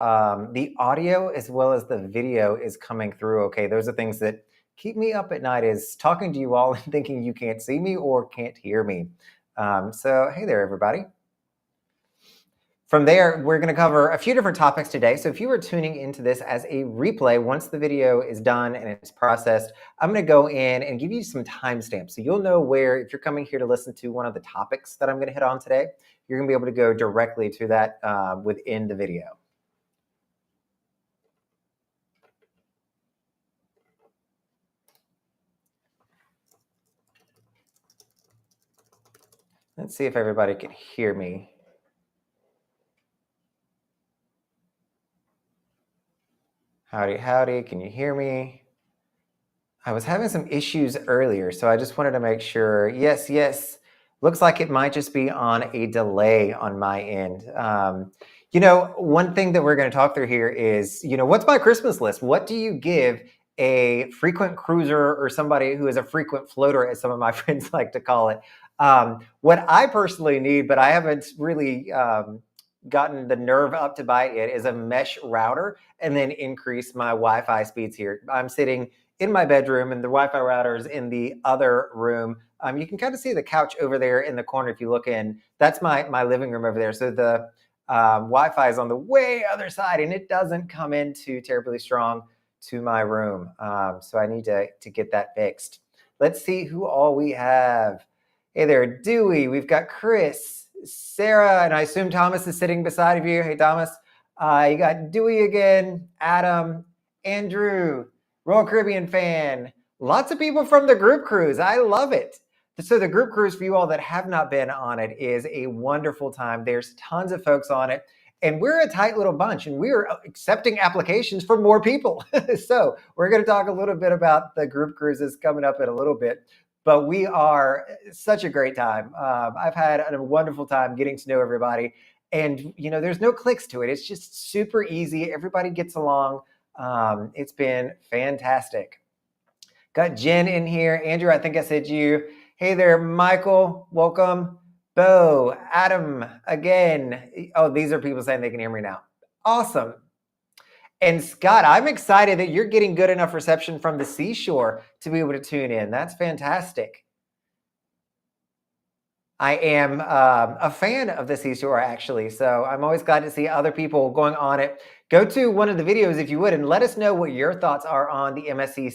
the audio as well as the video is coming through okay. Those are things that keep me up at night, is talking to you all and thinking you can't see me or can't hear me. So hey there, everybody. From there, we're going to cover a few different topics today. So if you were tuning into this as a replay, once the video is done and it's processed, I'm going to go in and give you some timestamps. So you'll know where, if you're coming here to listen to one of the topics that I'm going to hit on today, you're going to be able to go directly to that within the video. Let's see if everybody can hear me. Howdy, howdy, can you hear me? I was having some issues earlier, so I just wanted to make sure. Yes, yes. Looks like it might just be on a delay on my end. One thing that we're going to talk through here is, what's my Christmas list? What do you give a frequent cruiser or somebody who is a frequent floater, as some of my friends like to call it? What I personally need, but I haven't really gotten the nerve up to buy it, is a mesh router and then increase my Wi-Fi speeds here. I'm sitting in my bedroom and the Wi-Fi router is in the other room. You can kind of see the couch over there in the corner if you look in. That's my living room over there. So the Wi-Fi is on the way other side and it doesn't come in too terribly strong to my room. So I need to get that fixed. Let's see who all we have. Hey there, Dewey. We've got Chris, Sarah, and I assume Thomas is sitting beside of you. Hey, Thomas. You got Dewey again, Adam, Andrew, Royal Caribbean fan. Lots of people from the group cruise. I love it. So the group cruise, for you all that have not been on it, is a wonderful time. There's tons of folks on it. And we're a tight little bunch, and we're accepting applications for more people. So we're going to talk a little bit about the group cruises coming up in a little bit. But we are such a great time. I've had a wonderful time getting to know everybody. And, there's no clicks to it. It's just super easy. Everybody gets along. It's been fantastic. Got Jen in here. Andrew, I think I said you. Hey there, Michael. Welcome. Bo, Adam, again. Oh, these are people saying they can hear me now. Awesome. And Scott, I'm excited that you're getting good enough reception from the seashore to be able to tune in. That's fantastic. I am a fan of the seashore, actually. So I'm always glad to see other people going on it. Go to one of the videos, if you would, and let us know what your thoughts are on the MSC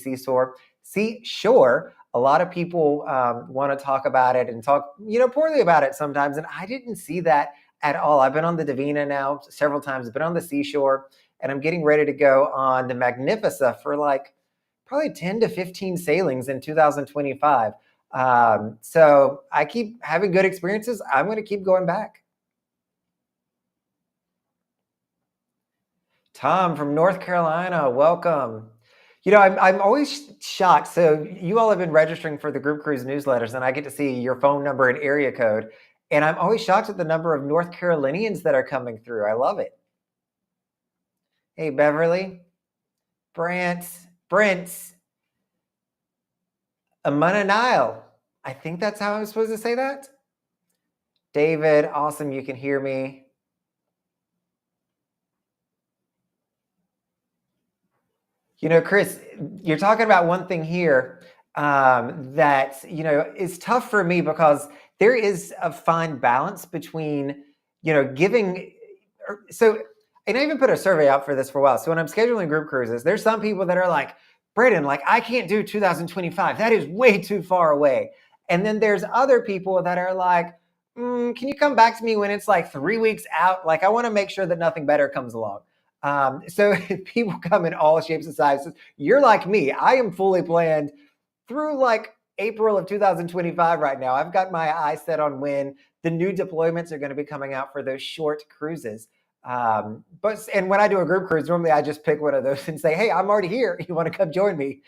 Seashore. A lot of people want to talk about it and talk, poorly about it sometimes. And I didn't see that at all. I've been on the Divina now several times. I've been on the Seashore, and I'm getting ready to go on the Magnifica for probably 10 to 15 sailings in 2025. So I keep having good experiences. I'm going to keep going back. Tom from North Carolina, welcome. I'm always shocked. So you all have been registering for the group cruise newsletters, and I get to see your phone number and area code. And I'm always shocked at the number of North Carolinians that are coming through. I love it. Hey, Beverly, Brent, Amana Nile. I think that's how I'm supposed to say that. David, awesome. You can hear me. Chris, you're talking about one thing here that, is tough for me, because there is a fine balance between, giving. And I even put a survey out for this for a while. So when I'm scheduling group cruises, there's some people that are like, Braden, I can't do 2025. That is way too far away. And then there's other people that are like, can you come back to me when it's 3 weeks out? I want to make sure that nothing better comes along. So people come in all shapes and sizes. You're like me. I am fully planned through April of 2025 right now. I've got my eyes set on when the new deployments are going to be coming out for those short cruises. And when I do a group cruise, normally I just pick one of those and say, hey, I'm already here. You want to come join me?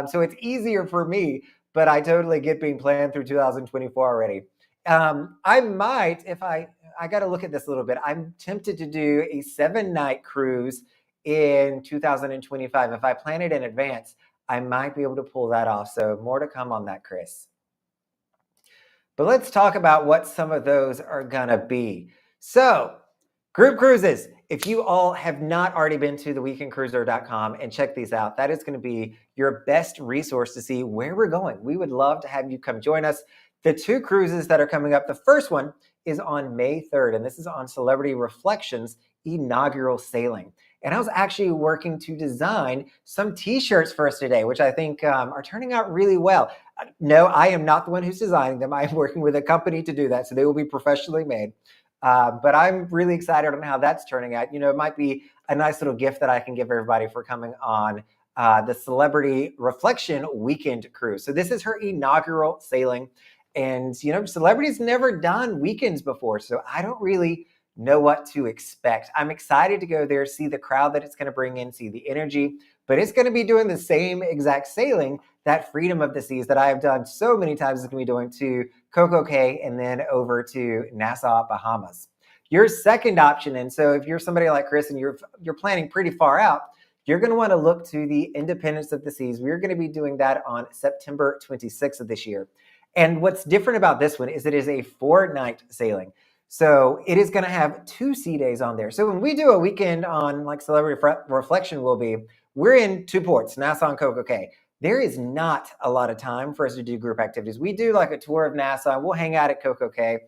So it's easier for me, but I totally get being planned through 2024 already. I might, if I got to look at this a little bit. I'm tempted to do a 7-night cruise in 2025. If I plan it in advance, I might be able to pull that off. So more to come on that, Chris. But let's talk about what some of those are going to be. So group cruises, If you all have not already been to theweekendcruiser.com and check these out, that is going to be your best resource to see where we're going. We would love to have you come join us. The 2 cruises that are coming up, the first one is on May 3rd, and this is on Celebrity Reflections inaugural sailing. And I was actually working to design some t-shirts for us today, which I think are turning out really well. No, I am not the one who's designing them. I'm working with a company to do that, so they will be professionally made. But I'm really excited on how that's turning out. It might be a nice little gift that I can give everybody for coming on the Celebrity Reflection Weekend Cruise. So this is her inaugural sailing. And, celebrities never done weekends before, so I don't really know what to expect. I'm excited to go there, see the crowd that it's going to bring in, see the energy, but it's going to be doing the same exact sailing, that Freedom of the Seas that I have done so many times, is going to be doing to Coco Cay and then over to Nassau, Bahamas. Your second option, and so if you're somebody like Chris and you're planning pretty far out, you're going to want to look to the Independence of the Seas. We're going to be doing that on September 26th of this year. And what's different about this one is it is a 4-night sailing. So it is going to have 2 sea days on there. So when we do a weekend on like Celebrity Reflection we're in 2 ports, Nassau and Coco Cay. There is not a lot of time for us to do group activities. We do like a tour of Nassau. We'll hang out at Coco Cay,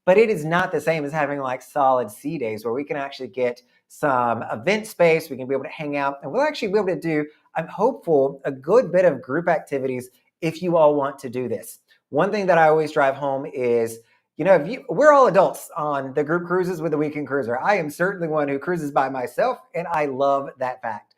but it is not the same as having like solid sea days where we can actually get some event space. We can be able to hang out, and we'll actually be able to do, I'm hopeful, a good bit of group activities if you all want to do this. One thing that I always drive home is, we're all adults on the group cruises with the Weekend Cruiser. I am certainly one who cruises by myself, and I love that fact.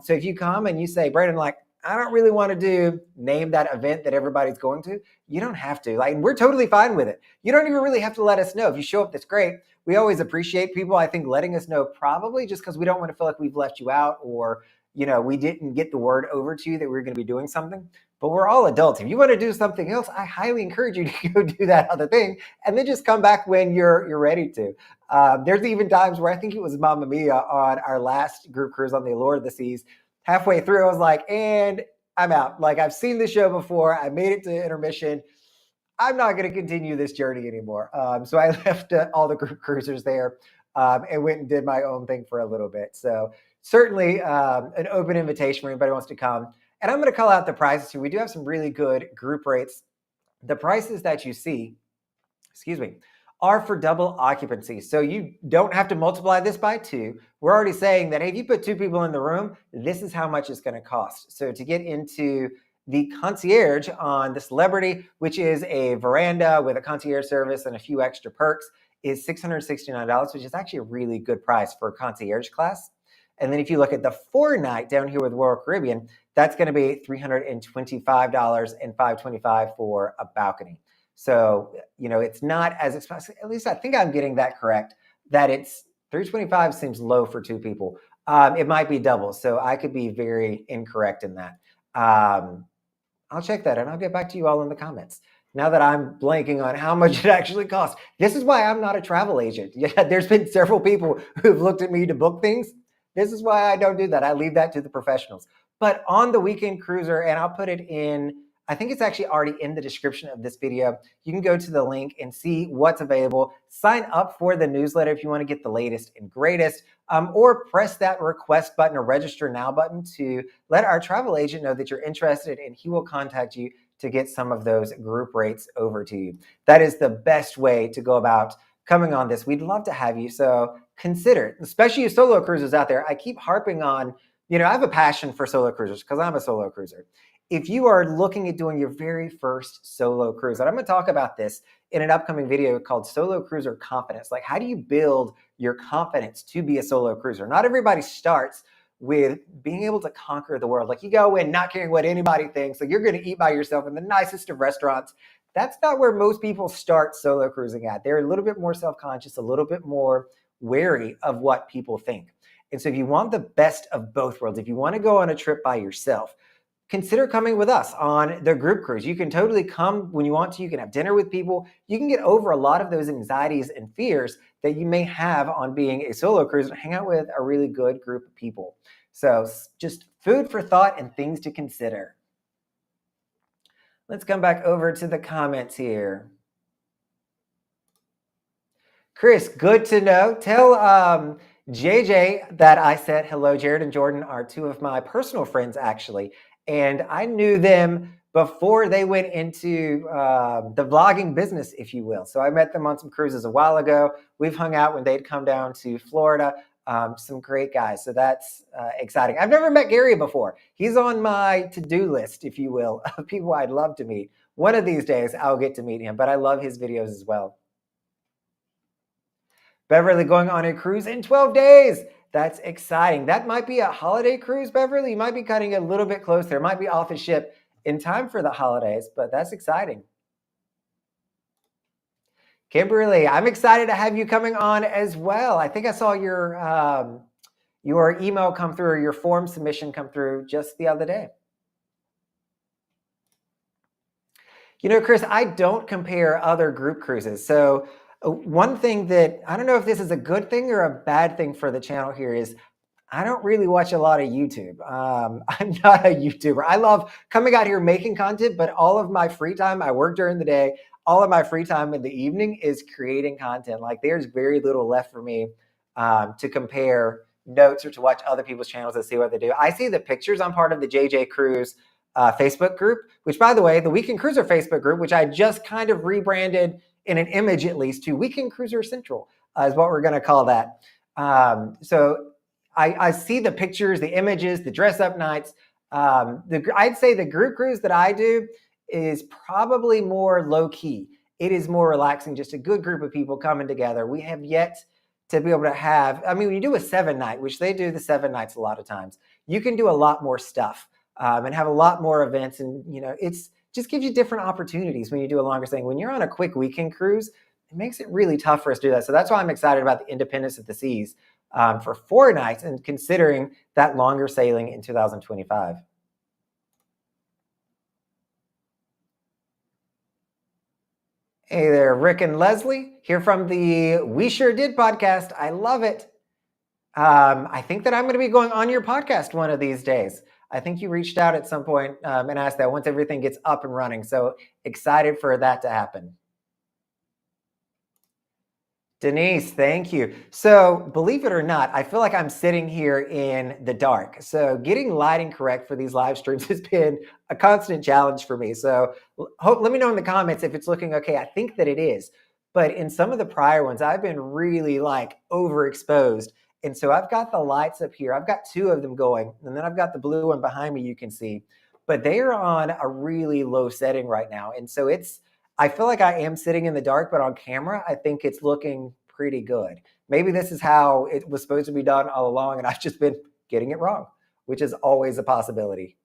So if you come and you say, Brandon, I don't really want to name that event that everybody's going to, you don't have to. We're totally fine with it. You don't even really have to let us know. If you show up, that's great. We always appreciate people, I think, letting us know, probably just because we don't want to feel like we've left you out, or, we didn't get the word over to you that we were going to be doing something. But we're all adults. If you want to do something else, I highly encourage you to go do that other thing, and then just come back when you're ready to. There's even times where I think it was Mamma Mia on our last group cruise on the Allure of the Seas. Halfway through, I was like, and I'm out. I've seen the show before. I made it to intermission. I'm not going to continue this journey anymore. So I left all the group cruisers there and went and did my own thing for a little bit. So certainly an open invitation for anybody who wants to come. And I'm going to call out the prices too. We do have some really good group rates. The prices that you see, are for double occupancy. So you don't have to multiply this by 2. We're already saying that, hey, if you put 2 people in the room, this is how much it's going to cost. So to get into the concierge on the Celebrity, which is a veranda with a concierge service and a few extra perks, is $669, which is actually a really good price for a concierge class. And then if you look at the 4-night down here with Royal Caribbean, that's going to be $325 and $525 for a balcony. So, it's not as expensive. At least I think I'm getting that correct, that it's $325 seems low for 2 people. It might be double, so I could be very incorrect in that. I'll check that and I'll get back to you all in the comments. Now that I'm blanking on how much it actually costs. This is why I'm not a travel agent. Yeah, there's been several people who've looked at me to book things. This is why I don't do that. I leave that to the professionals. But on the Weekend Cruiser, and I'll put it in, I think it's actually already in the description of this video. You can go to the link and see what's available. Sign up for the newsletter if you want to get the latest and greatest, or press that request button or register now button to let our travel agent know that you're interested, and he will contact you to get some of those group rates over to you. That is the best way to go about coming on this. We'd love to have you, so consider it, especially you solo cruisers out there. I keep harping on, I have a passion for solo cruisers because I'm a solo cruiser. If you are looking at doing your very first solo cruise, and I'm going to talk about this in an upcoming video called Solo Cruiser Confidence. How do you build your confidence to be a solo cruiser? Not everybody starts with being able to conquer the world. You go in not caring what anybody thinks. You're going to eat by yourself in the nicest of restaurants. That's not where most people start solo cruising at. They're a little bit more self-conscious, a little bit more wary of what people think. And so if you want the best of both worlds, if you want to go on a trip by yourself, consider coming with us on the group cruise. You can totally come when you want to. You can have dinner with people. You can get over a lot of those anxieties and fears that you may have on being a solo cruise and hang out with a really good group of people. So just food for thought and things to consider. Let's come back over to the comments here. Chris, good to know. Tell JJ that I said hello, Jared and Jordan are two of my personal friends, actually. And I knew them before they went into the vlogging business, if you will. So I met them on some cruises a while ago. We've hung out when they'd come down to Florida. Some great guys. So that's exciting. I've never met Gary before. He's on my to-do list, if you will, of people I'd love to meet. One of these days, I'll get to meet him, but I love his videos as well. Beverly going on a cruise in 12 days. That's exciting. That might be a holiday cruise, Beverly. You might be cutting a little bit close there. Might be off the ship in time for the holidays, but that's exciting. Kimberly, I'm excited to have you coming on as well. I think I saw your email come through, or your form submission come through just the other day. You know, Chris, I don't compare other group cruises. So one thing that I don't know if this is a good thing or a bad thing for the channel here is I don't really watch a lot of YouTube. I'm not a YouTuber. I love coming out here making content, but all of my free time, I work during the day. All of my free time in the evening is creating content. Like there's very little left for me to compare notes or to watch other people's channels and see what they do. I see the pictures. I'm part of the JJ Cruise Facebook group, which by the way, the Weekend Cruiser Facebook group, which I just kind of rebranded in an image at least to Weekend Cruiser Central is what we're going to call that. So I see the pictures, the images, the dress up nights. I'd say the group cruise that I do is probably more low key. It is more relaxing, just a good group of people coming together. We have yet to be able to have, I mean, when you do a 7-night, which they do the 7 nights a lot of times, you can do a lot more stuff and have a lot more events. And, you know, it's just gives you different opportunities when you do a longer thing. When you're on a quick weekend cruise, it makes it really tough for us to do that. So that's why I'm excited about the Independence of the Seas for 4 nights and considering that longer sailing in 2025. Hey there, Rick and Leslie, here from the We Sure Did podcast. I love it. I think that I'm going to be going on your podcast one of these days. I think you reached out at some point and asked that once everything gets up and running. So excited for that to happen. Denise, thank you. So believe it or not, I feel like I'm sitting here in the dark. So getting lighting correct for these live streams has been a constant challenge for me. So let me know in the comments if it's looking okay. I think that it is. But in some of the prior ones, I've been really like overexposed. And so I've got the lights up here. I've got 2 of them going. And then I've got the blue one behind me you can see. But they are on a really low setting right now. And so I feel like I am sitting in the dark, but on camera, I think it's looking pretty good. Maybe this is how it was supposed to be done all along, and I've just been getting it wrong, which is always a possibility.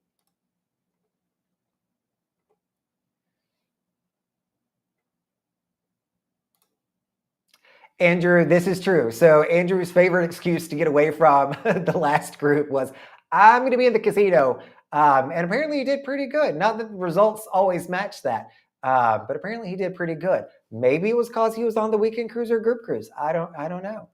Andrew, this is true. So Andrew's favorite excuse to get away from the last group was, I'm going to be in the casino. And apparently he did pretty good. Not that the results always match that. But apparently he did pretty good. Maybe it was because he was on the Weekend Cruiser group cruise. I don't know.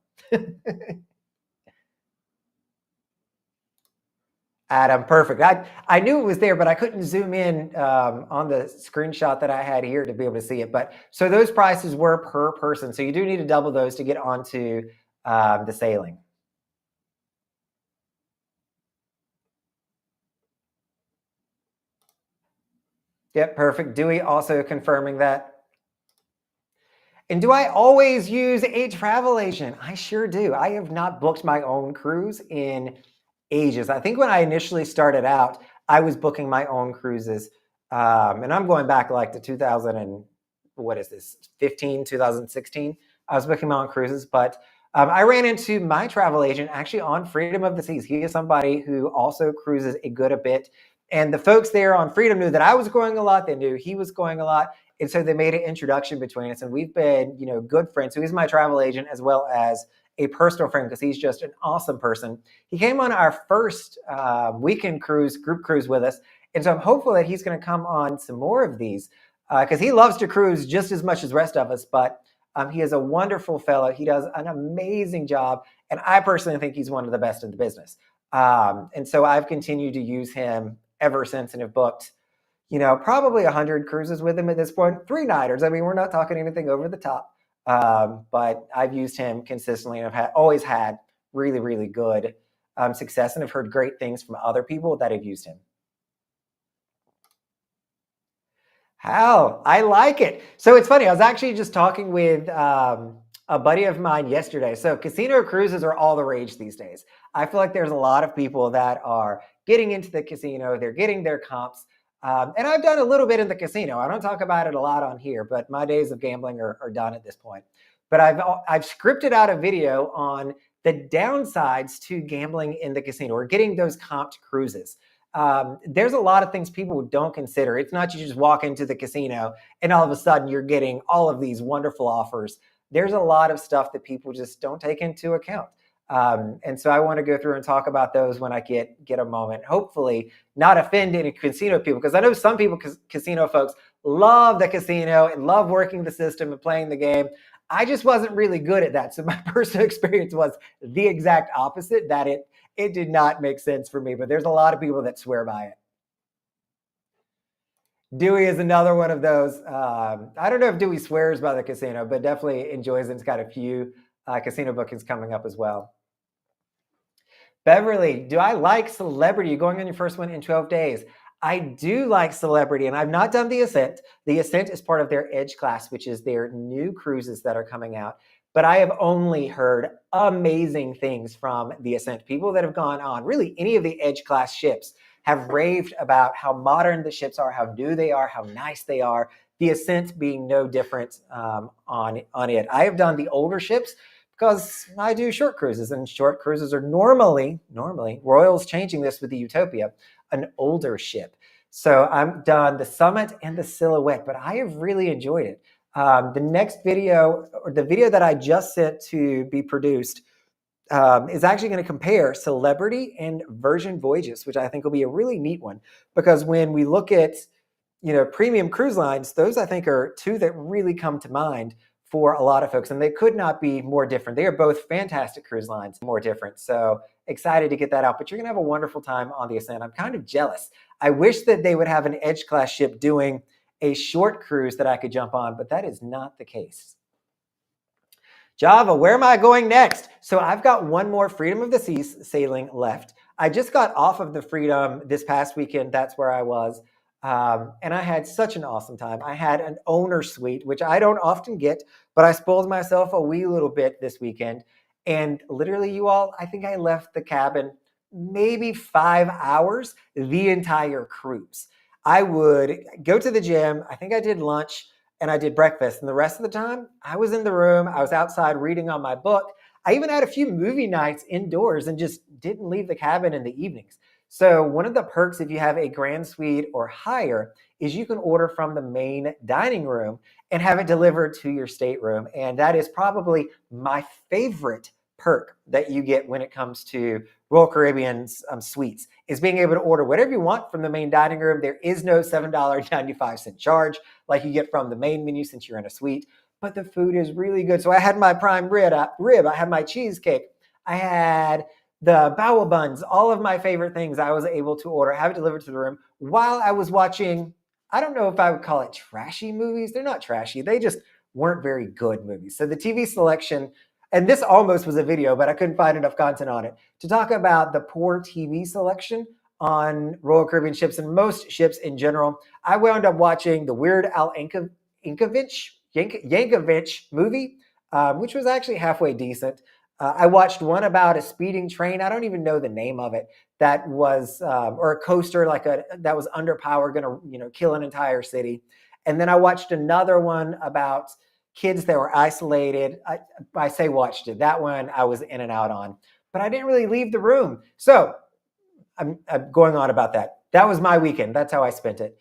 Adam, perfect. I knew it was there, but I couldn't zoom in on the screenshot that I had here to be able to see it. But so those prices were per person. So you do need to double those to get onto the sailing. Yep, perfect. Dewey also confirming that. And do I always use a travel agent? I sure do. I have not booked my own cruise in ages. I think when I initially started out, I was booking my own cruises. And I'm going back like to 2000 and what is this, 15, 2016. I was booking my own cruises, but I ran into my travel agent actually on Freedom of the Seas. He is somebody who also cruises a good a bit. And the folks there on Freedom knew that I was going a lot. They knew he was going a lot. And so they made an introduction between us, and we've been, you know, good friends. So he's my travel agent as well as a personal friend because he's just an awesome person. He came on our first weekend cruise, group cruise with us. And so I'm hopeful that he's going to come on some more of these because he loves to cruise just as much as the rest of us. But he is a wonderful fellow. He does an amazing job. And I personally think he's one of the best in the business. And so I've continued to use him ever since and have booked, you know, probably 100 cruises with him at this point, 3-nighters. I mean, we're not talking anything over the top, but I've used him consistently and I've always had really, really good success, and I've heard great things from other people that have used him. How? I like it. So it's funny. I was actually just talking with a buddy of mine yesterday. So casino cruises are all the rage these days. I feel like there's a lot of people that are getting into the casino. They're getting their comps. And I've done a little bit in the casino. I don't talk about it a lot on here, but my days of gambling are done at this point. But I've scripted out a video on the downsides to gambling in the casino or getting those comped cruises. There's a lot of things people don't consider. It's not you just walk into the casino and all of a sudden you're getting all of these wonderful offers. There's a lot of stuff that people just don't take into account. And so I want to go through and talk about those when I get a moment. Hopefully not offend any casino people, because I know some people, casino folks, love the casino and love working the system and playing the game. I just wasn't really good at that. So my personal experience was the exact opposite, that it did not make sense for me, but there's a lot of people that swear by it. Dewey is another one of those. I don't know if Dewey swears by the casino, but definitely enjoys it. It's got a few casino bookings coming up as well. Beverly, do I like Celebrity? You're going on your first one in 12 days. I do like Celebrity, and I've not done the Ascent. The Ascent is part of their Edge class, which is their new cruises that are coming out. But I have only heard amazing things from the Ascent. People that have gone on, really any of the Edge class ships, have raved about how modern the ships are, how new they are, how nice they are. The Ascent being no different on it. I have done the older ships because I do short cruises, and short cruises are normally, Royal's changing this with the Utopia, an older ship. So I'm done the Summit and the Silhouette, but I have really enjoyed it. The next video, or the video that I just sent to be produced, is actually going to compare Celebrity and Virgin Voyages, which I think will be a really neat one, because when we look at, premium cruise lines, those I think are two that really come to mind for a lot of folks, and they could not be more different. They are both fantastic cruise lines, more different. So excited to get that out, but you're gonna have a wonderful time on the Ascent. I'm kind of jealous. I wish that they would have an Edge class ship doing a short cruise that I could jump on, but that is not the case. Java, where am I going next? So I've got one more Freedom of the Seas sailing left. I just got off of the Freedom this past weekend. That's where I was. And I had such an awesome time. I had an owner suite, which I don't often get, but I spoiled myself a wee little bit this weekend. And literally, you all, I think I left the cabin maybe 5 hours the entire cruise. I would go to the gym. I think I did lunch and I did breakfast. And the rest of the time, I was in the room. I was outside reading on my book. I even had a few movie nights indoors and just didn't leave the cabin in the evenings. So one of the perks, if you have a grand suite or higher, is you can order from the main dining room and have it delivered to your stateroom. And that is probably my favorite perk that you get when it comes to Royal Caribbean's suites, is being able to order whatever you want from the main dining room. There is no $7.95 charge like you get from the main menu since you're in a suite, but the food is really good. So I had my prime rib, I had my cheesecake, I had the bao buns, all of my favorite things I was able to order, have it delivered to the room while I was watching, I don't know if I would call it trashy movies. They're not trashy. They just weren't very good movies. So the TV selection, and this almost was a video, but I couldn't find enough content on it, to talk about the poor TV selection on Royal Caribbean ships and most ships in general. I wound up watching the Weird Al Yankovic movie, which was actually halfway decent. I watched one about a speeding train. I don't even know the name of it. That was, or a coaster that was underpowered, going to kill an entire city. And then I watched another one about kids that were isolated. I say watched it. That one I was in and out on, but I didn't really leave the room. So I'm going on about that. That was my weekend. That's how I spent it.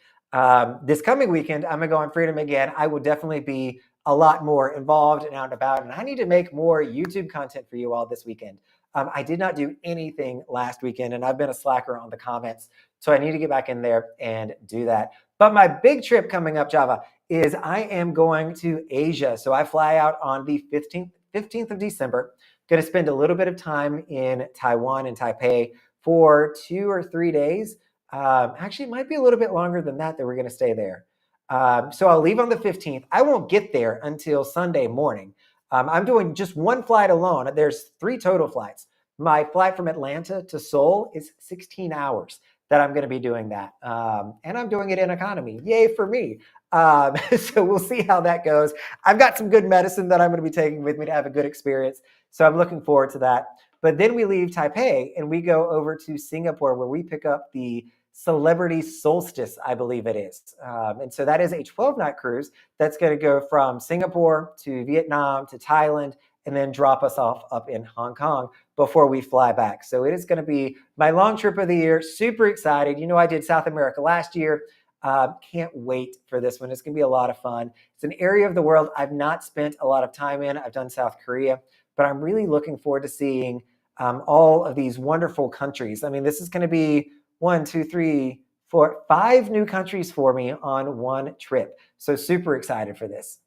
This coming weekend, I'm going to go on Freedom again. I will definitely be a lot more involved and out and about, and I need to make more YouTube content for you all this weekend. I did not do anything last weekend, and I've been a slacker on the comments, so I need to get back in there and do that. But my big trip coming up, Java, is I am going to Asia. So I fly out on the 15th of December. Going to spend a little bit of time in Taiwan and Taipei for 2 or 3 days. Actually, it might be a little bit longer than that we're going to stay there. So I'll leave on the 15th. I won't get there until Sunday morning. I'm doing just one flight alone. There's 3 total flights. My flight from Atlanta to Seoul is 16 hours that I'm going to be doing that. And I'm doing it in economy. Yay for me. So we'll see how that goes. I've got some good medicine that I'm going to be taking with me to have a good experience. So I'm looking forward to that. But then we leave Taipei and we go over to Singapore, where we pick up the Celebrity Solstice, I believe it is. And so that is a 12-night cruise that's going to go from Singapore to Vietnam to Thailand and then drop us off up in Hong Kong before we fly back. So it is going to be my long trip of the year. Super excited. You know, I did South America last year. Can't wait for this one. It's going to be a lot of fun. It's an area of the world I've not spent a lot of time in. I've done South Korea, but I'm really looking forward to seeing all of these wonderful countries. I mean, this is going to be 1, 2, 3, 4, 5 new countries for me on one trip. So super excited for this.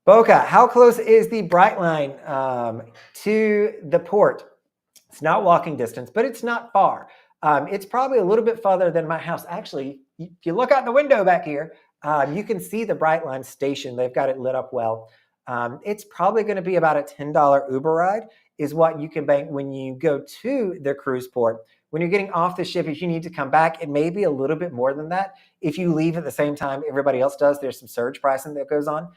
Boca, how close is the Brightline to the port? It's not walking distance, but it's not far. It's probably a little bit farther than my house. Actually, if you look out the window back here, you can see the Brightline station. They've got it lit up well. It's probably going to be about a $10 Uber ride is what you can bank when you go to the cruise port. When you're getting off the ship, if you need to come back, it may be a little bit more than that. If you leave at the same time everybody else does, there's some surge pricing that goes on.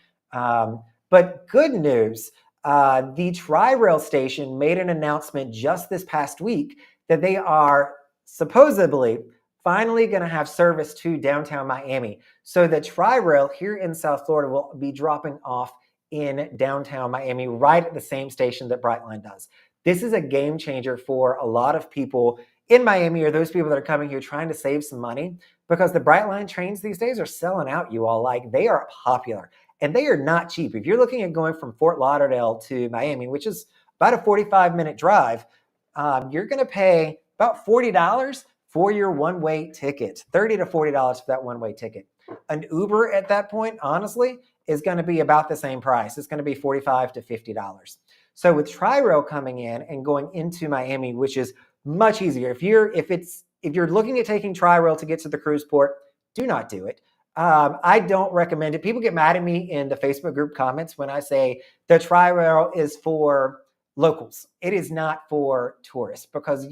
But good news, the Tri-Rail station made an announcement just this past week that they are supposedly finally going to have service to downtown Miami. So the Tri-Rail here in South Florida will be dropping off in downtown Miami, right at the same station that Brightline does. This is a game changer for a lot of people in Miami, or those people that are coming here trying to save some money, because the Brightline trains these days are selling out, you all. Like, they are popular and they are not cheap. If you're looking at going from Fort Lauderdale to Miami, which is about a 45-minute drive, you're going to pay about $40 for your one-way ticket, $30 to $40 for that one-way ticket. An Uber at that point, honestly, is going to be about the same price. It's going to be $45 to $50. So with Tri-Rail coming in and going into Miami, which is much easier. If you're looking at taking Tri-Rail to get to the cruise port, do not do it. I don't recommend it. People get mad at me in the Facebook group comments when I say the Tri-Rail is for locals. It is not for tourists, because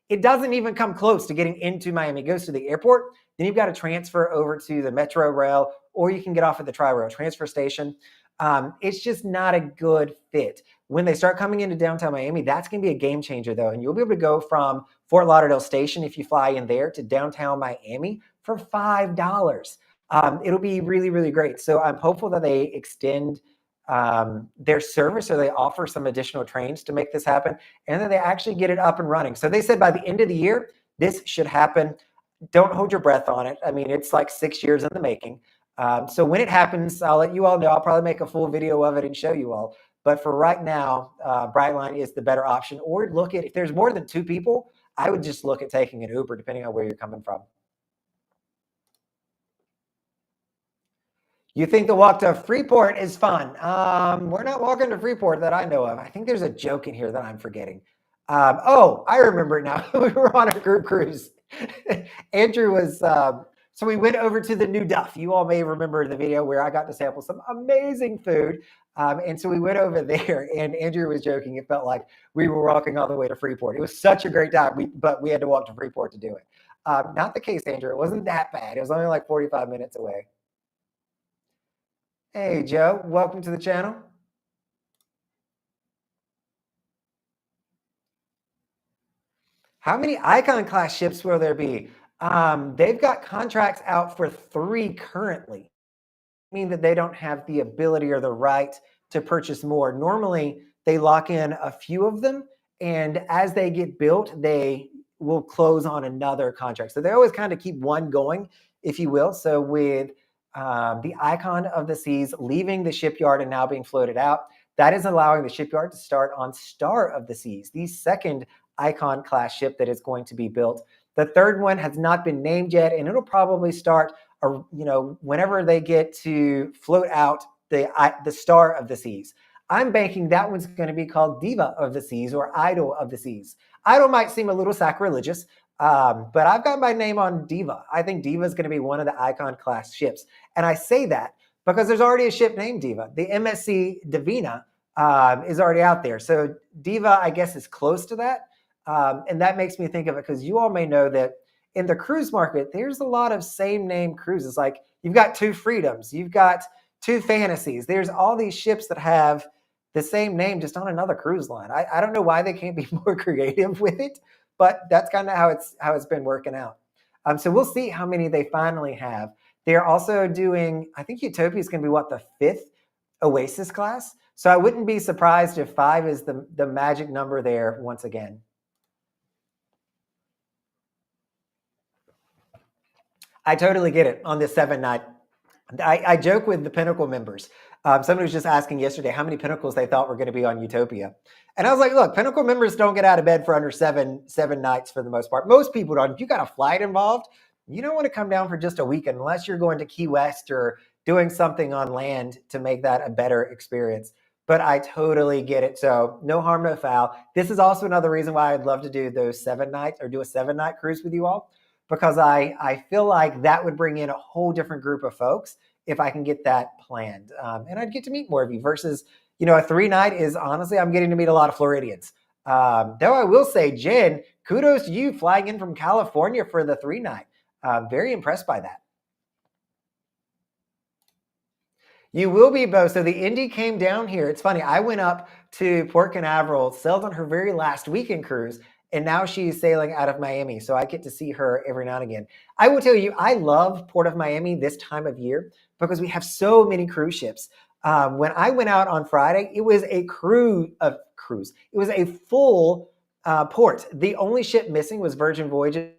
it doesn't even come close to getting into Miami. It goes to the airport, then you've got to transfer over to the Metro Rail, or you can get off at the Tri-Rail transfer station. It's just not a good fit. When they start coming into downtown Miami, that's going to be a game changer, though. And you'll be able to go from Fort Lauderdale Station, if you fly in there, to downtown Miami for $5. It'll be really, really great. So I'm hopeful that they extend their service, or they offer some additional trains to make this happen, and then they actually get it up and running. So they said by the end of the year, this should happen. Don't hold your breath on it. I mean, it's like 6 years in the making. So when it happens, I'll let you all know. I'll probably make a full video of it and show you all. But for right now, Brightline is the better option. Or look at, if there's more than 2 people, I would just look at taking an Uber, depending on where you're coming from. You think the walk to Freeport is fun? We're not walking to Freeport that I know of. I think there's a joke in here that I'm forgetting. Oh, I remember it now. We were on a group cruise. Andrew was, so we went over to the New Duff. You all may remember the video where I got to sample some amazing food. And so we went over there, and Andrew was joking. It felt like we were walking all the way to Freeport. It was such a great time, but we had to walk to Freeport to do it. Not the case, Andrew. It wasn't that bad. It was only like 45 minutes away. Hey, Joe, welcome to the channel. How many Icon class ships will there be? They've got contracts out for 3 currently. Mean that they don't have the ability or the right to purchase more. Normally, they lock in a few of them, and as they get built, they will close on another contract. So they always kind of keep one going, if you will. So with the Icon of the Seas leaving the shipyard and now being floated out, that is allowing the shipyard to start on Star of the Seas, the second Icon class ship that is going to be built. The third one has not been named yet, and it'll probably start, whenever they get to float out the Star of the Seas. I'm banking that one's going to be called Diva of the Seas or Idol of the Seas. Idol might seem a little sacrilegious, but I've got my name on Diva. I think Diva is going to be one of the Icon class ships. And I say that because there's already a ship named Diva. The MSC Divina is already out there. So Diva, I guess, is close to that. And that makes me think of it because you all may know that in the cruise market, there's a lot of same name cruises. Like you've got Two Freedoms, you've got Two Fantasies. There's all these ships that have the same name just on another cruise line. I don't know why they can't be more creative with it, but that's kind of how it's been working out. So we'll see how many they finally have. They're also doing, I think Utopia is going to be what, the 5th Oasis class. So I wouldn't be surprised if 5 is the magic number there once again. I totally get it on this 7-night. I joke with the Pinnacle members. Somebody was just asking yesterday how many Pinnacles they thought were going to be on Utopia. And I was like, look, Pinnacle members don't get out of bed for under seven nights for the most part. Most people don't. If you got a flight involved, you don't want to come down for just a weekend unless you're going to Key West or doing something on land to make that a better experience. But I totally get it. So no harm, no foul. This is also another reason why I'd love to do those 7 nights or do a 7-night cruise with you all, because I feel like that would bring in a whole different group of folks if I can get that planned. And I'd get to meet more of you versus, a 3-night is honestly, I'm getting to meet a lot of Floridians. Though I will say, Jen, kudos to you flying in from California for the 3-night. Very impressed by that. You will be, Bo. So the Indy came down here. It's funny. I went up to Port Canaveral, sailed on her very last weekend cruise, and now she's sailing out of Miami. So I get to see her every now and again. I will tell you, I love Port of Miami this time of year because we have so many cruise ships. When I went out on Friday, it was a cruise. It was a full port. The only ship missing was Virgin Voyages.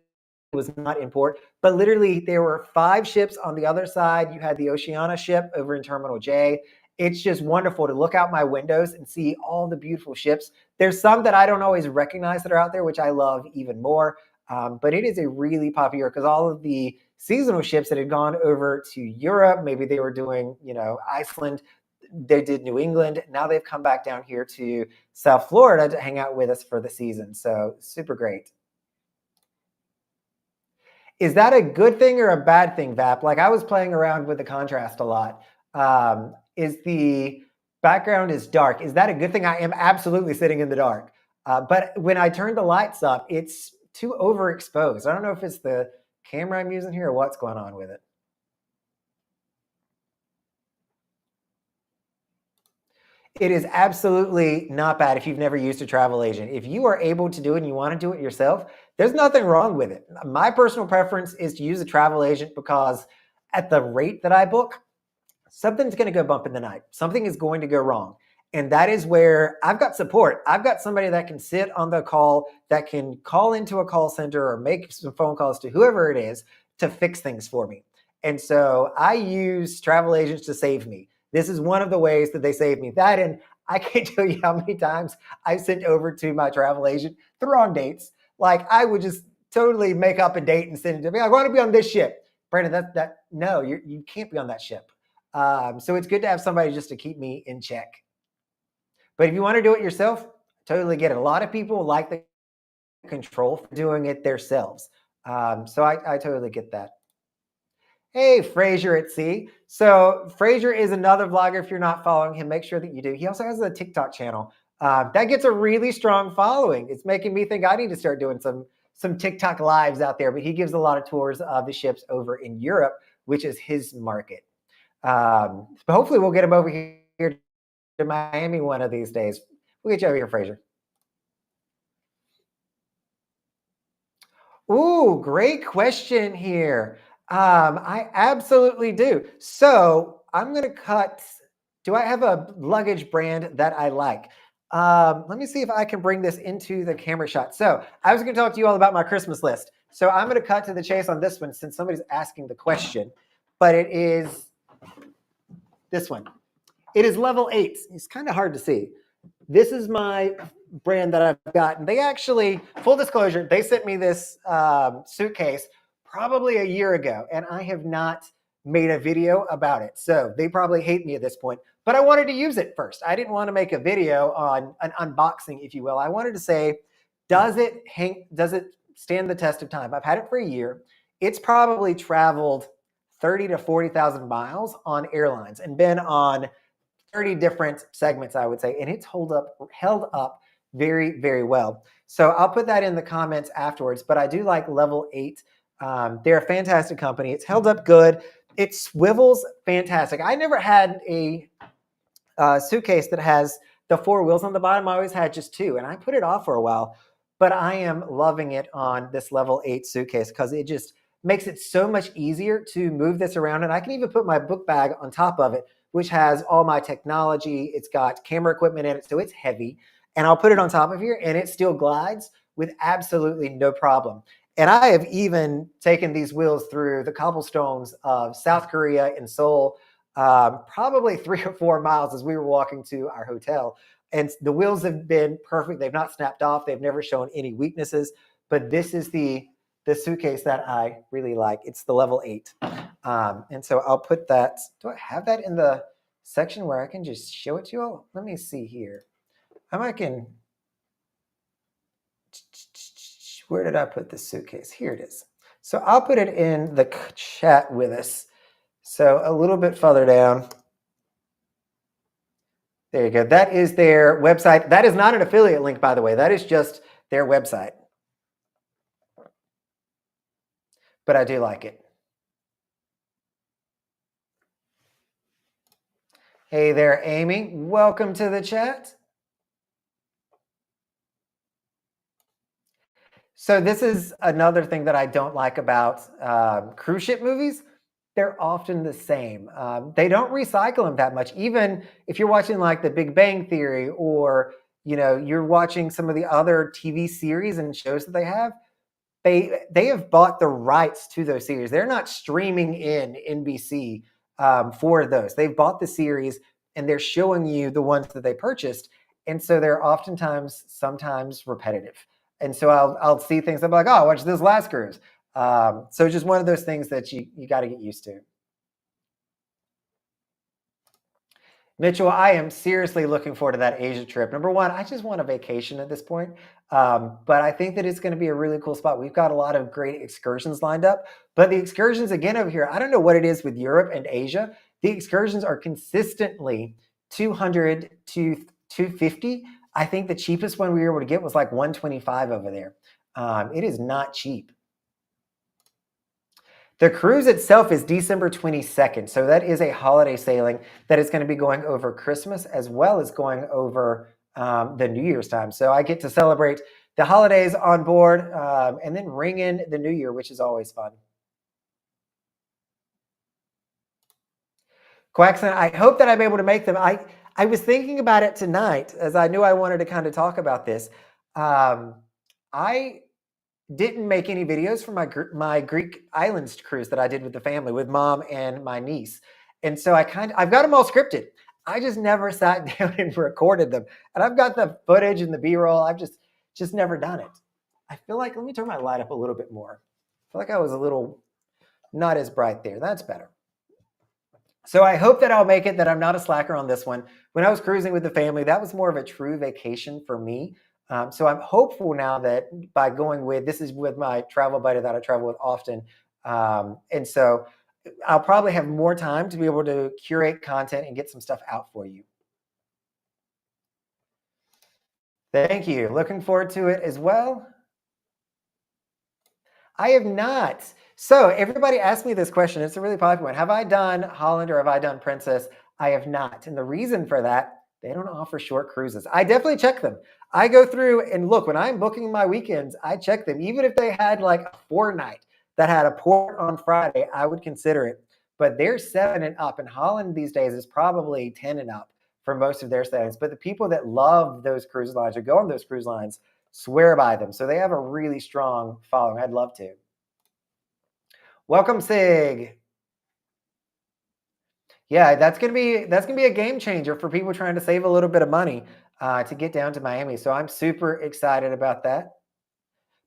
Was not in port, but literally there were 5 ships on the other side. You had the Oceania ship over in Terminal J. It's just wonderful to look out my windows and see all the beautiful ships. There's some that I don't always recognize that are out there, which I love even more. But it is a really popular because all of the seasonal ships that had gone over to Europe, maybe they were doing, Iceland, they did New England. Now they've come back down here to South Florida to hang out with us for the season. So super great. Is that a good thing or a bad thing, Vap? Like I was playing around with the contrast a lot. Is the background is dark? Is that a good thing? I am absolutely sitting in the dark. But when I turn the lights up, it's too overexposed. I don't know if it's the camera I'm using here or what's going on with it. It is absolutely not bad if you've never used a travel agent. If you are able to do it and you want to do it yourself, there's nothing wrong with it. My personal preference is to use a travel agent because at the rate that I book, something's going to go bump in the night. Something is going to go wrong. And that is where I've got support. I've got somebody that can sit on the call, that can call into a call center or make some phone calls to whoever it is to fix things for me. And so I use travel agents to save me. This is one of the ways that they save me. That, and I can't tell you how many times I've sent over to my travel agent the wrong dates. Like I would just totally make up a date and send it to me. I want to be on this ship. Brandon, no, you can't be on that ship. So it's good to have somebody just to keep me in check. But if you want to do it yourself, totally get it. A lot of people like the control for doing it themselves. So I totally get that. Hey, Fraser at Sea. So Fraser is another vlogger. If you're not following him, make sure that you do. He also has a TikTok channel. That gets a really strong following. It's making me think I need to start doing some TikTok lives out there. But he gives a lot of tours of the ships over in Europe, which is his market. But hopefully we'll get him over here to Miami one of these days. We'll get you over here, Fraser. Ooh, great question here. I absolutely do. So I'm going to cut. Do I have a luggage brand that I like? Let me see if I can bring this into the camera shot. So I was going to talk to you all about my Christmas list. So I'm going to cut to the chase on this one since somebody's asking the question. But it is this one. It is level 8. It's kind of hard to see. This is my brand that I've gotten. They actually, full disclosure, they sent me this suitcase probably a year ago, and I have not made a video about it. So they probably hate me at this point. But I wanted to use it first. I didn't want to make a video on an unboxing, if you will. I wanted to say, does it stand the test of time? I've had it for a year. It's probably traveled 30 to 40,000 miles on airlines and been on 30 different segments, I would say, and it's held up very, very well. So I'll put that in the comments afterwards, but I do like Level 8. They're a fantastic company. It's held up good. It swivels fantastic. I never had a suitcase that has the 4 wheels on the bottom. I always had just 2, and I put it off for a while, but I am loving it on this Level 8 suitcase because it just makes it so much easier to move this around. And I can even put my book bag on top of it, which has all my technology. It's got camera equipment in it, so it's heavy. And I'll put it on top of here, and it still glides with absolutely no problem. And I have even taken these wheels through the cobblestones of South Korea and Seoul, probably 3 or 4 miles as we were walking to our hotel. And the wheels have been perfect. They've not snapped off. They've never shown any weaknesses. But this is the suitcase that I really like. It's the Level 8. And so I'll put that. Do I have that in the section where I can just show it to you all? Let me see here. I can. Where did I put this suitcase? Here it is. So I'll put it in the chat with us. So a little bit further down. There you go. That is their website. That is not an affiliate link, by the way. That is just their website. But I do like it. Hey there, Amy. Welcome to the chat. So this is another thing that I don't like about cruise ship movies. They're often the same. They don't recycle them that much. Even if you're watching like The Big Bang Theory, or you're watching some of the other TV series and shows that they have, they have bought the rights to those series. They're not streaming in NBC for those. They've bought the series and they're showing you the ones that they purchased, and so they're sometimes repetitive. And so I'll see things. I'm like, oh, watch this last cruise. So just one of those things that you got to get used to. Mitchell, I am seriously looking forward to that Asia trip. Number one, I just want a vacation at this point. But I think that it's going to be a really cool spot. We've got a lot of great excursions lined up. But the excursions, again, over here, I don't know what it is with Europe and Asia. The excursions are consistently $200 to $250. I think the cheapest one we were able to get was like $125 over there. It is not cheap. The cruise itself is December 22nd. So that is a holiday sailing that is going to be going over Christmas as well as going over the New Year's time. So I get to celebrate the holidays on board and then ring in the New Year, which is always fun. Quaxon, I hope that I'm able to make them. I was thinking about it tonight as I knew I wanted to kind of talk about this. I didn't make any videos for my Greek islands cruise that I did with the family, with mom and my niece. And so I've got them all scripted. I just never sat down and recorded them. And I've got the footage and the B-roll. I've just never done it. I feel like, let me turn my light up a little bit more. I feel like I was a little not as bright there. That's better. So I hope that I'll make it, that I'm not a slacker on this one. When I was cruising with the family, that was more of a true vacation for me. So I'm hopeful now that by going this is with my travel buddy that I travel with often. And so I'll probably have more time to be able to curate content and get some stuff out for you. Thank you. Looking forward to it as well. I have not. So everybody asked me this question. It's a really popular one. Have I done Holland or have I done Princess? I have not. And the reason for that, they don't offer short cruises. I definitely check them. I go through and look, when I'm booking my weekends, I check them. Even if they had like a fortnight that had a port on Friday, I would consider it. But they're 7 and up. And Holland these days is probably 10 and up for most of their settings. But the people that love those cruise lines or go on those cruise lines swear by them. So they have a really strong following. I'd love to. Welcome, Sig. Yeah, that's gonna be a game changer for people trying to save a little bit of money to get down to Miami. So I'm super excited about that.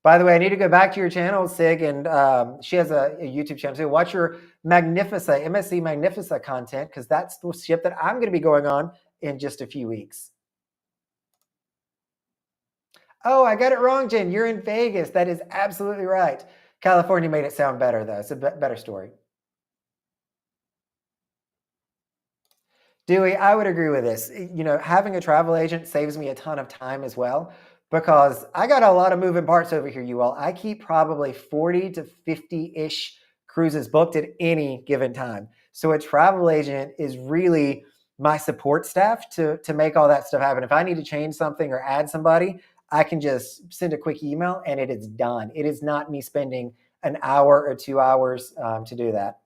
By the way, I need to go back to your channel, Sig, and she has a YouTube channel. So watch your Magnifica, MSC Magnifica content, because that's the ship that I'm going to be going on in just a few weeks. Oh, I got it wrong, Jen. You're in Vegas. That is absolutely right. California made it sound better, though. It's a better story. Dewey, I would agree with this. Having a travel agent saves me a ton of time as well because I got a lot of moving parts over here, you all. I keep probably 40 to 50-ish cruises booked at any given time. So a travel agent is really my support staff to make all that stuff happen. If I need to change something or add somebody, I can just send a quick email and it is done. It is not me spending an hour or 2 hours to do that.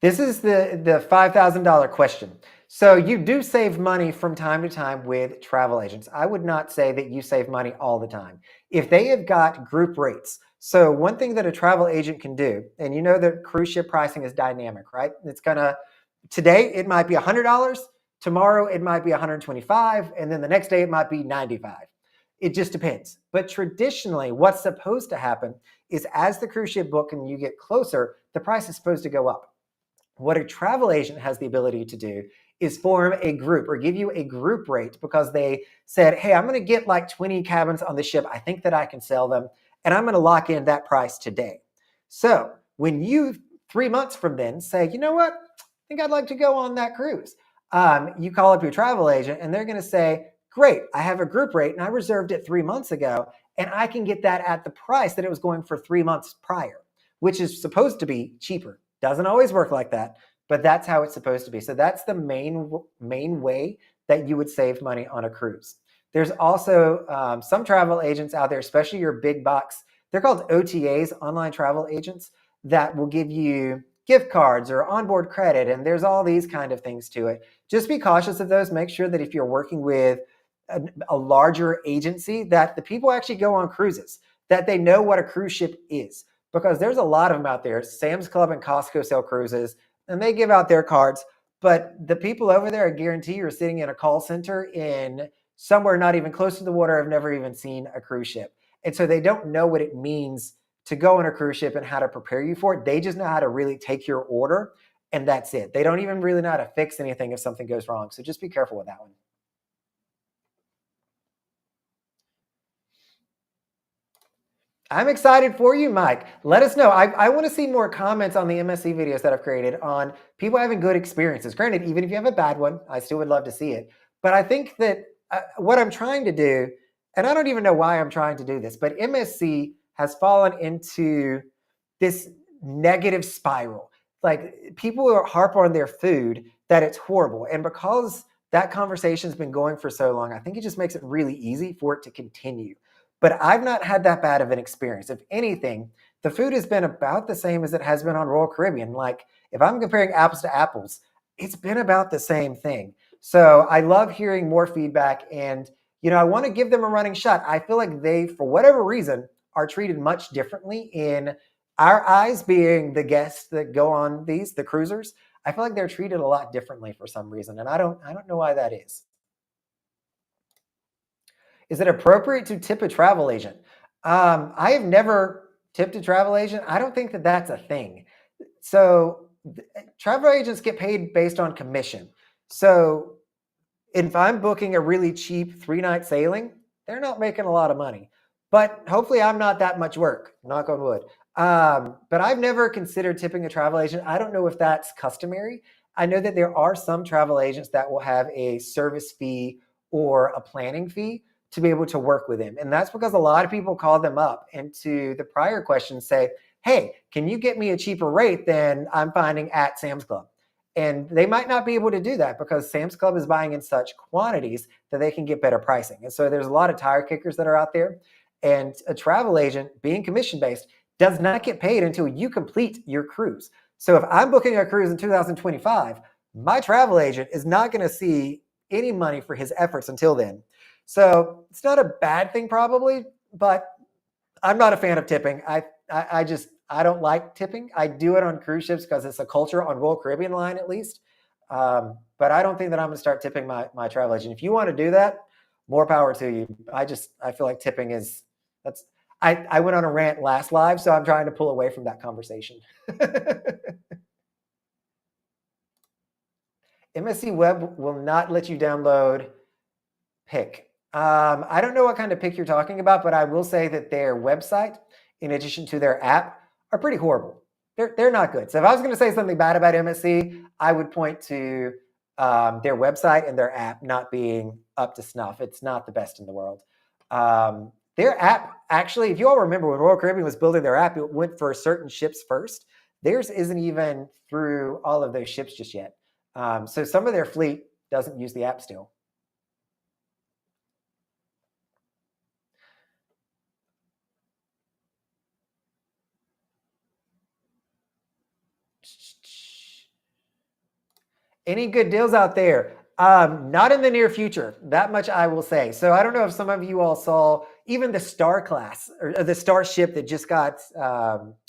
This is the $5,000 question. So you do save money from time to time with travel agents. I would not say that you save money all the time. If they have got group rates, so one thing that a travel agent can do, and you know that cruise ship pricing is dynamic, right? It's gonna, today it might be $100, tomorrow it might be 125, and then the next day it might be 95. It just depends. But traditionally, what's supposed to happen is as the cruise ship book and you get closer, the price is supposed to go up. What a travel agent has the ability to do is form a group or give you a group rate because they said, hey, I'm going to get like 20 cabins on the ship. I think that I can sell them, and I'm going to lock in that price today. So when you 3 months from then say, you know what, I think I'd like to go on that cruise. You call up your travel agent and they're going to say, great, I have a group rate and I reserved it 3 months ago and I can get that at the price that it was going for 3 months prior, which is supposed to be cheaper. Doesn't always work like that, but that's how it's supposed to be. So that's the main way that you would save money on a cruise. There's also some travel agents out there, especially your big box. They're called OTAs, online travel agents, that will give you gift cards or onboard credit, and there's all these kind of things to it. Just be cautious of those. Make sure that if you're working with a larger agency, that the people actually go on cruises, that they know what a cruise ship is, because there's a lot of them out there. Sam's Club and Costco sell cruises, and they give out their cards. But the people over there, I guarantee you, are sitting in a call center in somewhere not even close to the water, have never even seen a cruise ship. And so they don't know what it means to go on a cruise ship and how to prepare you for it. They just know how to really take your order, and that's it. They don't even really know how to fix anything if something goes wrong. So just be careful with that one. I'm excited for you, Mike. Let us know. I want to see more comments on the MSC videos that I've created on people having good experiences. Granted, even if you have a bad one, I still would love to see it. But I think that what I'm trying to do, and I don't even know why I'm trying to do this, but MSC has fallen into this negative spiral. Like people are harp on their food that it's horrible. And because that conversation's been going for so long, I think it just makes it really easy for it to continue. But I've not had that bad of an experience. If anything, the food has been about the same as it has been on Royal Caribbean. Like if I'm comparing apples to apples, it's been about the same thing. So I love hearing more feedback, and I want to give them a running shot. I feel like they, for whatever reason, are treated much differently in our eyes, being the guests that go on the cruisers. I feel like they're treated a lot differently for some reason, and I don't know why that is. Is it appropriate to tip a travel agent? I have never tipped a travel agent. I don't think that that's a thing. So travel agents get paid based on commission. So if I'm booking a really cheap 3-night sailing, they're not making a lot of money. But hopefully I'm not that much work, knock on wood. But I've never considered tipping a travel agent. I don't know if that's customary. I know that there are some travel agents that will have a service fee or a planning fee to be able to work with them. And that's because a lot of people call them up and to the prior question say, hey, can you get me a cheaper rate than I'm finding at Sam's Club? And they might not be able to do that because Sam's Club is buying in such quantities that they can get better pricing. And so there's a lot of tire kickers that are out there. And a travel agent, being commission-based, does not get paid until you complete your cruise. So if I'm booking a cruise in 2025, my travel agent is not going to see any money for his efforts until then. So it's not a bad thing probably, but I'm not a fan of tipping. I don't like tipping. I do it on cruise ships because it's a culture on Royal Caribbean line at least. But I don't think that I'm going to start tipping my travel agent. If you want to do that, more power to you. I feel like tipping is that's. I went on a rant last live, so I'm trying to pull away from that conversation. MSC Web will not let you download pick. I don't know what kind of pick you're talking about, but I will say that their website, in addition to their app, are pretty horrible. they're not good. So if I was going to say something bad about MSC, I would point to their website and their app not being up to snuff. It's not the best in the world. Their app, actually, if you all remember when Royal Caribbean was building their app, it went for certain ships first. Theirs isn't even through all of those ships just yet. So some of their fleet doesn't use the app still. Any good deals out there? Not in the near future. That much I will say. So I don't know if some of you all saw even the Star class or the Star ship that just got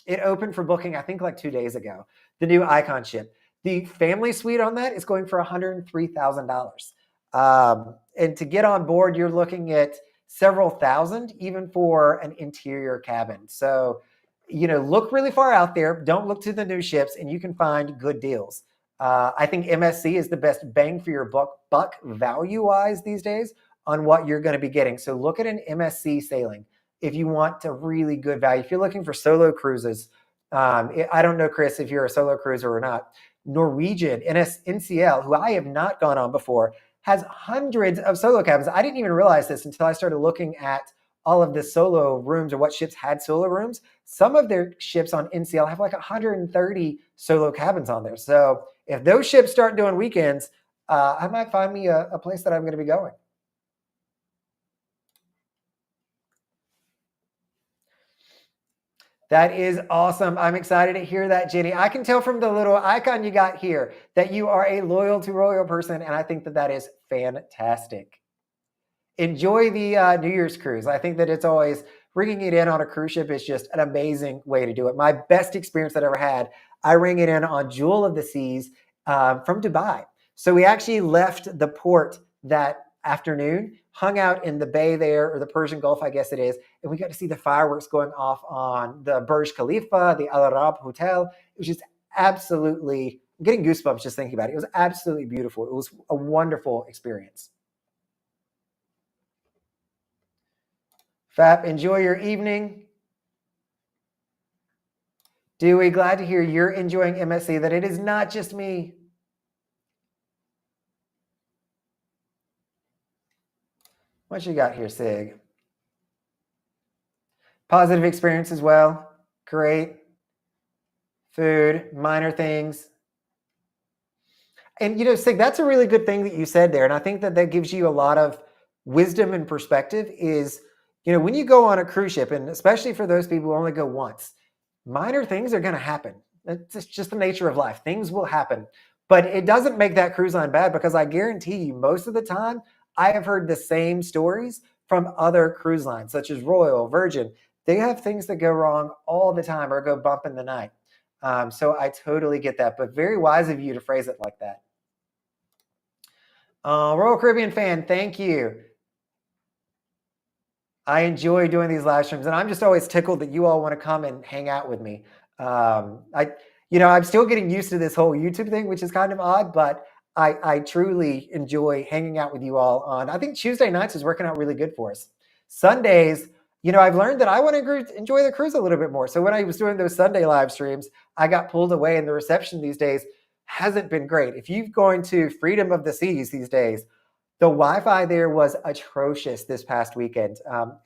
it opened for booking, I think like 2 days ago. The new Icon ship. The family suite on that is going for $103,000. And to get on board, you're looking at several thousand, even for an interior cabin. So, look really far out there. Don't look to the new ships, and you can find good deals. I think MSC is the best bang for your buck value-wise these days on what you're going to be getting. So look at an MSC sailing if you want a really good value. If you're looking for solo cruises, I don't know, Chris, if you're a solo cruiser or not. Norwegian, NCL, who I have not gone on before, has hundreds of solo cabins. I didn't even realize this until I started looking at all of the solo rooms or what ships had solo rooms. Some of their ships on NCL have like 130 solo cabins on there. So if those ships start doing weekends, I might find me a place that I'm going to be going. That is awesome. I'm excited to hear that, Jenny. I can tell from the little icon you got here that you are a loyal to Royal person, and I think that is fantastic. Enjoy the New Year's cruise. I think that it's always ringing it in on a cruise ship is just an amazing way to do it. My best experience that I ever had, I ring it in on Jewel of the Seas from Dubai. So we actually left the port that afternoon, hung out in the bay there, or the Persian Gulf, I guess it is, and we got to see the fireworks going off on the Burj Khalifa, the Al Arab Hotel. It was just absolutely, I'm getting goosebumps just thinking about it. It was absolutely beautiful. It was a wonderful experience. Fap, enjoy your evening. Dewey, glad to hear you're enjoying MSC, that it is not just me. What you got here, Sig? Positive experience as well. Great. Food, minor things. And, Sig, that's a really good thing that you said there. And I think that gives you a lot of wisdom and perspective is, when you go on a cruise ship, and especially for those people who only go once, minor things are going to happen. It's just the nature of life. Things will happen. But it doesn't make that cruise line bad, because I guarantee you most of the time, I have heard the same stories from other cruise lines, such as Royal, Virgin. They have things that go wrong all the time or go bump in the night. So I totally get that, but very wise of you to phrase it like that. Royal Caribbean fan, thank you. I enjoy doing these live streams, and I'm just always tickled that you all want to come and hang out with me. I'm still getting used to this whole YouTube thing, which is kind of odd, but I truly enjoy hanging out with you all on, I think Tuesday nights is working out really good for us. Sundays, I've learned that I want to enjoy the cruise a little bit more. So when I was doing those Sunday live streams, I got pulled away, and the reception these days hasn't been great. If you're going to Freedom of the Seas these days, the Wi-Fi there was atrocious this past weekend.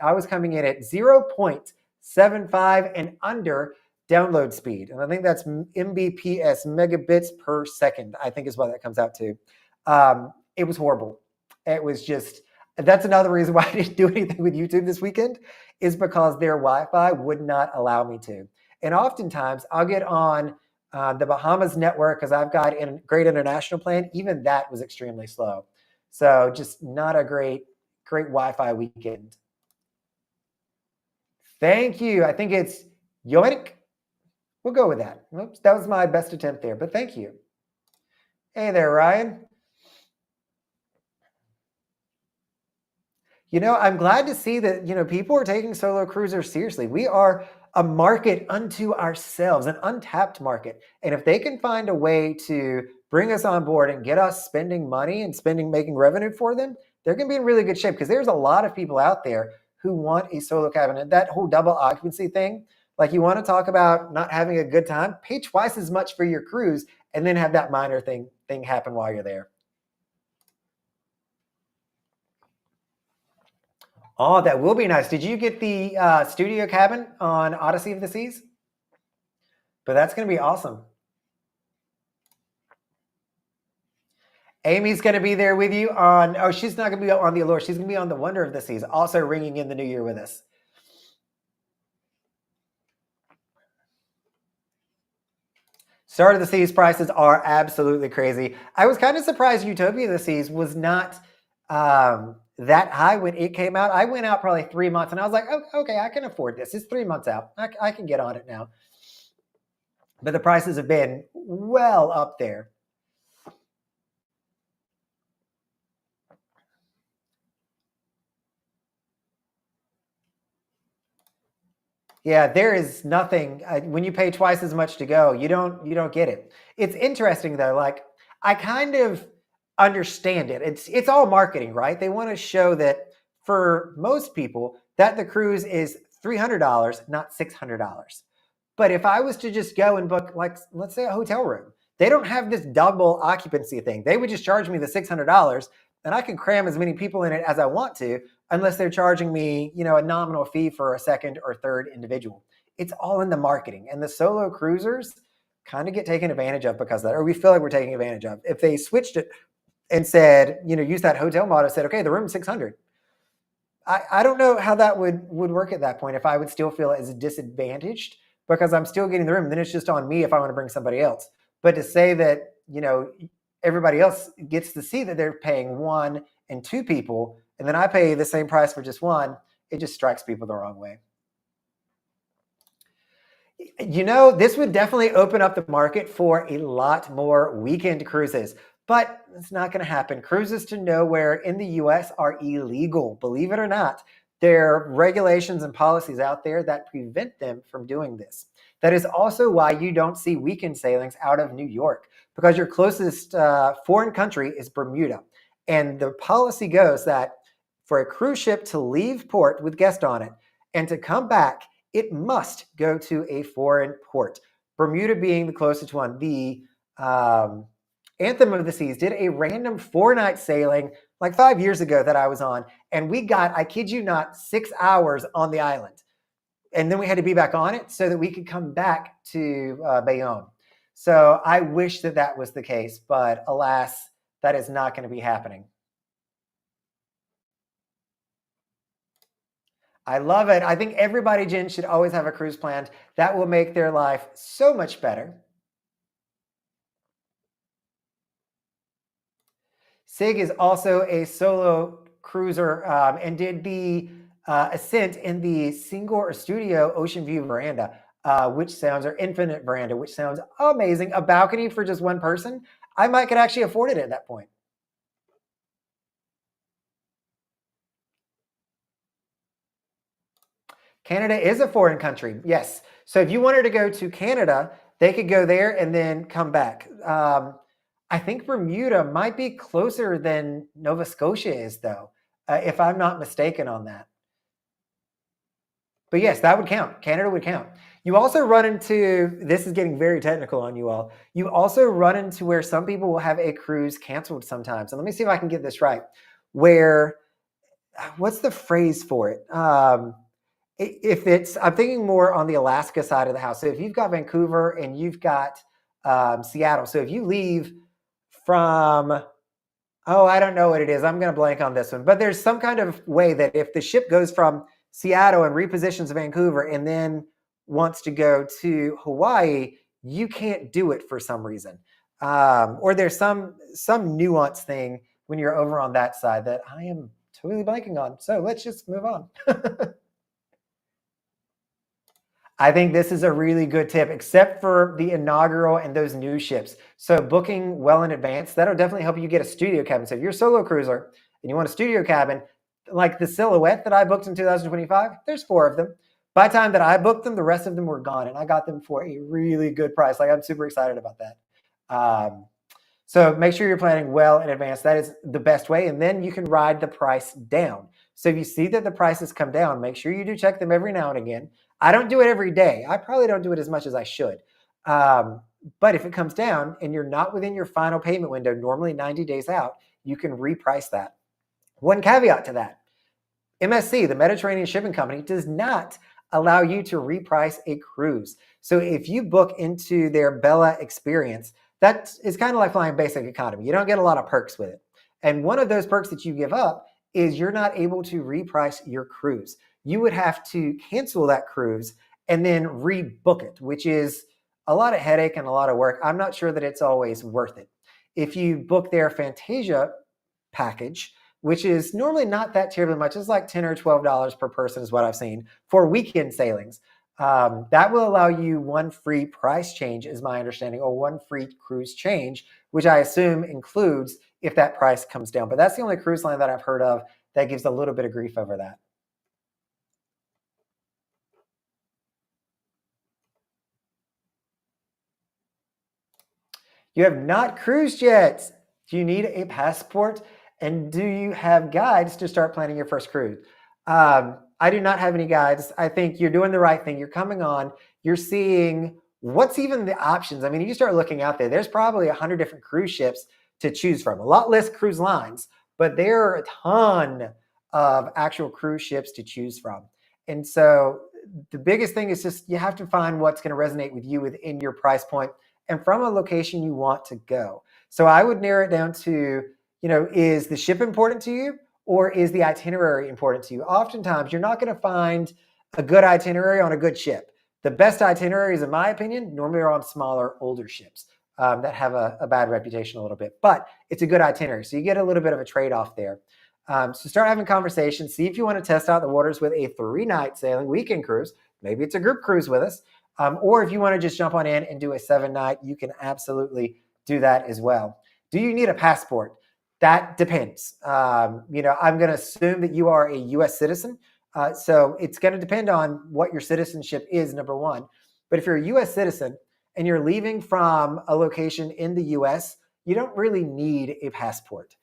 I was coming in at 0.75 and under download speed. And I think that's Mbps, megabits per second, I think is what that comes out to. It was horrible. It was just, that's another reason why I didn't do anything with YouTube this weekend, is because their Wi-Fi would not allow me to. And oftentimes I'll get on the Bahamas network because I've got a great international plan. Even that was extremely slow. So just not a great Wi-Fi weekend. Thank you. I think it's Yonik. We'll go with that. Oops, that was my best attempt there, but thank you. Hey there, Ryan. I'm glad to see that, people are taking solo cruisers seriously. We are a market unto ourselves, an untapped market. And if they can find a way to bring us on board and get us spending money and making revenue for them, they're going to be in really good shape, because there's a lot of people out there who want a solo cabin. And that whole double occupancy thing, Like, you want to talk about not having a good time? Pay twice as much for your cruise and then have that minor thing happen while you're there. Oh, that will be nice. Did you get the studio cabin on Odyssey of the Seas? But that's going to be awesome. Amy's going to be there with you on, oh, she's not going to be on the Allure. She's going to be on the Wonder of the Seas, also ringing in the new year with us. Star of the Seas prices are absolutely crazy. I was kind of surprised Utopia of the Seas was not that high when it came out. I went out probably 3 months and I was like, oh, okay, I can afford this. It's 3 months out. I can get on it now. But the prices have been well up there. Yeah, there is nothing when you pay twice as much to go, you don't get it. It's interesting though, like I kind of understand it. It's all marketing, right? They want to show that for most people that the cruise is $300, not $600. But if I was to just go and book, like, let's say a hotel room, they don't have this double occupancy thing. They would just charge me the $600 and I can cram as many people in it as I want to, unless they're charging me, a nominal fee for a second or third individual. It's all in the marketing. And the solo cruisers kind of get taken advantage of because of that, or we feel like we're taking advantage of. If they switched it and said, use that hotel model, said, okay, the room's 600. I don't know how that would work at that point, if I would still feel as disadvantaged because I'm still getting the room. Then it's just on me if I want to bring somebody else. But to say that, everybody else gets to see that they're paying 1 and 2 people, and then I pay the same price for just 1, it just strikes people the wrong way. This would definitely open up the market for a lot more weekend cruises, but it's not going to happen. Cruises to nowhere in the US are illegal, believe it or not. There are regulations and policies out there that prevent them from doing this. That is also why you don't see weekend sailings out of New York, because your closest foreign country is Bermuda. And the policy goes that for a cruise ship to leave port with guests on it and to come back, it must go to a foreign port. Bermuda being the closest one. The Anthem of the Seas did a random 4-night sailing like 5 years ago that I was on, and we got, I kid you not, 6 hours on the island. And then we had to be back on it so that we could come back to Bayonne. So I wish that that was the case, but alas, that is not going to be happening. I love it. I think everybody, Jen, should always have a cruise planned. That will make their life so much better. Sig is also a solo cruiser and did the ascent in the single or studio ocean view veranda, which sounds, or infinite veranda, which sounds amazing. A balcony for just one person. I might could actually afford it at that point. Canada is a foreign country, yes. So if you wanted to go to Canada, they could go there and then come back. I think Bermuda might be closer than Nova Scotia is, though, if I'm not mistaken on that. But yes, that would count. Canada would count. You also run into, this is getting very technical on you all, you also run into where some people will have a cruise canceled sometimes. And let me see if I can get this right. Where, what's the phrase for it? If it's, I'm thinking more on the Alaska side of the house. So if you've got Vancouver and you've got Seattle, so if you leave from, oh, I don't know what it is. I'm going to blank on this one. But there's some kind of way that if the ship goes from Seattle and repositions Vancouver and then wants to go to Hawaii, you can't do it for some reason. Or there's some nuance thing when you're over on that side that I am totally blanking on. So let's just move on. I think this is a really good tip, except for the inaugural and those new ships. So booking well in advance, that'll definitely help you get a studio cabin. So if you're a solo cruiser and you want a studio cabin, like the Silhouette that I booked in 2025, there's 4 of them. By the time that I booked them, the rest of them were gone, and I got them for a really good price. Like, I'm super excited about that. So make sure you're planning well in advance. That is the best way, and then you can ride the price down. So if you see that the prices come down, make sure you do check them every now and again. I don't do it every day. I probably don't do it as much as I should. But if it comes down and you're not within your final payment window, normally 90 days out, you can reprice that. One caveat to that: MSC, the Mediterranean Shipping Company, does not allow you to reprice a cruise. So if you book into their Bella experience, that is kind of like flying basic economy. You don't get a lot of perks with it. And one of those perks that you give up is you're not able to reprice your cruise. You would have to cancel that cruise and then rebook it, which is a lot of headache and a lot of work. I'm not sure that it's always worth it. If you book their Fantasia package, which is normally not that terribly much, it's like $10 or $12 per person is what I've seen for weekend sailings. That will allow you one free price change, is my understanding, or one free cruise change, which I assume includes if that price comes down. But that's the only cruise line that I've heard of that gives a little bit of grief over that. You have not cruised yet. Do you need a passport? And do you have guides to start planning your first cruise? I do not have any guides. I think you're doing the right thing. You're coming on, you're seeing what's even the options. I mean, if you start looking out there, there's probably 100 different cruise ships to choose from, a lot less cruise lines, but there are a ton of actual cruise ships to choose from. And so the biggest thing is just you have to find what's going to resonate with you within your price point and from a location you want to go. So I would narrow it down to, is the ship important to you or is the itinerary important to you? Oftentimes, you're not going to find a good itinerary on a good ship. The best itineraries, in my opinion, normally are on smaller, older ships that have a bad reputation a little bit. But it's a good itinerary, so you get a little bit of a trade-off there. So start having conversations. See if you want to test out the waters with a 3-night sailing weekend cruise. Maybe it's a group cruise with us. Or if you want to just jump on in and do a 7-night, you can absolutely do that as well. Do you need a passport? That depends. I'm going to assume that you are a U.S. citizen. So it's going to depend on what your citizenship is, number one. But if you're a U.S. citizen and you're leaving from a location in the U.S., you don't really need a passport.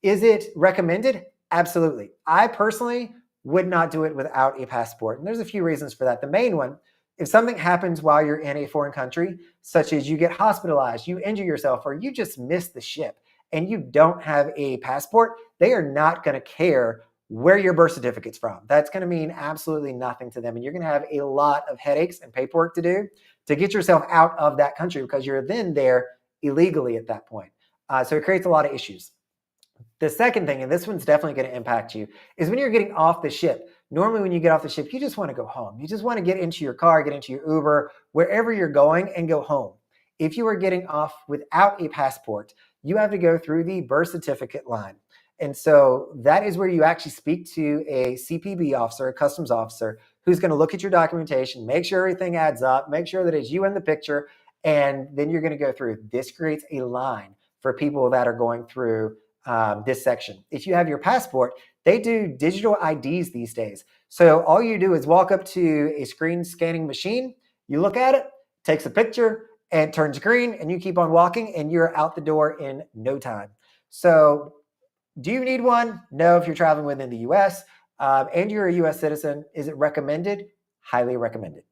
Is it recommended? Absolutely. I personally would not do it without a passport. And there's a few reasons for that. The main one: if something happens while you're in a foreign country, such as you get hospitalized, you injure yourself, or you just miss the ship and you don't have a passport, they are not going to care where your birth certificate's from. That's going to mean absolutely nothing to them. And you're going to have a lot of headaches and paperwork to do to get yourself out of that country because you're then there illegally at that point. So it creates a lot of issues. The second thing, and this one's definitely going to impact you, is when you're getting off the ship. Normally when you get off the ship, you just want to go home. You just want to get into your car, get into your Uber, wherever you're going, and go home. If you are getting off without a passport, you have to go through the birth certificate line. And so that is where you actually speak to a CPB officer, a customs officer, who's going to look at your documentation, make sure everything adds up, make sure that it's you in the picture, and then you're going to go through. This creates a line for people that are going through this section. If you have your passport, they do digital IDs these days. So all you do is walk up to a screen scanning machine, you look at it, takes a picture, and turns green, and you keep on walking, and you're out the door in no time. So do you need one? No, if you're traveling within the US and you're a US citizen. Is it recommended? Highly recommended.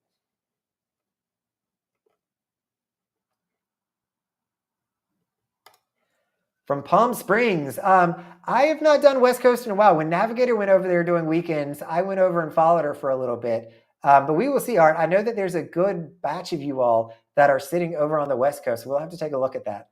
From Palm Springs. I have not done West Coast in a while. When Navigator went over there doing weekends, I went over and followed her for a little bit. But we will see, Art. I know that there's a good batch of you all that are sitting over on the West Coast. We'll have to take a look at that.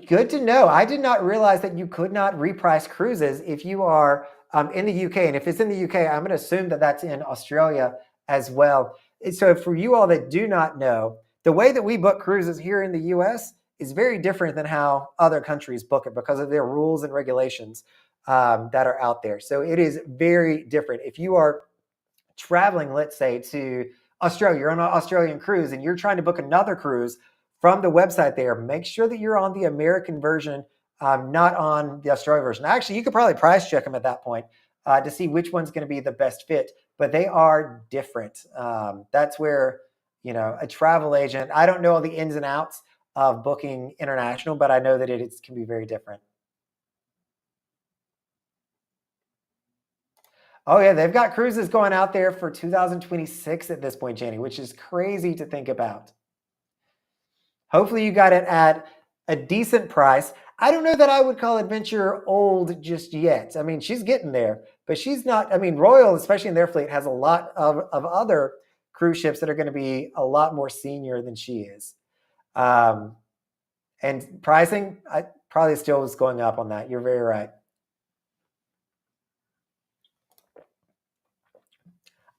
Good to know. I did not realize that you could not reprice cruises if you are in the UK. And if it's in the UK, I'm going to assume that that's in Australia as well. So for you all that do not know, the way that we book cruises here in the US is very different than how other countries book it because of their rules and regulations that are out there. So it is very different. If you are traveling, let's say, to Australia, you're on an Australian cruise and you're trying to book another cruise from the website there, make sure that you're on the American version, not on the Australian version. Actually, you could probably price check them at that point to see which one's going to be the best fit, but they are different. That's where, a travel agent, I don't know all the ins and outs of booking international, but I know that it can be very different. Oh yeah, they've got cruises going out there for 2026 at this point, Jenny, which is crazy to think about. Hopefully you got it at a decent price. I don't know that I would call Adventure old just yet. I mean, she's getting there, but she's not. I mean, Royal, especially in their fleet, has a lot of other cruise ships that are going to be a lot more senior than she is. Um, and pricing, probably still is going up on that. You're very right.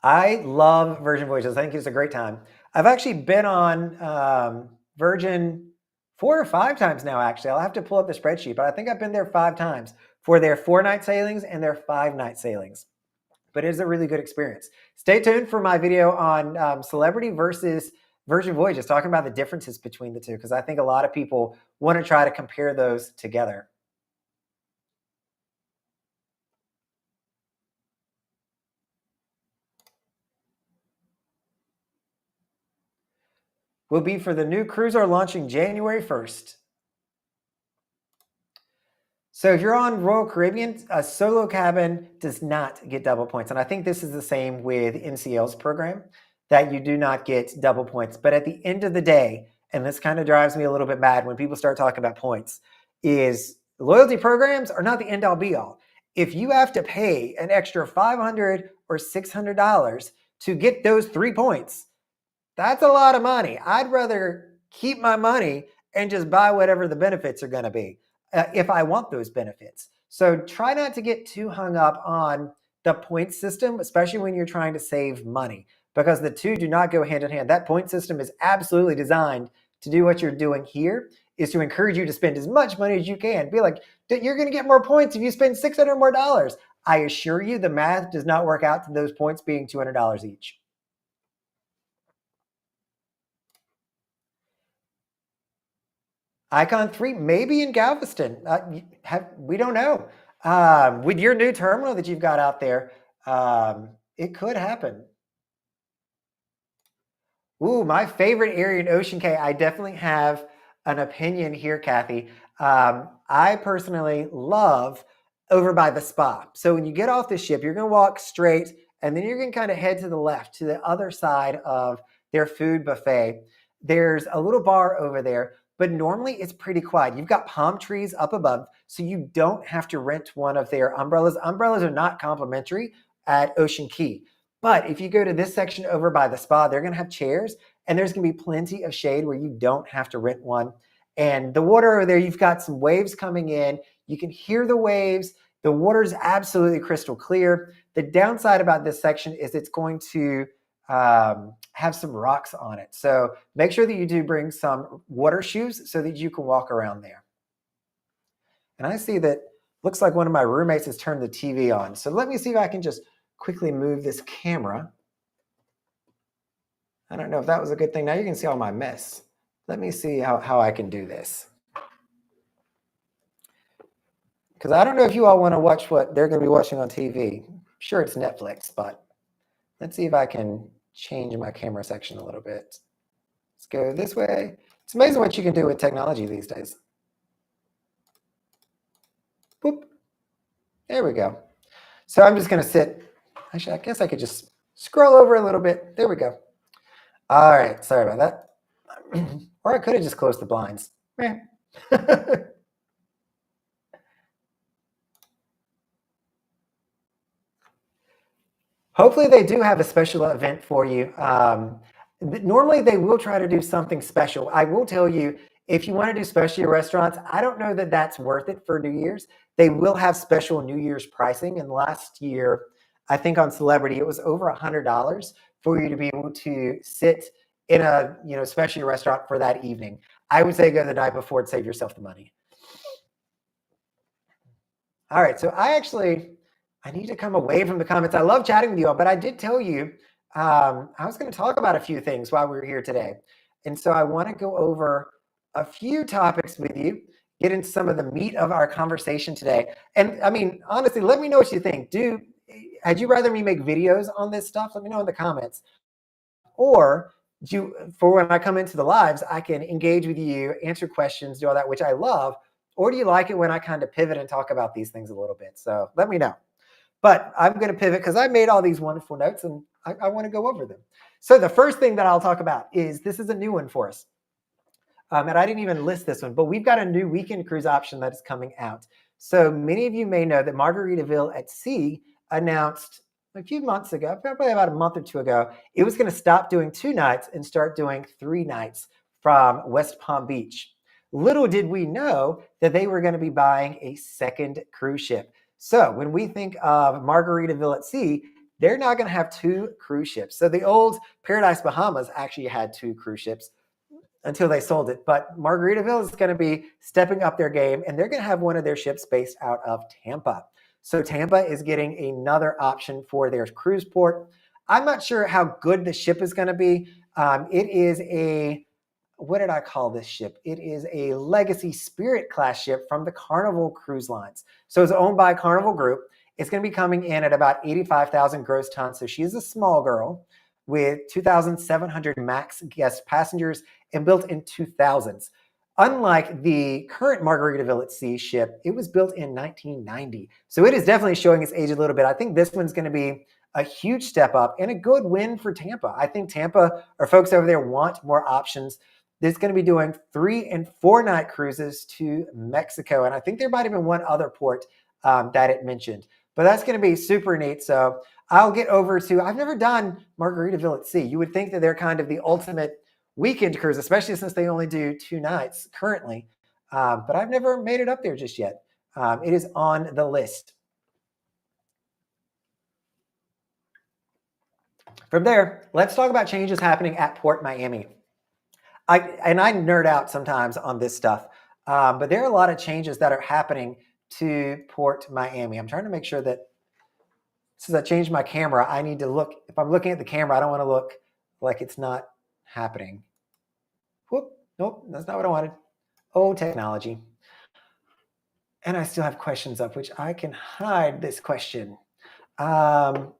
I love Virgin Voyages. I think it's a great time. I've actually been on Virgin 4 or 5 times now, actually. I'll have to pull up the spreadsheet, but I think I've been there 5 times for their 4-night sailings and their 5-night sailings. But it is a really good experience. Stay tuned for my video on Celebrity versus Virgin Voyages, talking about the differences between the two, because I think a lot of people want to try to compare those together. Will be for the new cruiser launching January 1st. So if you're on Royal Caribbean, a solo cabin does not get double points. And I think this is the same with NCL's program, that you do not get double points. But at the end of the day, and this kind of drives me a little bit mad when people start talking about points, is loyalty programs are not the end all be all. If you have to pay an extra $500 or $600 to get those 3 points, that's a lot of money. I'd rather keep my money and just buy whatever the benefits are going to be if I want those benefits. So try not to get too hung up on the point system, especially when you're trying to save money, because the two do not go hand in hand. That point system is absolutely designed to do what you're doing here, is to encourage you to spend as much money as you can. Be like, you're going to get more points if you spend $600 more. I assure you the math does not work out to those points being $200 each. Icon 3, maybe in Galveston. We don't know. With your new terminal that you've got out there, it could happen. Ooh, my favorite area in Ocean Cay. I definitely have an opinion here, Kathy. I personally love over by the spa. So when you get off the ship, you're going to walk straight, and then you're going to kind of head to the left to the other side of their food buffet. There's a little bar over there, but normally it's pretty quiet. You've got palm trees up above, so you don't have to rent one of their umbrellas. Umbrellas are not complimentary at Ocean Cay. But if you go to this section over by the spa, they're going to have chairs, and there's going to be plenty of shade where you don't have to rent one. And the water over there, you've got some waves coming in. You can hear the waves. The water is absolutely crystal clear. The downside about this section is it's going to have some rocks on it. So make sure that you do bring some water shoes so that you can walk around there. And I see that looks like one of my roommates has turned the TV on. So let me see if I can just quickly move this camera. I don't know if that was a good thing. Now you can see all my mess. Let me see how I can do this. Because I don't know if you all want to watch what they're going to be watching on TV. I'm sure it's Netflix, but let's see if I can change my camera section a little bit. Let's go this way. It's amazing what you can do with technology these days. Boop. There we go. So I'm just going to sit. Actually, I guess I could just scroll over a little bit. There we go. All right. Sorry about that. Or I could have just closed the blinds. Hopefully they do have a special event for you. Normally they will try to do something special. I will tell you, if you want to do specialty restaurants, I don't know that that's worth it for New Year's. They will have special New Year's pricing. And last year, I think on Celebrity, it was over $100 for you to be able to sit in a specialty restaurant for that evening. I would say go the night before to save yourself the money. All right, so I need to come away from the comments. I love chatting with you all, but I did tell you I was going to talk about a few things while we were here today. And so I want to go over a few topics with you, get into some of the meat of our conversation today. And I mean, honestly, let me know what you think. Had you rather me make videos on this stuff? Let me know in the comments. Or for when I come into the lives, I can engage with you, answer questions, do all that, which I love. Or do you like it when I kind of pivot and talk about these things a little bit? So let me know. But I'm going to pivot because I made all these wonderful notes and I want to go over them. So the first thing that I'll talk about is this is a new one for us. And I didn't even list this one, but we've got a new weekend cruise option that is coming out. So many of you may know that Margaritaville at Sea announced a few months ago, probably about a month or two ago, it was going to stop doing 2 nights and start doing 3 nights from West Palm Beach. Little did we know that they were going to be buying a second cruise ship. So when we think of Margaritaville at Sea, they're now going to have 2 cruise ships. So the old Paradise Bahamas actually had 2 cruise ships until they sold it. But Margaritaville is going to be stepping up their game, and they're going to have one of their ships based out of Tampa. So Tampa is getting another option for their cruise port. I'm not sure how good the ship is going to be. It is a, what did I call this ship? It is a Legacy Spirit class ship from the Carnival Cruise Lines. So it's owned by Carnival Group. It's going to be coming in at about 85,000 gross tons. So she's a small girl with 2,700 max guest passengers and built in 2000s. Unlike the current Margaritaville at Sea ship, it was built in 1990. So it is definitely showing its age a little bit. I think this one's going to be a huge step up and a good win for Tampa. I think Tampa, or folks over there, want more options. They're going to be doing 3 and 4 night cruises to Mexico. And I think there might have been one other port that it mentioned. But that's going to be super neat. So I'll get over to, I've never done Margaritaville at Sea. You would think that they're kind of the ultimate weekend cruise, especially since they only do 2 nights currently. But I've never made it up there just yet. It is on the list. From there, let's talk about changes happening at Port Miami. I nerd out sometimes on this stuff, but there are a lot of changes that are happening to Port Miami. I'm trying to make sure that since I changed my camera, I need to look, if I'm looking at the camera, I don't want to look like it's not happening. Whoop, nope, that's not what I wanted. Oh, technology. And I still have questions up, which I can hide this question. All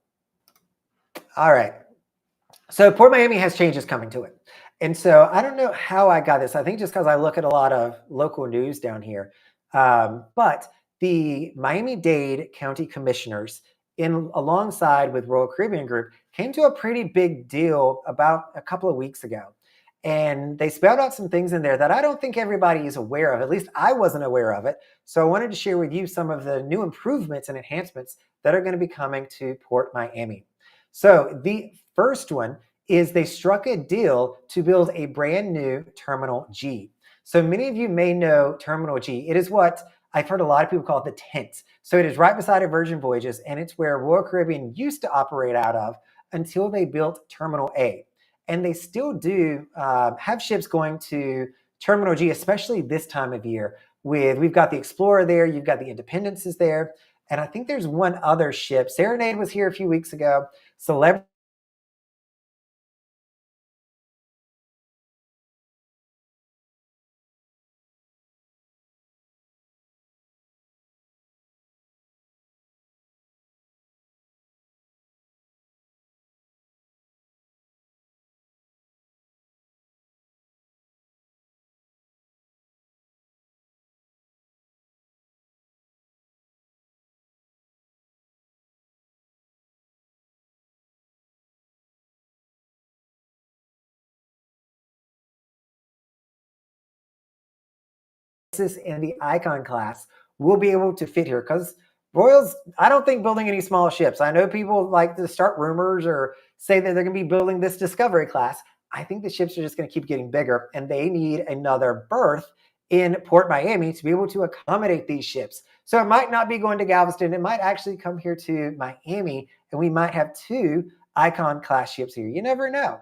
right. So Port Miami has changes coming to it. And so I don't know how I got this. I think just because I look at a lot of local news down here. But the Miami-Dade County Commissioners, alongside with Royal Caribbean Group, came to a pretty big deal about a couple of weeks ago. And they spelled out some things in there that I don't think everybody is aware of. At least I wasn't aware of it. So I wanted to share with you some of the new improvements and enhancements that are going to be coming to Port Miami. So the first one is they struck a deal to build a brand new Terminal G. So many of you may know Terminal G. It is what I've heard a lot of people call the tent. So it is right beside a Virgin Voyages, and it's where Royal Caribbean used to operate out of until they built Terminal A. And they still do have ships going to Terminal G, especially this time of year. We've got the Explorer there, you've got the Independence is there, and I think there's one other ship. Serenade was here a few weeks ago. Celebrity and the Icon class will be able to fit here because Royals, I don't think building any small ships. I know people like to start rumors or say that they're going to be building this Discovery class. I think the ships are just going to keep getting bigger and they need another berth in Port Miami to be able to accommodate these ships. So it might not be going to Galveston. It might actually come here to Miami and we might have 2 Icon class ships here. You never know.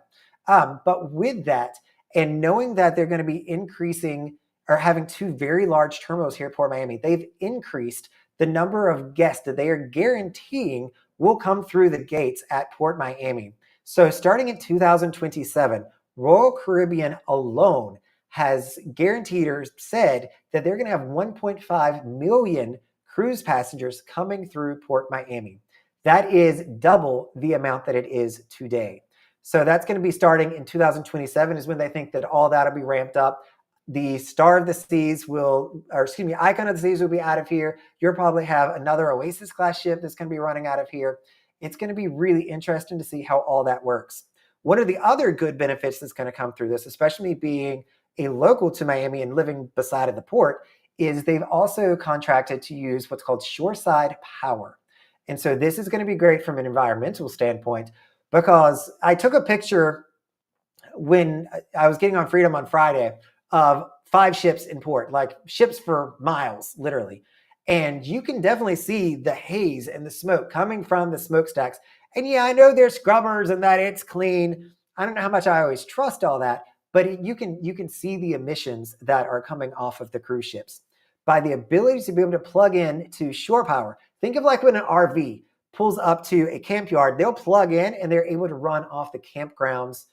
But with that, and knowing that they're going to be increasing or having 2 very large terminals here at Port Miami, they've increased the number of guests that they are guaranteeing will come through the gates at Port Miami. So starting in 2027, Royal Caribbean alone has guaranteed or said that they're going to have 1.5 million cruise passengers coming through Port Miami. That is double the amount that it is today. So that's going to be starting in 2027 is when they think that all that'll be ramped up. The Star of the Seas will, or excuse me, Icon of the Seas will be out of here. You'll probably have another Oasis class ship that's going to be running out of here. It's going to be really interesting to see how all that works. One of the other good benefits that's going to come through this, especially being a local to Miami and living beside of the port, is they've also contracted to use what's called shoreside power. And so this is going to be great from an environmental standpoint, because I took a picture when I was getting on Freedom on Friday of 5 ships in port, like ships for miles, literally. And you can definitely see the haze and the smoke coming from the smokestacks. And yeah, I know there's scrubbers and that it's clean. I don't know how much I always trust all that, but you can see the emissions that are coming off of the cruise ships. By the ability to be able to plug in to shore power, think of like when an RV pulls up to a camp yard, they'll plug in and they're able to run off the campground's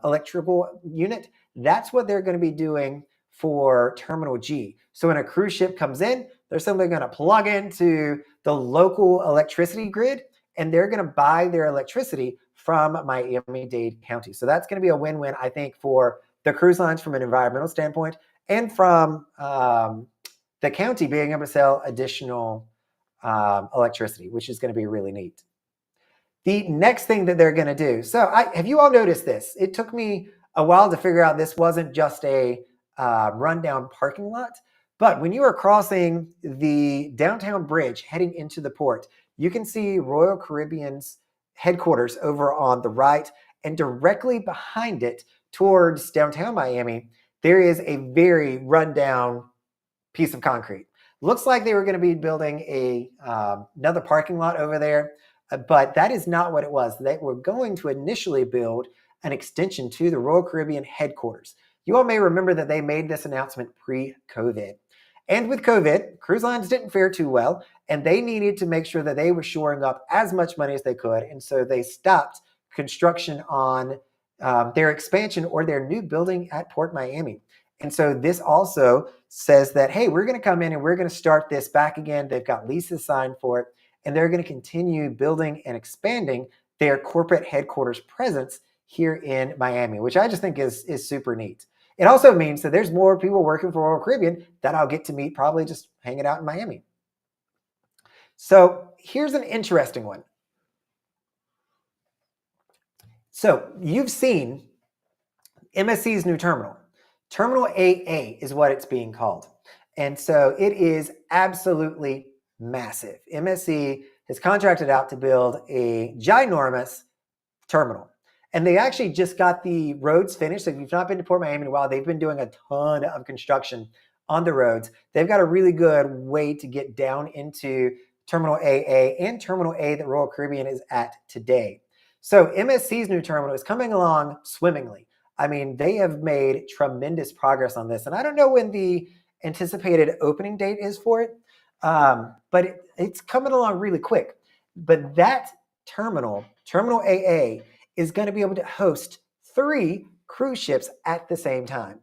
electrical unit. That's what they're going to be doing for Terminal G. So when a cruise ship comes in, they're simply going to plug into the local electricity grid, and they're going to buy their electricity from Miami-Dade County. So that's going to be a win-win, I think, for the cruise lines from an environmental standpoint, and from the county being able to sell additional electricity, which is going to be really neat. The next thing that they're going to do. So have you all noticed this? It took me a while to figure out this wasn't just a rundown parking lot. But when you are crossing the downtown bridge heading into the port, you can see Royal Caribbean's headquarters over on the right, and directly behind it towards downtown Miami, there is a very rundown piece of concrete. Looks like they were going to be building another parking lot over there, but that is not what it was. They were going to initially build an extension to the Royal Caribbean headquarters. You all may remember that they made this announcement pre-COVID. And with COVID, cruise lines didn't fare too well, and they needed to make sure that they were shoring up as much money as they could. And so they stopped construction on their expansion or their new building at Port Miami. And so this also says that, hey, we're going to come in and we're going to start this back again. They've got leases signed for it, and they're going to continue building and expanding their corporate headquarters presence here in Miami, which I just think is super neat. It also means that there's more people working for Royal Caribbean that I'll get to meet probably just hanging out in Miami. So here's an interesting one. So you've seen MSC's new terminal. Terminal AA is what it's being called. And so it is absolutely massive. MSC has contracted out to build a ginormous terminal. And they actually just got the roads finished. So if you've not been to Port Miami in a while, they've been doing a ton of construction on the roads. They've got a really good way to get down into Terminal AA and Terminal A that Royal Caribbean is at today. So MSC's new terminal is coming along swimmingly. I mean, they have made tremendous progress on this. And I don't know when the anticipated opening date is for it, but it's coming along really quick. But that terminal, Terminal AA, is going to be able to host 3 cruise ships at the same time.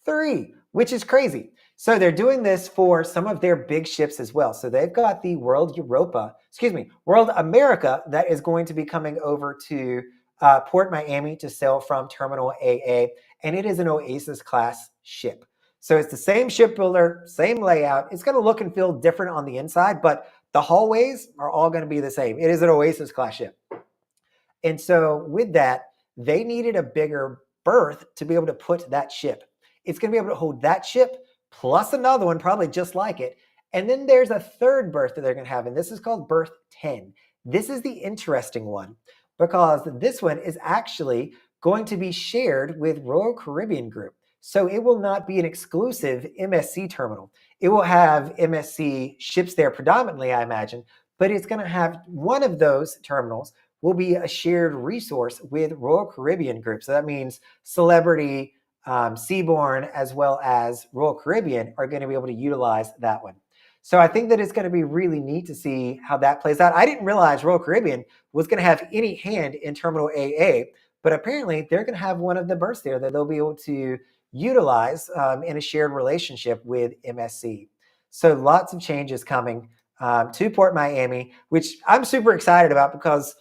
3, which is crazy. So they're doing this for some of their big ships as well. So they've got the World America that is going to be coming over to Port Miami to sail from Terminal AA, and it is an Oasis class ship. So it's the same shipbuilder, same layout. It's going to look and feel different on the inside, but the hallways are all going to be the same. It is an Oasis class ship. And so with that, they needed a bigger berth to be able to put that ship. It's going to be able to hold that ship plus another one, probably just like it. And then there's a third berth that they're going to have, and this is called berth 10. This is the interesting one, because this one is actually going to be shared with Royal Caribbean Group. So it will not be an exclusive MSC terminal. It will have MSC ships there predominantly, I imagine, but it's going to have one of those terminals will be a shared resource with Royal Caribbean Group. So that means Celebrity, Seabourn, as well as Royal Caribbean are going to be able to utilize that one. So I think that it's going to be really neat to see how that plays out. I didn't realize Royal Caribbean was going to have any hand in Terminal AA, but apparently they're going to have one of the berths there that they'll be able to utilize in a shared relationship with MSC. So lots of changes coming to Port Miami, which I'm super excited about, because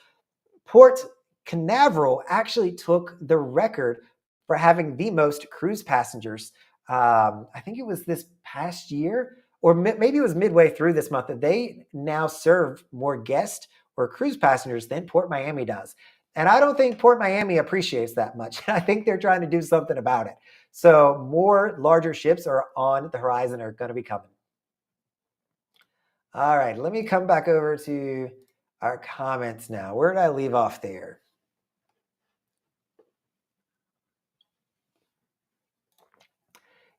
Port Canaveral actually took the record for having the most cruise passengers. I think it was this past year, or maybe it was midway through this month, that they now serve more guests or cruise passengers than Port Miami does. And I don't think Port Miami appreciates that much. I think they're trying to do something about it. So more larger ships are on the horizon, are going to be coming. All right, let me come back over to our comments now. Where did I leave off there?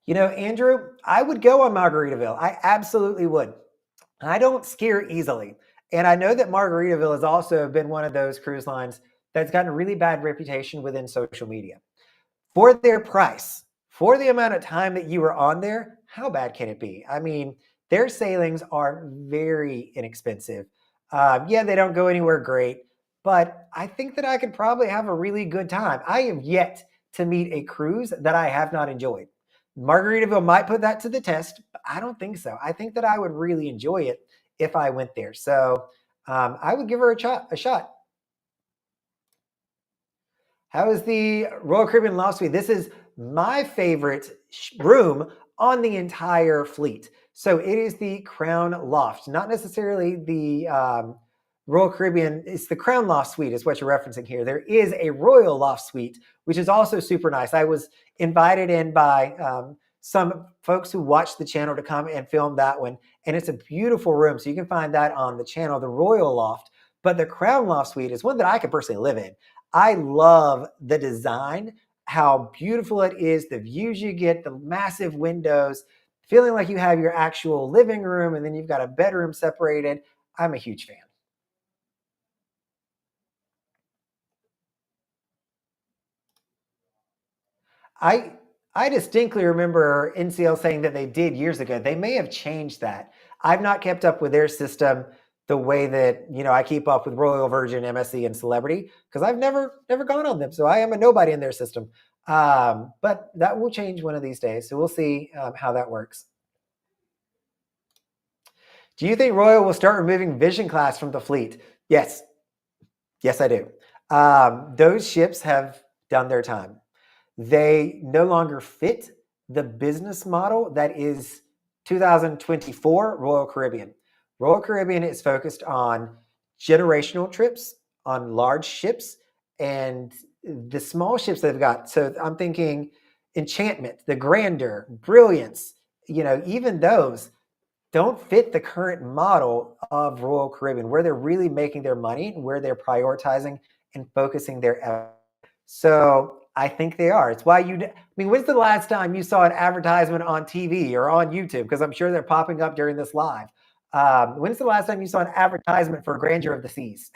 You know, Andrew, I would go on Margaritaville. I absolutely would. I don't scare easily. And I know that Margaritaville has also been one of those cruise lines that's gotten a really bad reputation within social media. For their price, for the amount of time that you were on there, how bad can it be? I mean, their sailings are very inexpensive. Yeah, they don't go anywhere great, but I think that I could probably have a really good time. I have yet to meet a cruise that I have not enjoyed. Margaritaville might put that to the test, but I don't think so. I think that I would really enjoy it if I went there. So I would give her a shot. How is the Royal Caribbean Loft Suite? This is my favorite room on the entire fleet. So it is the Crown Loft, not necessarily the Royal Caribbean. It's the Crown Loft Suite is what you're referencing here. There is a Royal Loft Suite, which is also super nice. I was invited in by some folks who watch the channel to come and film that one. And it's a beautiful room. So you can find that on the channel, the Royal Loft. But the Crown Loft Suite is one that I could personally live in. I love the design, how beautiful it is, the views you get, the massive windows, feeling like you have your actual living room and then you've got a bedroom separated. I'm a huge fan. I I distinctly remember NCL saying that they did years ago. They may have changed that. I've not kept up with their system the way that I keep up with Royal Virgin, MSC, and Celebrity because I've never gone on them. So I am a nobody in their system. But that will change one of these days. So we'll see how that works. Do you think Royal will start removing Vision Class from the fleet? Yes. Yes, I do. Those ships have done their time. They no longer fit the business model that is 2024 Royal Caribbean. Royal Caribbean is focused on generational trips, on large ships, and the small ships they've got. So I'm thinking Enchantment, the Grandeur, Brilliance, even those don't fit the current model of Royal Caribbean, where they're really making their money, where they're prioritizing and focusing their effort. So I think they are. It's why when's the last time you saw an advertisement on TV or on YouTube? Because I'm sure they're popping up during this live. When's the last time you saw an advertisement for Grandeur of the Seas?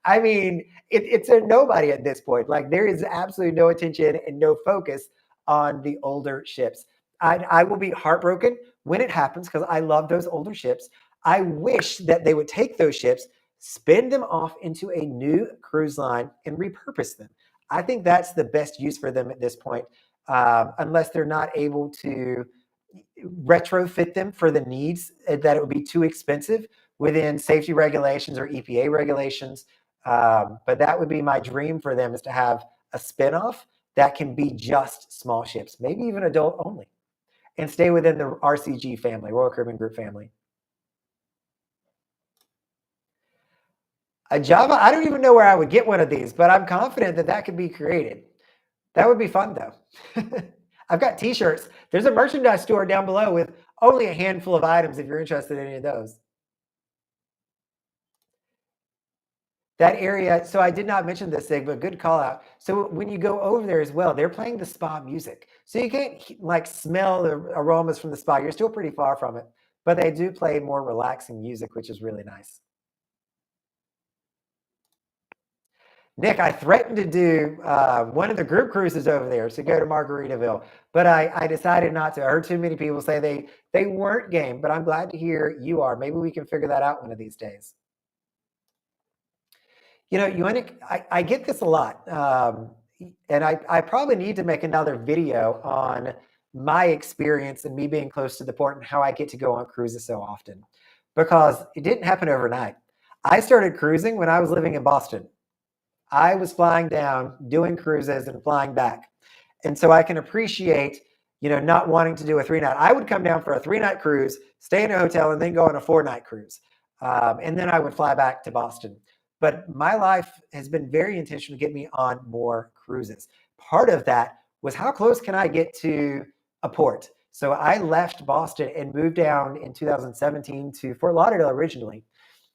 I mean, it's a nobody at this point. Like there is absolutely no attention and no focus on the older ships. I will be heartbroken when it happens because I love those older ships. I wish that they would take those ships, spin them off into a new cruise line, and repurpose them. I think that's the best use for them at this point, unless they're not able to retrofit them for the needs that it would be too expensive within safety regulations or EPA regulations. But that would be my dream for them, is to have a spinoff that can be just small ships, maybe even adult only, and stay within the RCG family, Royal Caribbean Group family. A Java, I don't even know where I would get one of these, but I'm confident that that could be created. That would be fun though. I've got t-shirts. There's a merchandise store down below with only a handful of items if you're interested in any of those. That area, so I did not mention this thing, but good call out. So when you go over there as well, they're playing the spa music. So you can't like smell the aromas from the spa. You're still pretty far from it, but they do play more relaxing music, which is really nice. Nick, I threatened to do one of the group cruises over there to go to Margaritaville, but I decided not to. I heard too many people say they weren't game, but I'm glad to hear you are. Maybe we can figure that out one of these days. Yunik, I get this a lot, and I probably need to make another video on my experience and me being close to the port and how I get to go on cruises so often, because it didn't happen overnight. I started cruising when I was living in Boston. I was flying down, doing cruises and flying back. And so I can appreciate, not wanting to do a 3-night. I would come down for a 3-night cruise, stay in a hotel, and then go on a 4-night cruise. And then I would fly back to Boston. But my life has been very intentional to get me on more cruises. Part of that was how close can I get to a port? So I left Boston and moved down in 2017 to Fort Lauderdale originally.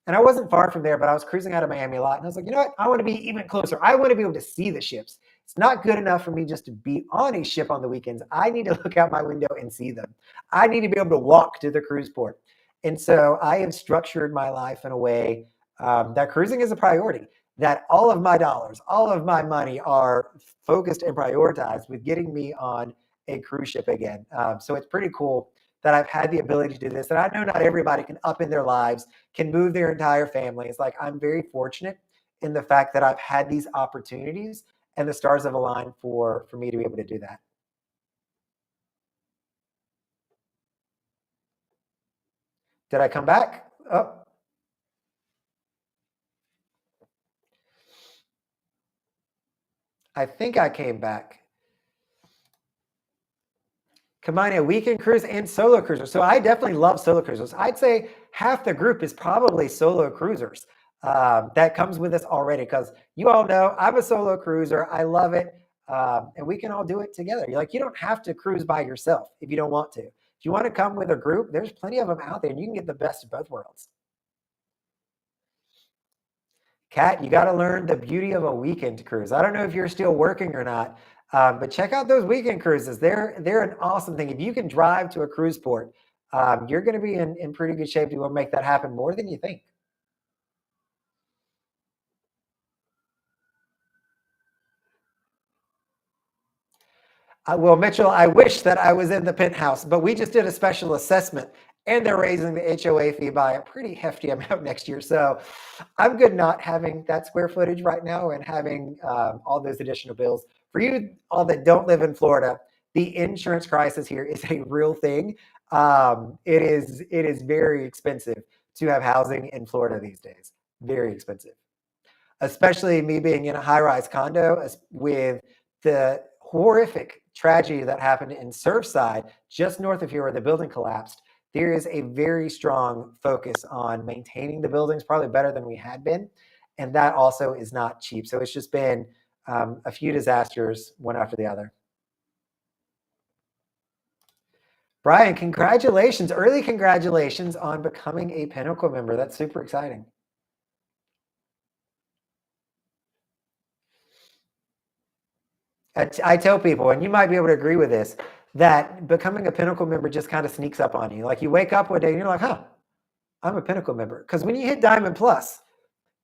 And I wasn't far from there, but I was cruising out of Miami a lot. And I was like, you know what? I want to be even closer. I want to be able to see the ships. It's not good enough for me just to be on a ship on the weekends. I need to look out my window and see them. I need to be able to walk to the cruise port. And so I have structured my life in a way that cruising is a priority, that all of my dollars, all of my money are focused and prioritized with getting me on a cruise ship again. So it's pretty cool that I've had the ability to do this. And I know not everybody can up in their lives, can move their entire family. It's like I'm very fortunate in the fact that I've had these opportunities and the stars have aligned for me to be able to do that. Did I come back? Oh, I think I came back. Combine a weekend cruise and solo cruiser. So I definitely love solo cruisers. I'd say half the group is probably solo cruisers. That comes with us already because you all know I'm a solo cruiser. I love it. And we can all do it together. You don't have to cruise by yourself if you don't want to. If you want to come with a group, there's plenty of them out there and you can get the best of both worlds. Kat, you got to learn the beauty of a weekend cruise. I don't know if you're still working or not, but check out those weekend cruises. They're an awesome thing. If you can drive to a cruise port, you're going to be in pretty good shape to make that happen more than you think. Well, Mitchell, I wish that I was in the penthouse, but we just did a special assessment and they're raising the HOA fee by a pretty hefty amount next year. So I'm good not having that square footage right now and having all those additional bills. For you all that don't live in Florida, the insurance crisis here is a real thing. It is very expensive to have housing in Florida these days. Very expensive, especially me being in a high-rise condo with the horrific tragedy that happened in Surfside, just north of here where the building collapsed. There is a very strong focus on maintaining the buildings, probably better than we had been. And that also is not cheap. So it's just been a few disasters, one after the other. Brian, congratulations, early congratulations on becoming a Pinnacle member. That's super exciting. I tell people, and you might be able to agree with this, that becoming a Pinnacle member just kind of sneaks up on you. Like you wake up one day and you're like, huh, I'm a Pinnacle member. Because when you hit Diamond Plus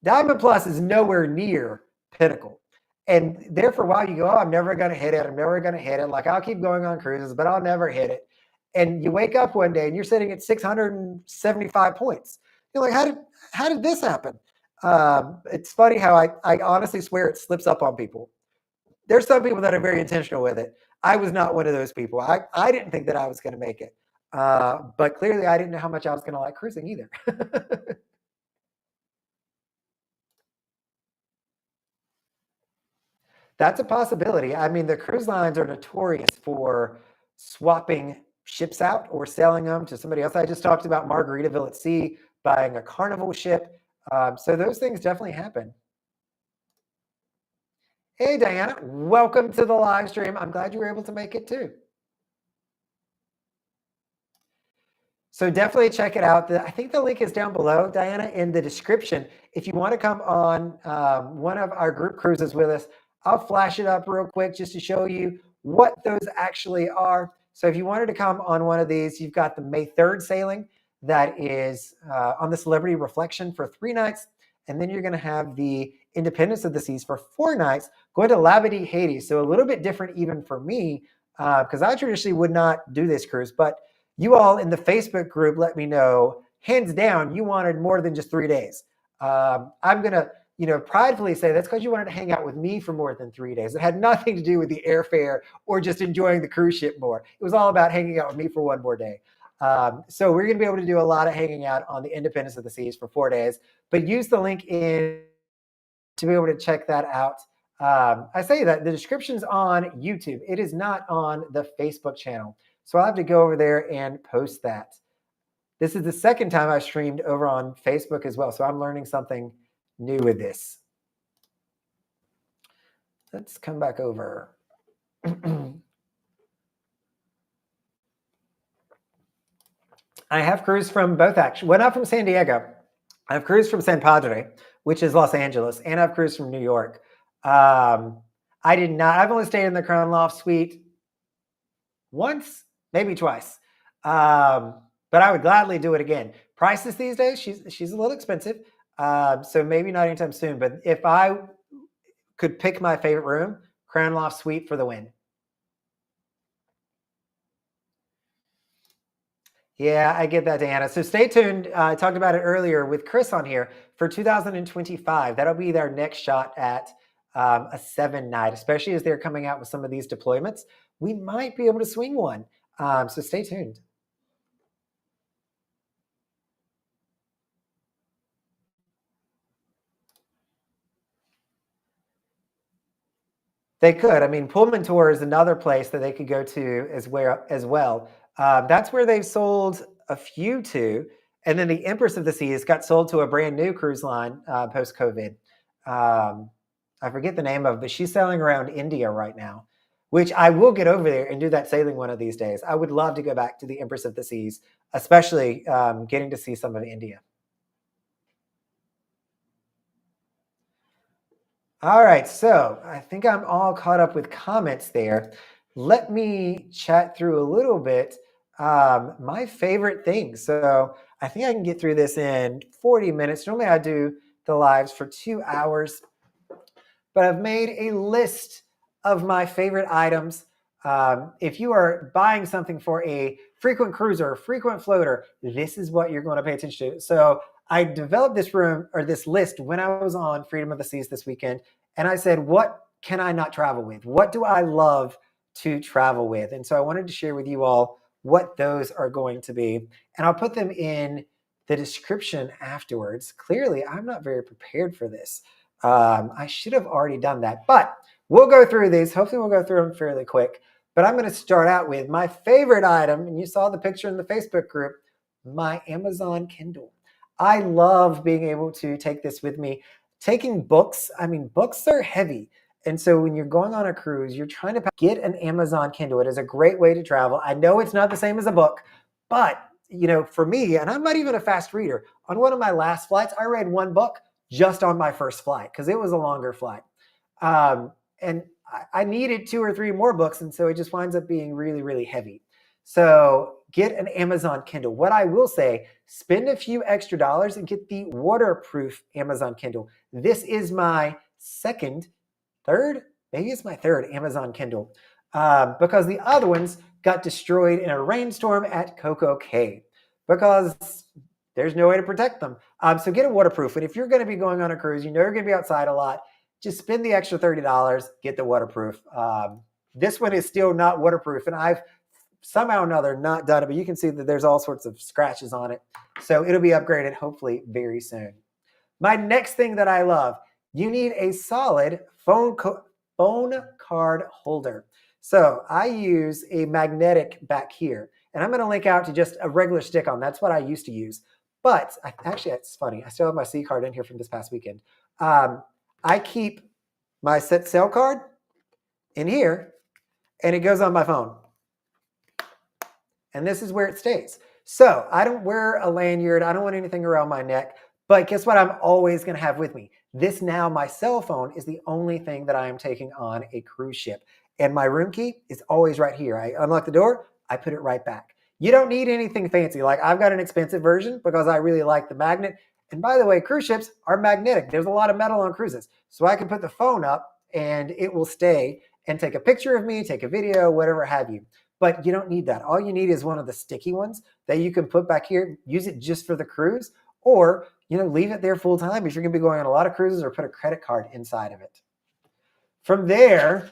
is nowhere near Pinnacle. And there for a while you go, oh, I'm never going to hit it. I'm never going to hit it. Like I'll keep going on cruises, but I'll never hit it. And you wake up one day and you're sitting at 675 points. You're like, how did this happen? It's funny how I honestly swear it slips up on people. There's some people that are very intentional with it. I was not one of those people. I didn't think that I was going to make it. But clearly I didn't know how much I was going to like cruising either. That's a possibility. I mean, the cruise lines are notorious for swapping ships out or selling them to somebody else. I just talked about Margaritaville at Sea buying a Carnival ship. So those things definitely happen. Hey, Diana, welcome to the live stream. I'm glad you were able to make it too. So definitely check it out. I think the link is down below, Diana, in the description. If you want to come on one of our group cruises with us, I'll flash it up real quick just to show you what those actually are. So if you wanted to come on one of these, you've got the May 3rd sailing that is on the Celebrity Reflection for 3 nights. And then you're going to have the Independence of the Seas for 4 nights, going to Labadee, Haiti. So a little bit different even for me, because I traditionally would not do this cruise. But you all in the Facebook group let me know, hands down, you wanted more than just 3 days. I'm going to pridefully say that's because you wanted to hang out with me for more than 3 days. It had nothing to do with the airfare or just enjoying the cruise ship more. It was all about hanging out with me for one more day. So we're going to be able to do a lot of hanging out on the Independence of the Seas for 4 days, but use the link in to be able to check that out. I say that the description's on YouTube. It is not on the Facebook channel. So I'll have to go over there and post that. This is the second time I've streamed over on Facebook as well. So I'm learning something new with this. Let's come back over. I have crews from both, actually. Well, not from San Diego. I have crews from San Padre, which is Los Angeles, and I have crews from New York. I did not. I've only stayed in the Crown Loft Suite once, maybe twice. But I would gladly do it again. Prices these days, she's a little expensive. So maybe not anytime soon. But if I could pick my favorite room, Crown Loft Suite for the win. Yeah, I get that, Diana. So stay tuned. I talked about it earlier with Chris on here for 2025. That'll be their next shot at a 7 night, especially as they're coming out with some of these deployments. We might be able to swing one. So stay tuned. They could. I mean, Pullman Tour is another place that they could go to as well. That's where they've sold a few to. And then the Empress of the Seas got sold to a brand new cruise line post-COVID. I forget the name of it, but she's sailing around India right now, which I will get over there and do that sailing one of these days. I would love to go back to the Empress of the Seas, especially getting to see some of India. All right, so I think I'm all caught up with comments there. Let me chat through a little bit my favorite things. So I think I can get through this in 40 minutes. Normally I do the lives for 2 hours, but I've made a list of my favorite items. If you are buying something for a frequent cruiser, frequent floater, this is what you're going to pay attention to. So I developed this list when I was on Freedom of the Seas this weekend. And I said, what can I not travel with? What do I love to travel with? And so I wanted to share with you all what those are going to be. And I'll put them in the description afterwards. Clearly, I'm not very prepared for this. I should have already done that, but we'll go through these. Hopefully we'll go through them fairly quick. But I'm going to start out with my favorite item. And you saw the picture in the Facebook group, my Amazon Kindle. I love being able to take this with me. Taking books, I mean, books are heavy. And so when you're going on a cruise, you're trying to get an Amazon Kindle. It is a great way to travel. I know it's not the same as a book, but for me, and I'm not even a fast reader, on one of my last flights, I read one book just on my first flight because it was a longer flight. And I needed 2 or 3 more books. And so it just winds up being really, really heavy. So get an Amazon Kindle. What I will say, spend a few extra dollars and get the waterproof Amazon Kindle. This is my third Amazon Kindle because the other ones got destroyed in a rainstorm at Coco Cay because there's no way to protect them. So get a waterproof. And if you're going to be going on a cruise, you're going to be outside a lot, just spend the extra $30, get the waterproof. This one is still not waterproof, and I've somehow or another not done it, but you can see that there's all sorts of scratches on it. So it'll be upgraded hopefully very soon. My next thing that I love, you need a solid phone card holder. So I use a magnetic back here, and I'm going to link out to just a regular stick-on. That's what I used to use. But actually, it's funny. I still have my C card in here from this past weekend. I keep my set sail card in here, and it goes on my phone. And this is where it stays. So I don't wear a lanyard. I don't want anything around my neck. But guess what I'm always going to have with me? This now, my cell phone is the only thing that I am taking on a cruise ship. And my room key is always right here. I unlock the door, I put it right back. You don't need anything fancy. Like I've got an expensive version because I really like the magnet. And by the way, cruise ships are magnetic. There's a lot of metal on cruises. So I can put the phone up and it will stay and take a picture of me, take a video, whatever have you. But you don't need that. All you need is one of the sticky ones that you can put back here, use it just for the cruise, or leave it there full time if you're going to be going on a lot of cruises, or put a credit card inside of it. From there,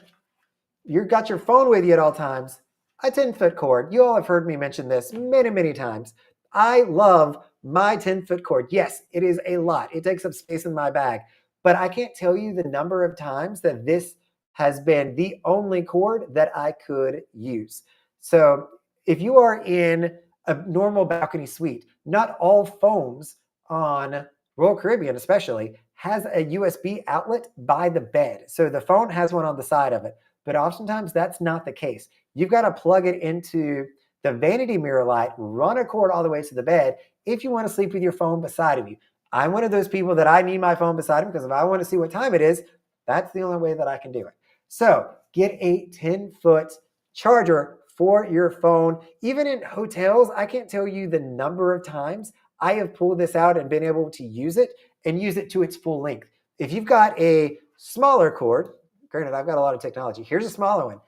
you've got your phone with you at all times. A 10-foot cord. You all have heard me mention this many, many times. I love my 10-foot cord. Yes, it is a lot. It takes up space in my bag. but I can't tell you the number of times that this has been the only cord that I could use. So if you are in a normal balcony suite, not all phones on Royal Caribbean especially has a USB outlet by the bed. So the phone has one on the side of it, but oftentimes that's not the case. You've got to plug it into the vanity mirror light, run a cord all the way to the bed if you want to sleep with your phone beside of you. I'm one of those people that I need my phone beside me because if I want to see what time it is, that's the only way that I can do it. So get a 10-foot charger for your phone. Even in hotels, I can't tell you the number of times I have pulled this out and been able to use it and use it to its full length. If you've got a smaller cord, granted, I've got a lot of technology. Here's a smaller one.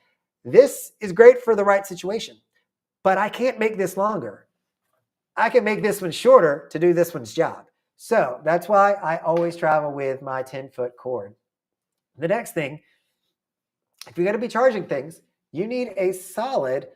This is great for the right situation, but I can't make this longer. I can make this one shorter to do this one's job. So that's why I always travel with my 10-foot cord. The next thing, if you're going to be charging things, you need a solid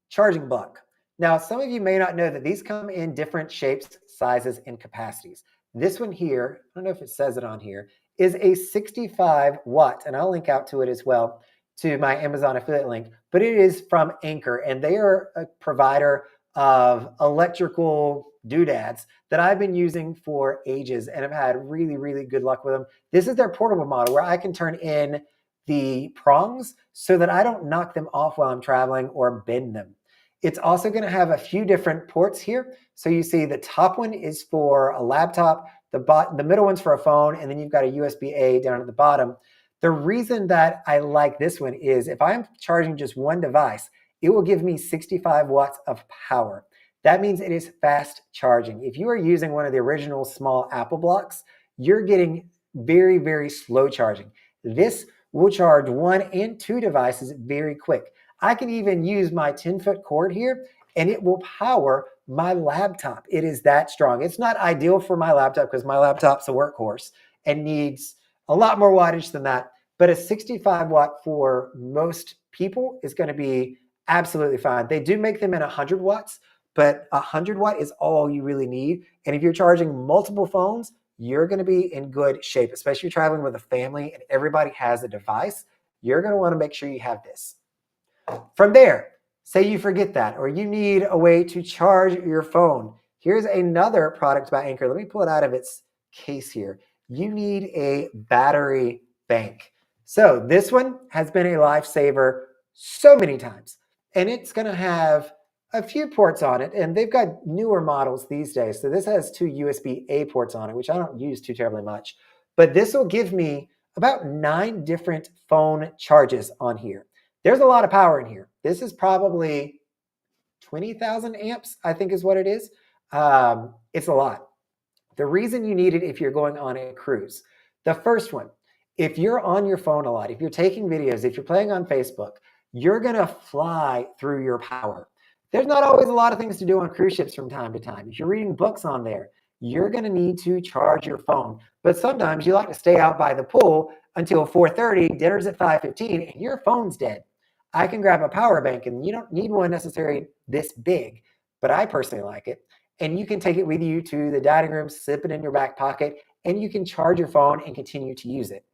charging block. Now, some of you may not know that these come in different shapes, sizes, and capacities. This one here, I don't know if it says it on here, is a 65 watt, and I'll link out to it as well to my Amazon affiliate link, but it is from Anchor, and they are a provider of electrical doodads that I've been using for ages and have had really, really good luck with them. This is their portable model where I can turn in the prongs so that I don't knock them off while I'm traveling or bend them. It's also going to have a few different ports here. So you see the top one is for a laptop, the middle one's for a phone, and then you've got a USB-A down at the bottom. The reason that I like this one is if I'm charging just one device, it will give me 65 watts of power. That means it is fast charging. If you are using one of the original small Apple blocks, you're getting very, very slow charging. This will charge 1 and 2 devices very quick. I can even use my 10-foot cord here and it will power my laptop. It is that strong. It's not ideal for my laptop because my laptop's a workhorse and needs a lot more wattage than that. But a 65 watt for most people is going to be absolutely fine. They do make them in 100 watts, but 100 watt is all you really need. And if you're charging multiple phones, you're going to be in good shape, especially if you're traveling with a family and everybody has a device. You're going to want to make sure you have this. From there, say you forget that or you need a way to charge your phone. Here's another product by Anchor. Let me pull it out of its case here. You need a battery bank. So this one has been a lifesaver so many times, and it's going to have a few ports on it, and they've got newer models these days. So this has 2 USB-A ports on it, which I don't use too terribly much, but this will give me about 9 different phone charges on here. There's a lot of power in here. This is probably 20,000 amps, I think is what it is. It's a lot. The reason you need it if you're going on a cruise. The first one, if you're on your phone a lot, if you're taking videos, if you're playing on Facebook, you're going to fly through your power. There's not always a lot of things to do on cruise ships from time to time. If you're reading books on there, you're going to need to charge your phone. But sometimes you like to stay out by the pool until 4:30, dinner's at 5:15, and your phone's dead. I can grab a power bank, and you don't need one necessarily this big, but I personally like it. And you can take it with you to the dining room, slip it in your back pocket, and you can charge your phone and continue to use it.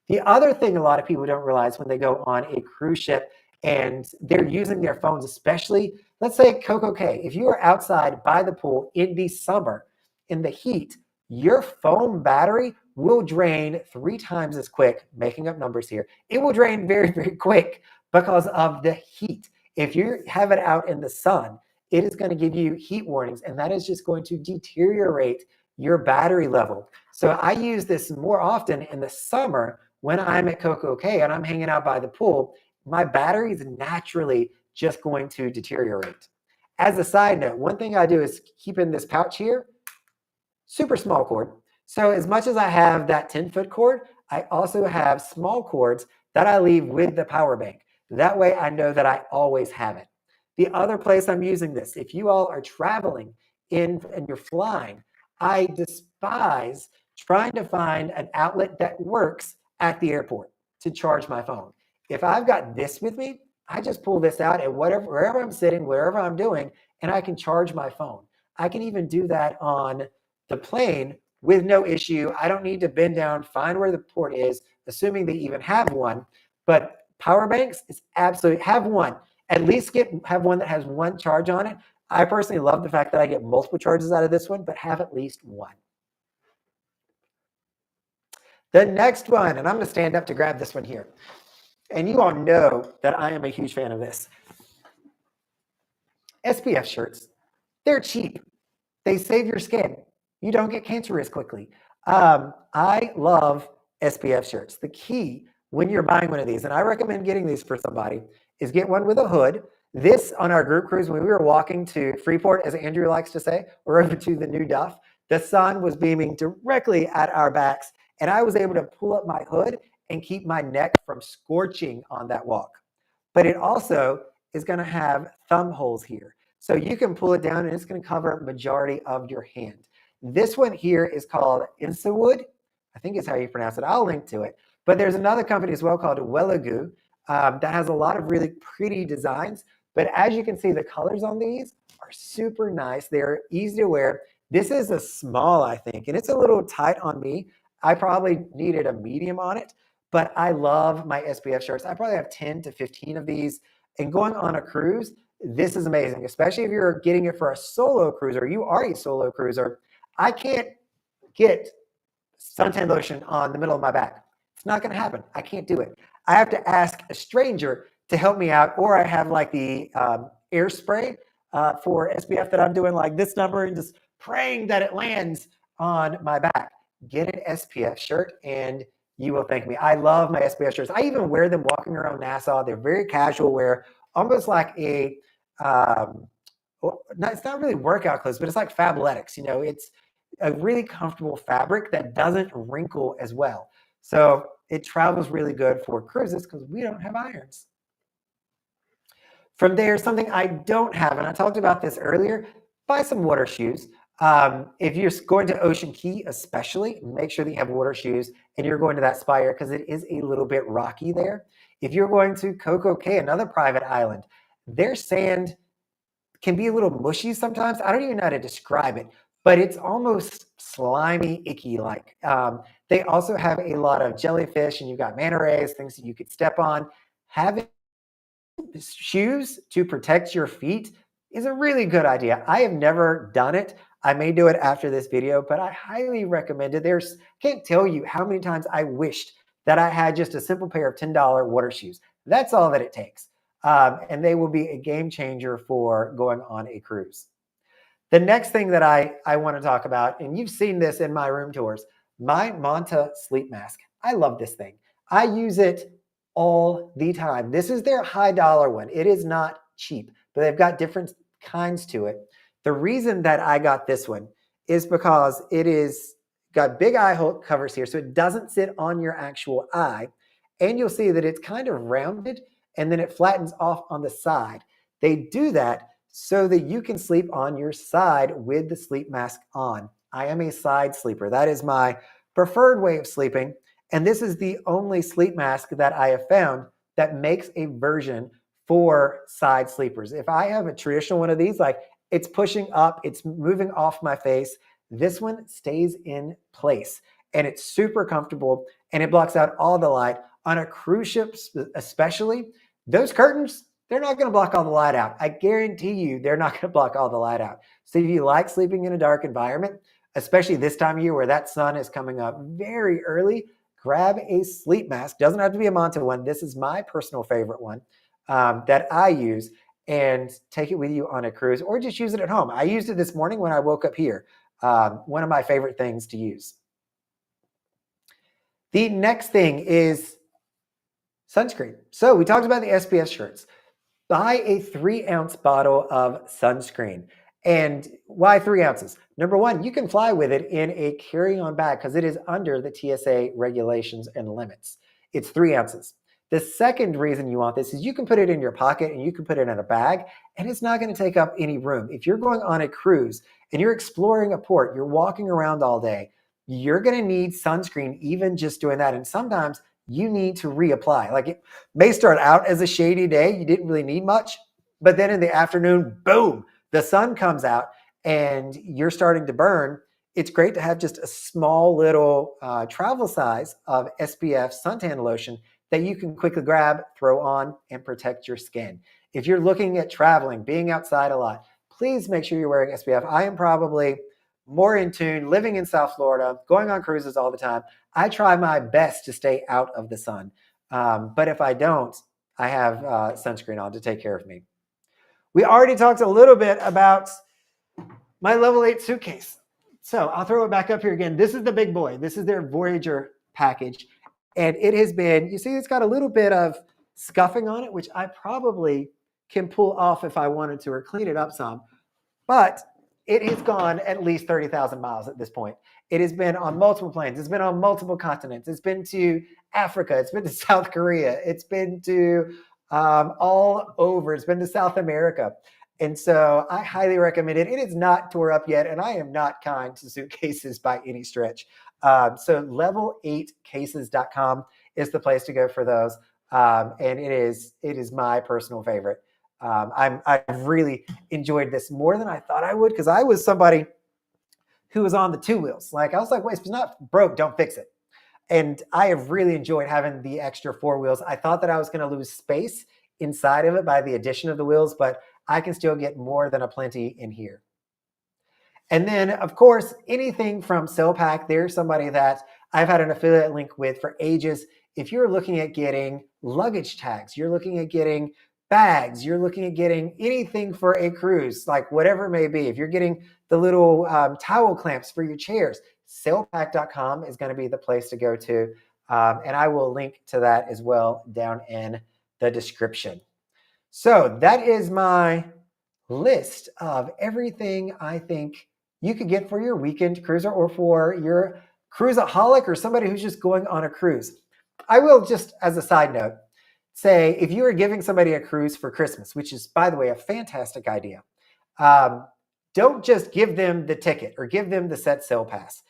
The other thing a lot of people don't realize when they go on a cruise ship and they're using their phones, especially, let's say Coco Cay, if you are outside by the pool in the summer, in the heat, your phone battery will drain 3 times as quick, making up numbers here. It will drain very, very quick because of the heat. If you have it out in the sun, it is going to give you heat warnings, and that is just going to deteriorate your battery level. So I use this more often in the summer when I'm at Coco Cay and I'm hanging out by the pool. My battery is naturally just going to deteriorate. As a side note, one thing I do is keep in this pouch here, super small cord. So as much as I have that 10-foot cord, I also have small cords that I leave with the power bank. That way I know that I always have it. The other place I'm using this, if you all are traveling and you're flying, I despise trying to find an outlet that works at the airport to charge my phone. If I've got this with me, I just pull this out and wherever I'm sitting, wherever I'm doing, and I can charge my phone. I can even do that on the plane with no issue. I don't need to bend down, find where the port is, assuming they even have one. But power banks is absolutely, have one. At least have one that has one charge on it. I personally love the fact that I get multiple charges out of this one, but have at least one. The next one, and I'm going to stand up to grab this one here. And you all know that I am a huge fan of this. SPF shirts. They're cheap. They save your skin. You don't get cancerous quickly. I love SPF shirts. The key when you're buying one of these, and I recommend getting these for somebody, is get one with a hood. This on our group cruise, when we were walking to Freeport, as Andrew likes to say, or over to the New Duff, the sun was beaming directly at our backs, and I was able to pull up my hood and keep my neck from scorching on that walk. But it also is going to have thumb holes here. So you can pull it down and it's going to cover a majority of your hand. This one here is called Insawood. I think is how you pronounce it. I'll link to it. But there's another company as well called Welligu that has a lot of really pretty designs. But as you can see, the colors on these are super nice. They're easy to wear. This is a small, I think, and it's a little tight on me. I probably needed a medium on it, but I love my SPF shirts. I probably have 10 to 15 of these. And going on a cruise, this is amazing, especially if you're getting it for a solo cruiser. You are a solo cruiser. I can't get suntan lotion on the middle of my back. It's not going to happen. I can't do it. I have to ask a stranger to help me out, or I have like the air spray for SPF that I'm doing like this number and just praying that it lands on my back. Get an SPF shirt and you will thank me. I love my SPF shirts. I even wear them walking around Nassau. They're very casual wear, almost like a, it's not really workout clothes, but it's like Fabletics. You know, it's a really comfortable fabric that doesn't wrinkle as well. So it travels really good for cruises because we don't have irons. From there, something I don't have, and I talked about this earlier, buy some water shoes. If you're going to Ocean Key especially, make sure that you have water shoes and you're going to that Spire because it is a little bit rocky there. If you're going to Coco Cay, another private island, their sand can be a little mushy sometimes. I don't even know how to describe it, but it's almost slimy, icky-like. They also have a lot of jellyfish and you've got manta rays, things that you could step on. Having shoes to protect your feet is a really good idea. I have never done it. I may do it after this video, but I highly recommend it. Can't tell you how many times I wished that I had just a simple pair of $10 water shoes. That's all that it takes. And they will be a game changer for going on a cruise. The next thing that I want to talk about, and you've seen this in my room tours, my Manta sleep mask. I love this thing. I use it all the time. This is their high dollar one. It is not cheap, but they've got different kinds to it. The reason that I got this one is because it is got big eye hole covers here, so it doesn't sit on your actual eye. And you'll see that it's kind of rounded and then it flattens off on the side. They do that so that you can sleep on your side with the sleep mask on. I am a side sleeper. That is my preferred way of sleeping. And this is the only sleep mask that I have found that makes a version for side sleepers. If I have a traditional one of these, like it's pushing up, it's moving off my face, this one stays in place and it's super comfortable and it blocks out all the light. On a cruise ship especially, those curtains, they're not going to block all the light out. I guarantee you they're not going to block all the light out. So if you like sleeping in a dark environment, especially this time of year where that sun is coming up very early, grab a sleep mask. Doesn't have to be a Manta one. This is my personal favorite one that I use, and take it with you on a cruise or just use it at home. I used it this morning when I woke up here. One of my favorite things to use. The next thing is sunscreen. So we talked about the SPF shirts. Buy a 3-ounce bottle of sunscreen. And why 3 ounces? Number one, you can fly with it in a carry-on bag because it is under the TSA regulations and limits. It's 3 ounces. The second reason you want this is you can put it in your pocket and you can put it in a bag and it's not going to take up any room. If you're going on a cruise and you're exploring a port, you're walking around all day, you're going to need sunscreen even just doing that. And sometimes you need to reapply. Like it may start out as a shady day. You didn't really need much, but then in the afternoon, boom, the sun comes out and you're starting to burn. it's great to have just a small little travel size of SPF suntan lotion that you can quickly grab, throw on, and protect your skin. If you're looking at traveling, being outside a lot, please make sure you're wearing SPF. I am probably more in tune, living in South Florida, going on cruises all the time. I try my best to stay out of the sun. But if I don't, I have sunscreen on to take care of me. We already talked a little bit about my level 8 suitcase. So I'll throw it back up here again. This is the big boy. This is their Voyager package. And it has been, you see, it's got a little bit of scuffing on it, which I probably can pull off if I wanted to or clean it up some. But it has gone at least 30,000 miles at this point. It has been on multiple planes. It's been on multiple continents. It's been to Africa. It's been to South Korea. It's been to all over. It's been to South America. And so I highly recommend it. It is not tore up yet, and I am not kind to suitcases by any stretch. So level8cases.com is the place to go for those. And it is my personal favorite. I've really enjoyed this more than I thought I would, because I was somebody who was on the two wheels. Like, I was like, wait, if it's not broke, don't fix it. And I have really enjoyed having the extra four wheels. I thought that I was going to lose space inside of it by the addition of the wheels, but I can still get more than a plenty in here. And then, of course, anything from SellPack. There's somebody that I've had an affiliate link with for ages. If you're looking at getting luggage tags, you're looking at getting bags, you're looking at getting anything for a cruise, like whatever it may be. If you're getting the little towel clamps for your chairs, sellpack.com is going to be the place to go to. And I will link to that as well down in the description. So that is my list of everything I think you could get for your weekend cruiser or for your cruiseaholic or somebody who's just going on a cruise. I will, just as a side note, say if you are giving somebody a cruise for Christmas, which is, by the way, a fantastic idea, don't just give them the ticket or give them the set sail pass.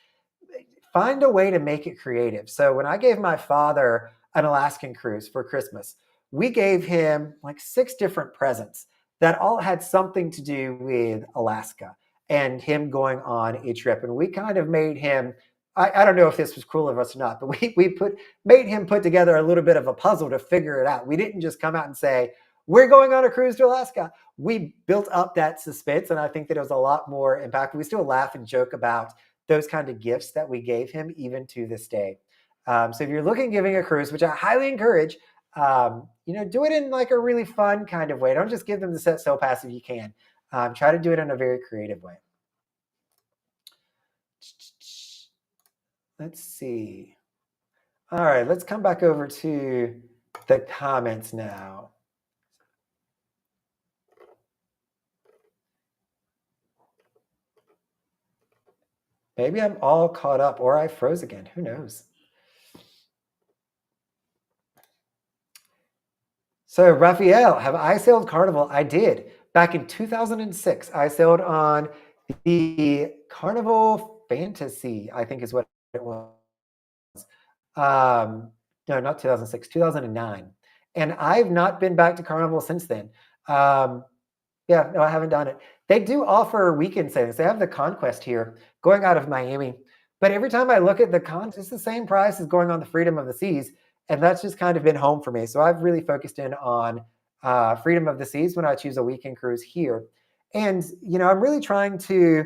Find a way to make it creative. So when I gave my father an Alaskan cruise for Christmas, we gave him like 6 different presents that all had something to do with Alaska and him going on a trip. And we kind of made him, I don't know if this was cruel of us or not, but we made him put together a little bit of a puzzle to figure it out. We didn't just come out and say, we're going on a cruise to Alaska. We built up that suspense, and I think that it was a lot more impactful. We still laugh and joke about those kind of gifts that we gave him even to this day. So if you're looking at giving a cruise, which I highly encourage, do it in like a really fun kind of way. Don't just give them the set sail pass if you can. Try to do it in a very creative way. Let's see. All right, let's come back over to the comments now. Maybe I'm all caught up, or I froze again. Who knows? So Raphael, have I sailed Carnival? I did. Back in 2006, I sailed on the Carnival Fantasy, I think is what it was. No, not 2006, 2009. And I've not been back to Carnival since then. Yeah, no, I haven't done it. They do offer weekend sailings. They have the Conquest here going out of Miami. But every time I look at the it's the same price as going on the Freedom of the Seas. And that's just kind of been home for me. So I've really focused in on Freedom of the Seas when I choose a weekend cruise here. And, I'm really trying to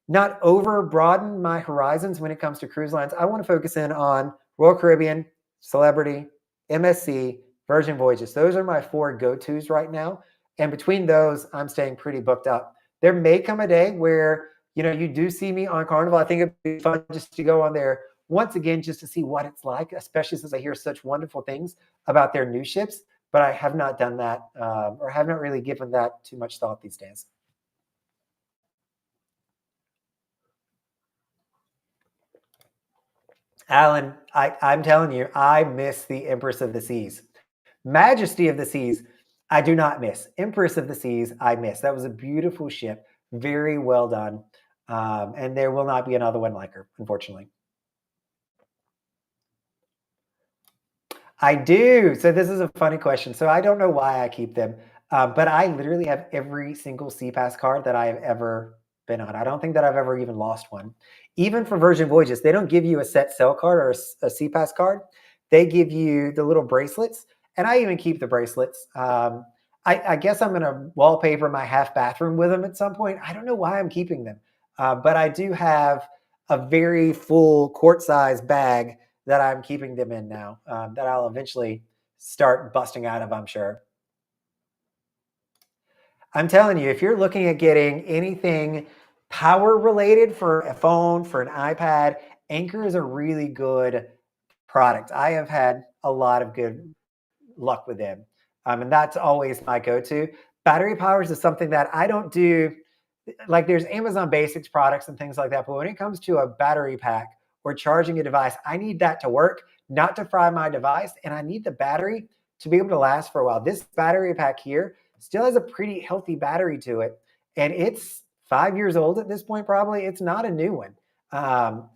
not over broaden my horizons when it comes to cruise lines. I want to focus in on Royal Caribbean, Celebrity, MSC, Virgin Voyages. Those are my 4 go-tos right now. And between those, I'm staying pretty booked up. There may come a day where, you do see me on Carnival. I think it'd be fun just to go on there once again, just to see what it's like, especially since I hear such wonderful things about their new ships. But I have not done that or have not really given that too much thought these days. Alan, I'm telling you, I miss the Empress of the Seas. Majesty of the Seas, I do not miss. Empress of the Seas, I miss. That was a beautiful ship, very well done. And there will not be another one like her, unfortunately. I do. So this is a funny question. So I don't know why I keep them, but I literally have every single SeaPass card that I have ever been on. I don't think that I've ever even lost one. Even for Virgin Voyages, they don't give you a set cell card or a CPAS card. They give you the little bracelets, and I even keep the bracelets. I guess I'm going to wallpaper my half bathroom with them at some point. I don't know why I'm keeping them, but I do have a very full quart size bag that I'm keeping them in now, that I'll eventually start busting out of, I'm sure. I'm telling you, if you're looking at getting anything power related for a phone, for an iPad, Anchor is a really good product. I have had a lot of good luck with them. And that's always my go-to. Battery powers is something that I don't do. Like there's Amazon Basics products and things like that. But when it comes to a battery pack or charging a device, I need that to work, not to fry my device. And I need the battery to be able to last for a while. This battery pack here still has a pretty healthy battery to it. And it's 5 years old at this point, probably. It's not a new one.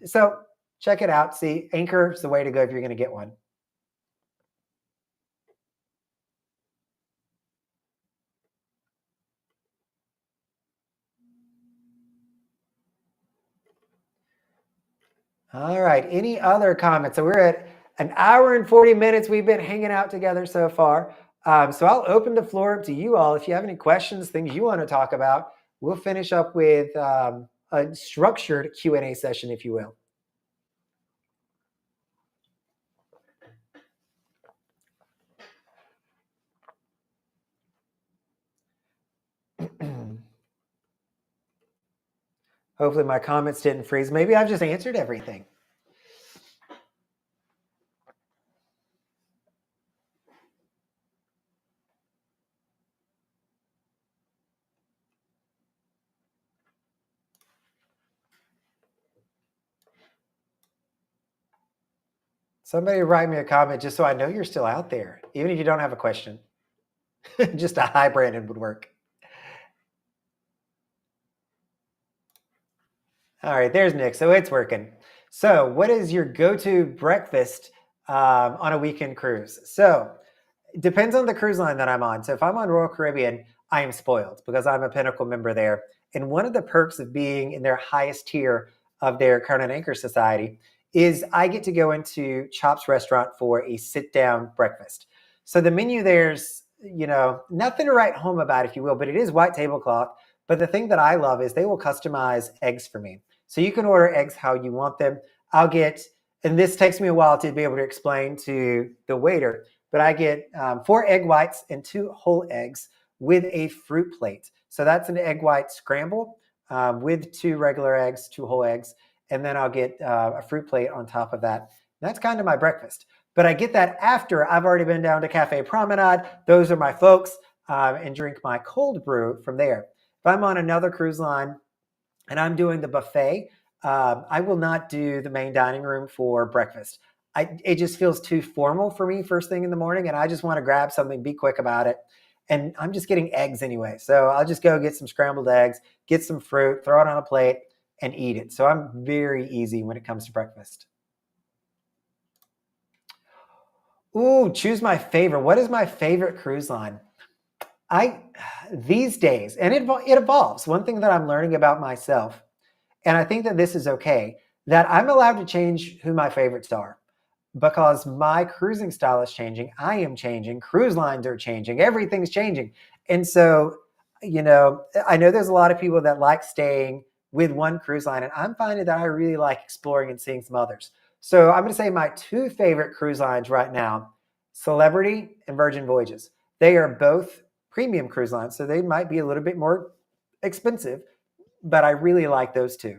So check it out. See, Anchor is the way to go if you're going to get one. All right. Any other comments? So we're at an hour and 40 minutes. We've been hanging out together so far. So I'll open the floor up to you all. If you have any questions, things you want to talk about, we'll finish up with a structured Q&A session, if you will. Hopefully my comments didn't freeze. Maybe I've just answered everything. Somebody write me a comment just so I know you're still out there, even if you don't have a question. Just a hi, Brandon, would work. All right, there's Nick. So it's working. So what is your go-to breakfast on a weekend cruise? So it depends on the cruise line that I'm on. So if I'm on Royal Caribbean, I am spoiled because I'm a Pinnacle member there. And one of the perks of being in their highest tier of their Crown and Anchor Society is I get to go into Chop's restaurant for a sit-down breakfast. So the menu there's, nothing to write home about, if you will, but it is white tablecloth. But the thing that I love is they will customize eggs for me. So you can order eggs how you want them. I'll get, and this takes me a while to be able to explain to the waiter, but I get 4 egg whites and 2 whole eggs with a fruit plate. So that's an egg white scramble with 2 regular eggs, 2 whole eggs, and then I'll get a fruit plate on top of that. That's kind of my breakfast. But I get that after I've already been down to Cafe Promenade. Those are my folks, and drink my cold brew from there. If I'm on another cruise line and I'm doing the buffet, I will not do the main dining room for breakfast. It just feels too formal for me first thing in the morning, and I just want to grab something, be quick about it. And I'm just getting eggs anyway. So I'll just go get some scrambled eggs, get some fruit, throw it on a plate, and eat it. So I'm very easy when it comes to breakfast. Ooh, choose my favorite. What is my favorite cruise line? These days, and it evolves. One thing that I'm learning about myself, and I think that this is okay, that I'm allowed to change who my favorites are because my cruising style is changing. I am changing. Cruise lines are changing. Everything's changing. And so, I know there's a lot of people that like staying with one cruise line, and I'm finding that I really like exploring and seeing some others. So I'm going to say my 2 favorite cruise lines right now, Celebrity and Virgin Voyages. They are both premium cruise lines, so they might be a little bit more expensive, but I really like those 2.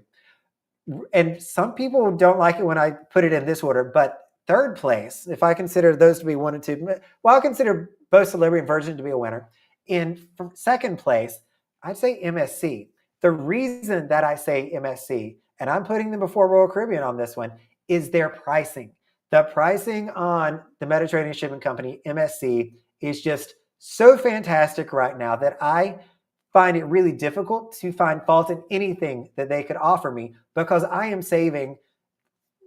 And some people don't like it when I put it in this order, but third place, if I consider those to be 1 and 2, well, I'll consider both Celebrity and Virgin to be a winner. In second place, I'd say MSC. The reason that I say MSC, and I'm putting them before Royal Caribbean on this one, is their pricing. The pricing on the Mediterranean Shipping Company, MSC, is just so fantastic right now that I find it really difficult to find fault in anything that they could offer me because I am saving,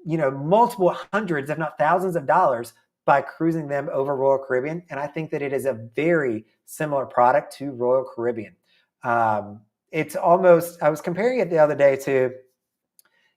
multiple hundreds, if not thousands of dollars by cruising them over Royal Caribbean. And I think that it is a very similar product to Royal Caribbean. it's almost, I was comparing it the other day to,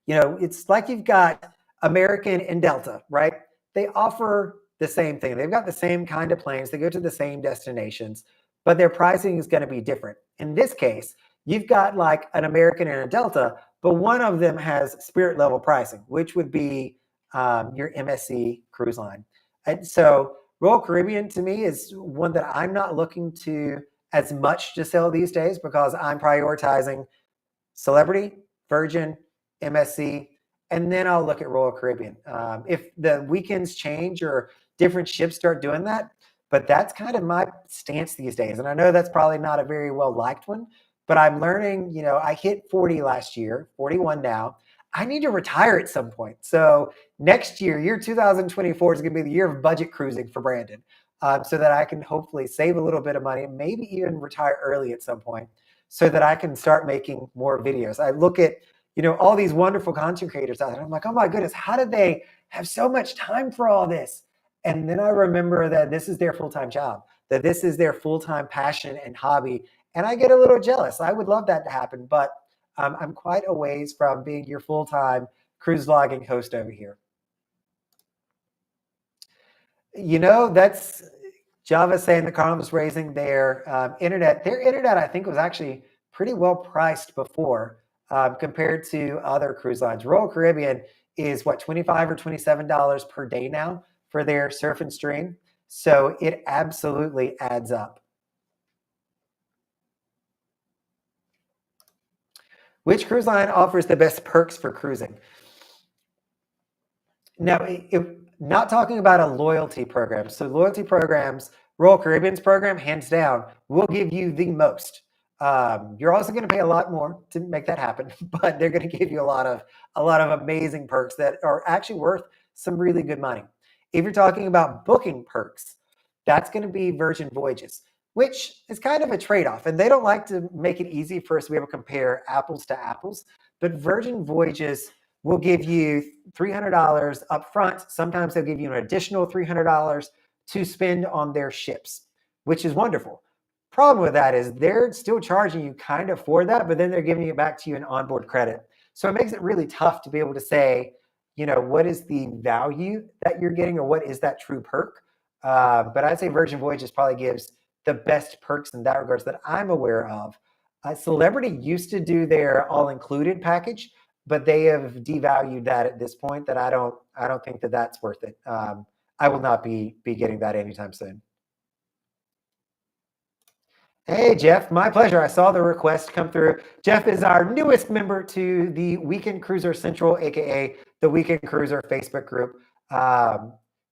it's like you've got American and Delta, right? They offer the same thing. They've got the same kind of planes. They go to the same destinations, but their pricing is going to be different. In this case, you've got like an American and a Delta, but one of them has Spirit level pricing, which would be your MSC cruise line. And so Royal Caribbean to me is one that I'm not looking to as much to sell these days because I'm prioritizing Celebrity, Virgin, MSC, and then I'll look at Royal Caribbean. If the weekends change or different ships start doing that, but that's kind of my stance these days. And I know that's probably not a very well liked one, but I'm learning, I hit 40 last year, 41 now. I need to retire at some point. So next year 2024 is going to be the year of budget cruising for Brandon, so that I can hopefully save a little bit of money and maybe even retire early at some point, so that I can start making more videos. I look at, all these wonderful content creators out there. I'm like, oh my goodness, how did they have so much time for all this? And then I remember that this is their full-time job, that this is their full-time passion and hobby. And I get a little jealous. I would love that to happen, but I'm quite a ways from being your full-time cruise vlogging host over here. That's Java saying that Carnival was raising their internet. Their internet, I think, was actually pretty well priced before compared to other cruise lines. Royal Caribbean is what, $25 or $27 per day now for their surf and stream. So it absolutely adds up. Which cruise line offers the best perks for cruising? Now, not talking about a loyalty program. So loyalty programs, Royal Caribbean's program, hands down, will give you the most. You're also going to pay a lot more to make that happen, but they're going to give you a lot of amazing perks that are actually worth some really good money. If you're talking about booking perks, that's going to be Virgin Voyages, which is kind of a trade-off. And they don't like to make it easy for us to be able to compare apples to apples, but Virgin Voyages will give you $300 up front. Sometimes they'll give you an additional $300 to spend on their ships, which is wonderful. Problem with that is they're still charging you kind of for that, but then they're giving it back to you in onboard credit. So it makes it really tough to be able to say, what is the value that you're getting or what is that true perk? But I'd say Virgin Voyages probably gives the best perks in that regards that I'm aware of. Celebrity used to do their all-included package, but they have devalued that at this point. That I don't think that that's worth it. I will not be getting that anytime soon. Hey, Jeff, my pleasure. I saw the request come through. Jeff is our newest member to the Weekend Cruiser Central, aka the Weekend Cruiser Facebook group.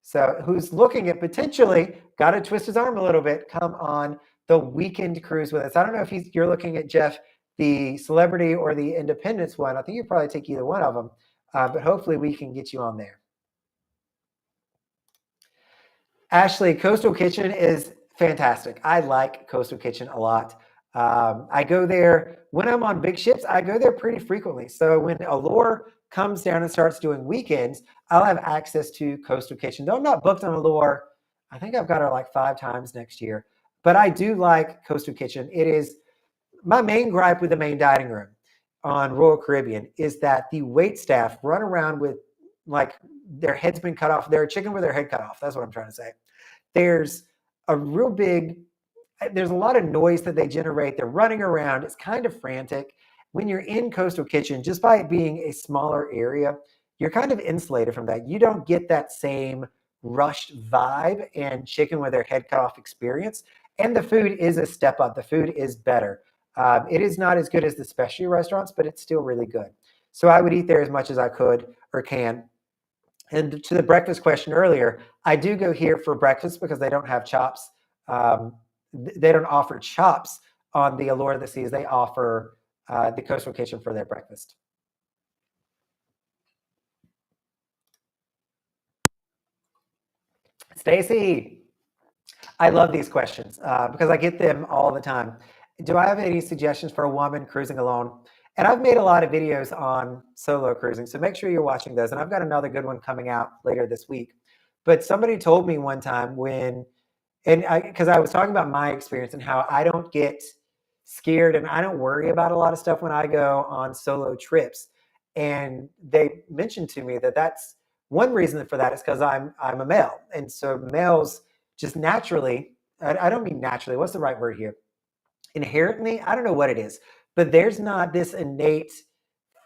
So who's looking at potentially, got to twist his arm a little bit, come on the weekend cruise with us. I don't know if you're looking at, Jeff, the Celebrity or the Independence one. I think you'd probably take either one of them, but hopefully we can get you on there. Ashley, Coastal Kitchen is fantastic. I like Coastal Kitchen a lot. I go there when I'm on big ships. I go there pretty frequently. So when Allure comes down and starts doing weekends, I'll have access to Coastal Kitchen. Though I'm not booked on Allure, I think I've got her like 5 times next year. But I do like Coastal Kitchen. It is my main gripe with the main dining room on Royal Caribbean is that the wait staff run around with like their head's been cut off. They're a chicken with their head cut off. That's what I'm trying to say. There's a lot of noise that they generate. They're running around. It's kind of frantic. When you're in Coastal Kitchen, just by it being a smaller area, you're kind of insulated from that. You don't get that same rushed vibe and chicken with their head cut off experience. And the food is a step up. The food is better. It is not as good as the specialty restaurants, but it's still really good. So I would eat there as much as I could or can. And to the breakfast question earlier, I do go here for breakfast because they don't have chops. They don't offer chops on the Allure of the Seas. They offer the Coastal Kitchen for their breakfast. Stacy, I love these questions because I get them all the time. Do I have any suggestions for a woman cruising alone? And I've made a lot of videos on solo cruising, so make sure you're watching those. And I've got another good one coming out later this week. But somebody told me one time because I was talking about my experience and how I don't get scared, and I don't worry about a lot of stuff when I go on solo trips. And they mentioned to me that that's one reason for that is because I'm a male, and so males just naturally. I don't mean naturally. What's the right word here? Inherently, I don't know what it is, but there's not this innate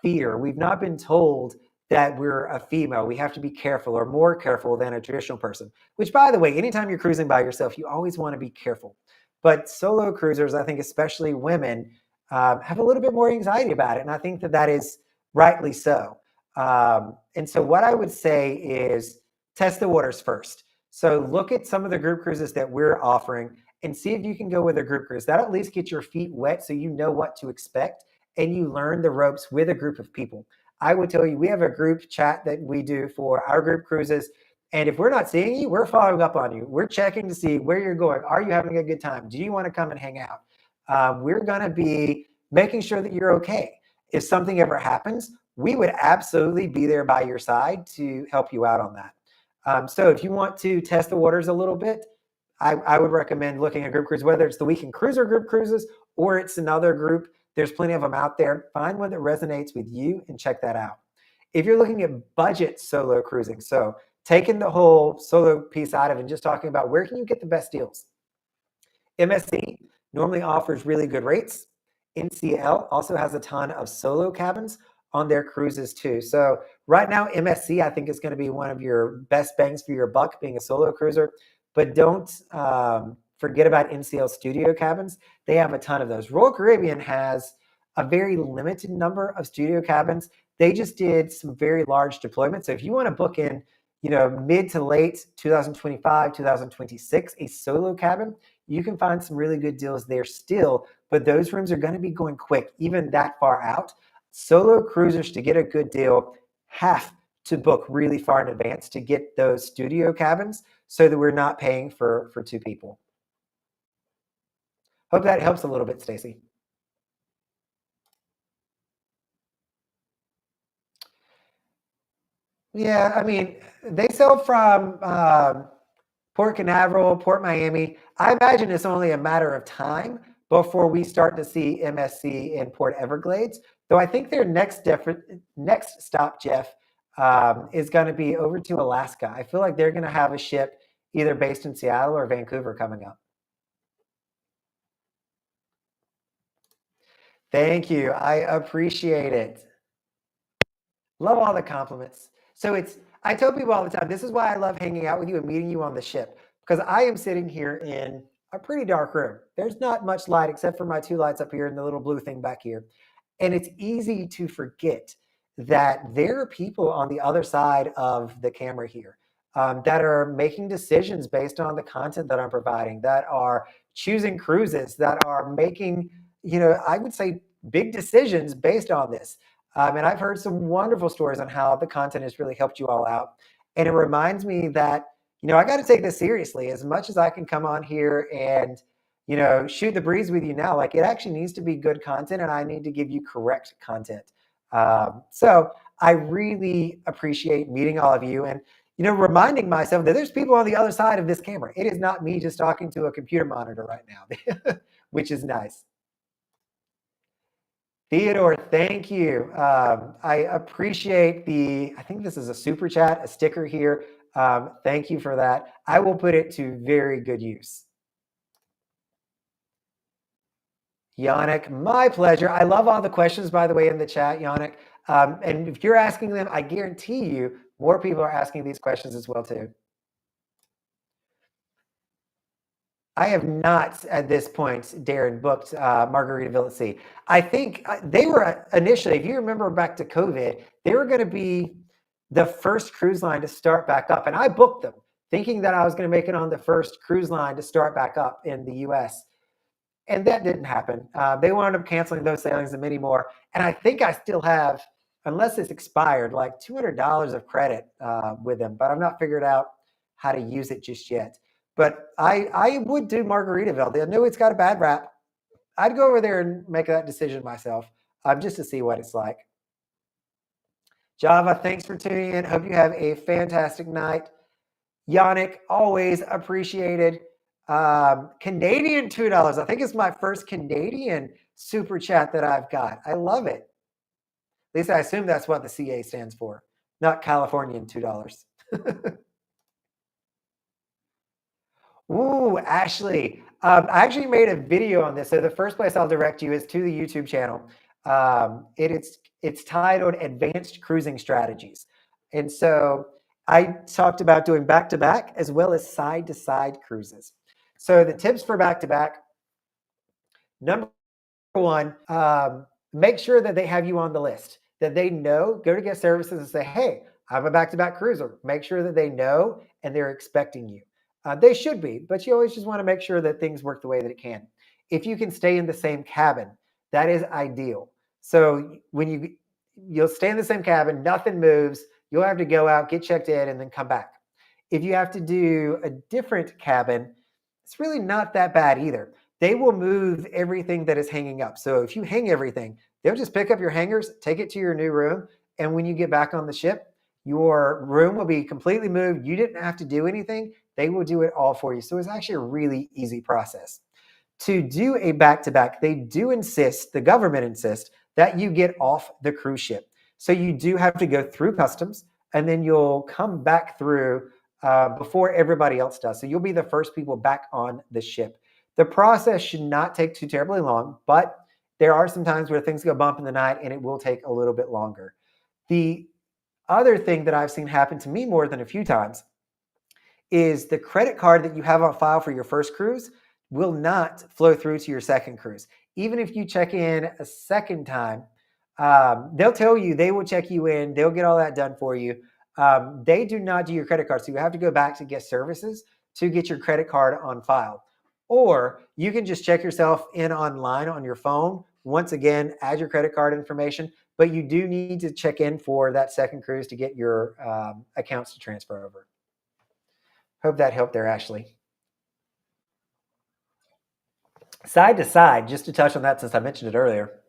fear. We've not been told that we're a female. We have to be careful or more careful than a traditional person, which, by the way, anytime you're cruising by yourself, you always want to be careful. But solo cruisers, I think, especially women, have a little bit more anxiety about it. And I think that that is rightly so. And so, what I would say is test the waters first. So, look at some of the group cruises that we're offering and see if you can go with a group cruise. That'll at least get your feet wet so you know what to expect and you learn the ropes with a group of people. I would tell you, we have a group chat that we do for our group cruises. And if we're not seeing you, we're following up on you. We're checking to see where you're going. Are you having a good time? Do you want to come and hang out? We're going to be making sure that you're okay. If something ever happens, we would absolutely be there by your side to help you out on that. So if you want to test the waters a little bit, I would recommend looking at group cruises, whether it's the Weekend Cruiser group cruises or it's another group. There's plenty of them out there. Find one that resonates with you and check that out. If you're looking at budget solo cruising, so taking the whole solo piece out of it and just talking about where can you get the best deals. MSC normally offers really good rates. NCL also has a ton of solo cabins on their cruises too. So right now, MSC I think is going to be one of your best bangs for your buck being a solo cruiser. But don't forget about NCL studio cabins. They have a ton of those. Royal Caribbean has a very limited number of studio cabins. They just did some very large deployments. So if you want to book in, mid to late 2025, 2026, a solo cabin, you can find some really good deals there still. But those rooms are going to be going quick, even that far out. Solo cruisers, to get a good deal, have to book really far in advance to get those studio cabins so that we're not paying for two people. Hope that helps a little bit, Stacy. Yeah, I mean, they sell from Port Canaveral, Port Miami. I imagine it's only a matter of time before we start to see MSC in Port Everglades. Though I think their next stop, Jeff, is going to be over to Alaska. I feel like they're going to have a ship either based in Seattle or Vancouver coming up. Thank you. I appreciate it. Love all the compliments. So I tell people all the time, this is why I love hanging out with you and meeting you on the ship, because I am sitting here in a pretty dark room. There's not much light except for my two lights up here and the little blue thing back here. And it's easy to forget that there are people on the other side of the camera here that are making decisions based on the content that I'm providing, that are choosing cruises, that are making, I would say big decisions based on this. And I've heard some wonderful stories on how the content has really helped you all out. And it reminds me that, I got to take this seriously. As much as I can come on here and, shoot the breeze with you now, like it actually needs to be good content and I need to give you correct content. So I really appreciate meeting all of you and, reminding myself that there's people on the other side of this camera. It is not me just talking to a computer monitor right now, which is nice. Theodore, thank you. I appreciate I think this is a super chat, a sticker here. Thank you for that. I will put it to very good use. Yannick, my pleasure. I love all the questions, by the way, in the chat, Yannick. And if you're asking them, I guarantee you more people are asking these questions as well, too. I have not at this point, Darren, booked Margaritaville at Sea. I think they were initially, if you remember back to COVID, they were going to be the first cruise line to start back up. And I booked them thinking that I was going to make it on the first cruise line to start back up in the US. And that didn't happen. They wound up canceling those sailings and many more. And I think I still have, unless it's expired, like $200 of credit with them, but I've not figured out how to use it just yet. But I would do Margaritaville. I know it's got a bad rap. I'd go over there and make that decision myself just to see what it's like. Java, thanks for tuning in. Hope you have a fantastic night. Yannick, always appreciated. Canadian $2. I think it's my first Canadian super chat that I've got. I love it. At least I assume that's what the CA stands for, not Californian $2. Ooh, Ashley. I actually made a video on this. So the first place I'll direct you is to the YouTube channel. It's titled Advanced Cruising Strategies. And so I talked about doing back-to-back as well as side-to-side cruises. So the tips for back-to-back, number one, make sure that they have you on the list, that they know, go to guest services and say, hey, I'm a back-to-back cruiser. Make sure that they know and they're expecting you. They should be, but you always just want to make sure that things work the way that it can. If you can stay in the same cabin, that is ideal. So when you'll stay in the same cabin, nothing moves, you'll have to go out, get checked in, and then come back. If you have to do a different cabin, it's really not that bad either. They will move everything that is hanging up. So if you hang everything, they'll just pick up your hangers, take it to your new room, and when you get back on the ship, your room will be completely moved. You didn't have to do anything. They will do it all for you. So it's actually a really easy process. To do a back-to-back, they do insist, the government insists, that you get off the cruise ship. So you do have to go through customs, and then you'll come back through before everybody else does. So you'll be the first people back on the ship. The process should not take too terribly long, but there are some times where things go bump in the night and it will take a little bit longer. The other thing that I've seen happen to me more than a few times is the credit card that you have on file for your first cruise will not flow through to your second cruise. Even if you check in a second time, they'll tell you, they will check you in, they'll get all that done for you. They do not do your credit card. So you have to go back to guest services to get your credit card on file. Or you can just check yourself in online on your phone. Once again, add your credit card information, but you do need to check in for that second cruise to get your accounts to transfer over. Hope that helped there, Ashley. Side to side, just to touch on that since I mentioned it earlier,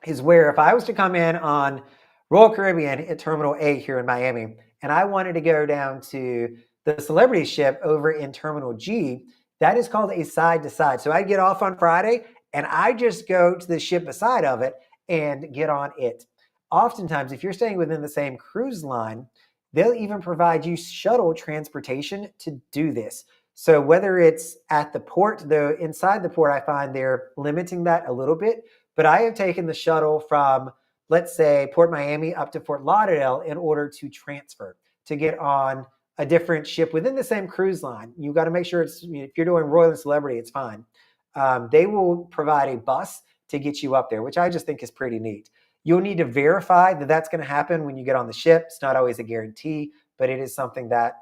is where if I was to come in on Royal Caribbean at Terminal A here in Miami, and I wanted to go down to the celebrity ship over in Terminal G, that is called a side to side. So I get off on Friday and I just go to the ship beside of it and get on it. Oftentimes, if you're staying within the same cruise line, they'll even provide you shuttle transportation to do this. So whether it's at the port, though inside the port, I find they're limiting that a little bit, but I have taken the shuttle from, let's say, Port Miami up to Fort Lauderdale in order to transfer, to get on a different ship within the same cruise line. You got to make sure it's, if you're doing Royal and Celebrity, it's fine. They will provide a bus to get you up there, which I just think is pretty neat. You'll need to verify that that's going to happen when you get on the ship. It's not always a guarantee, but it is something that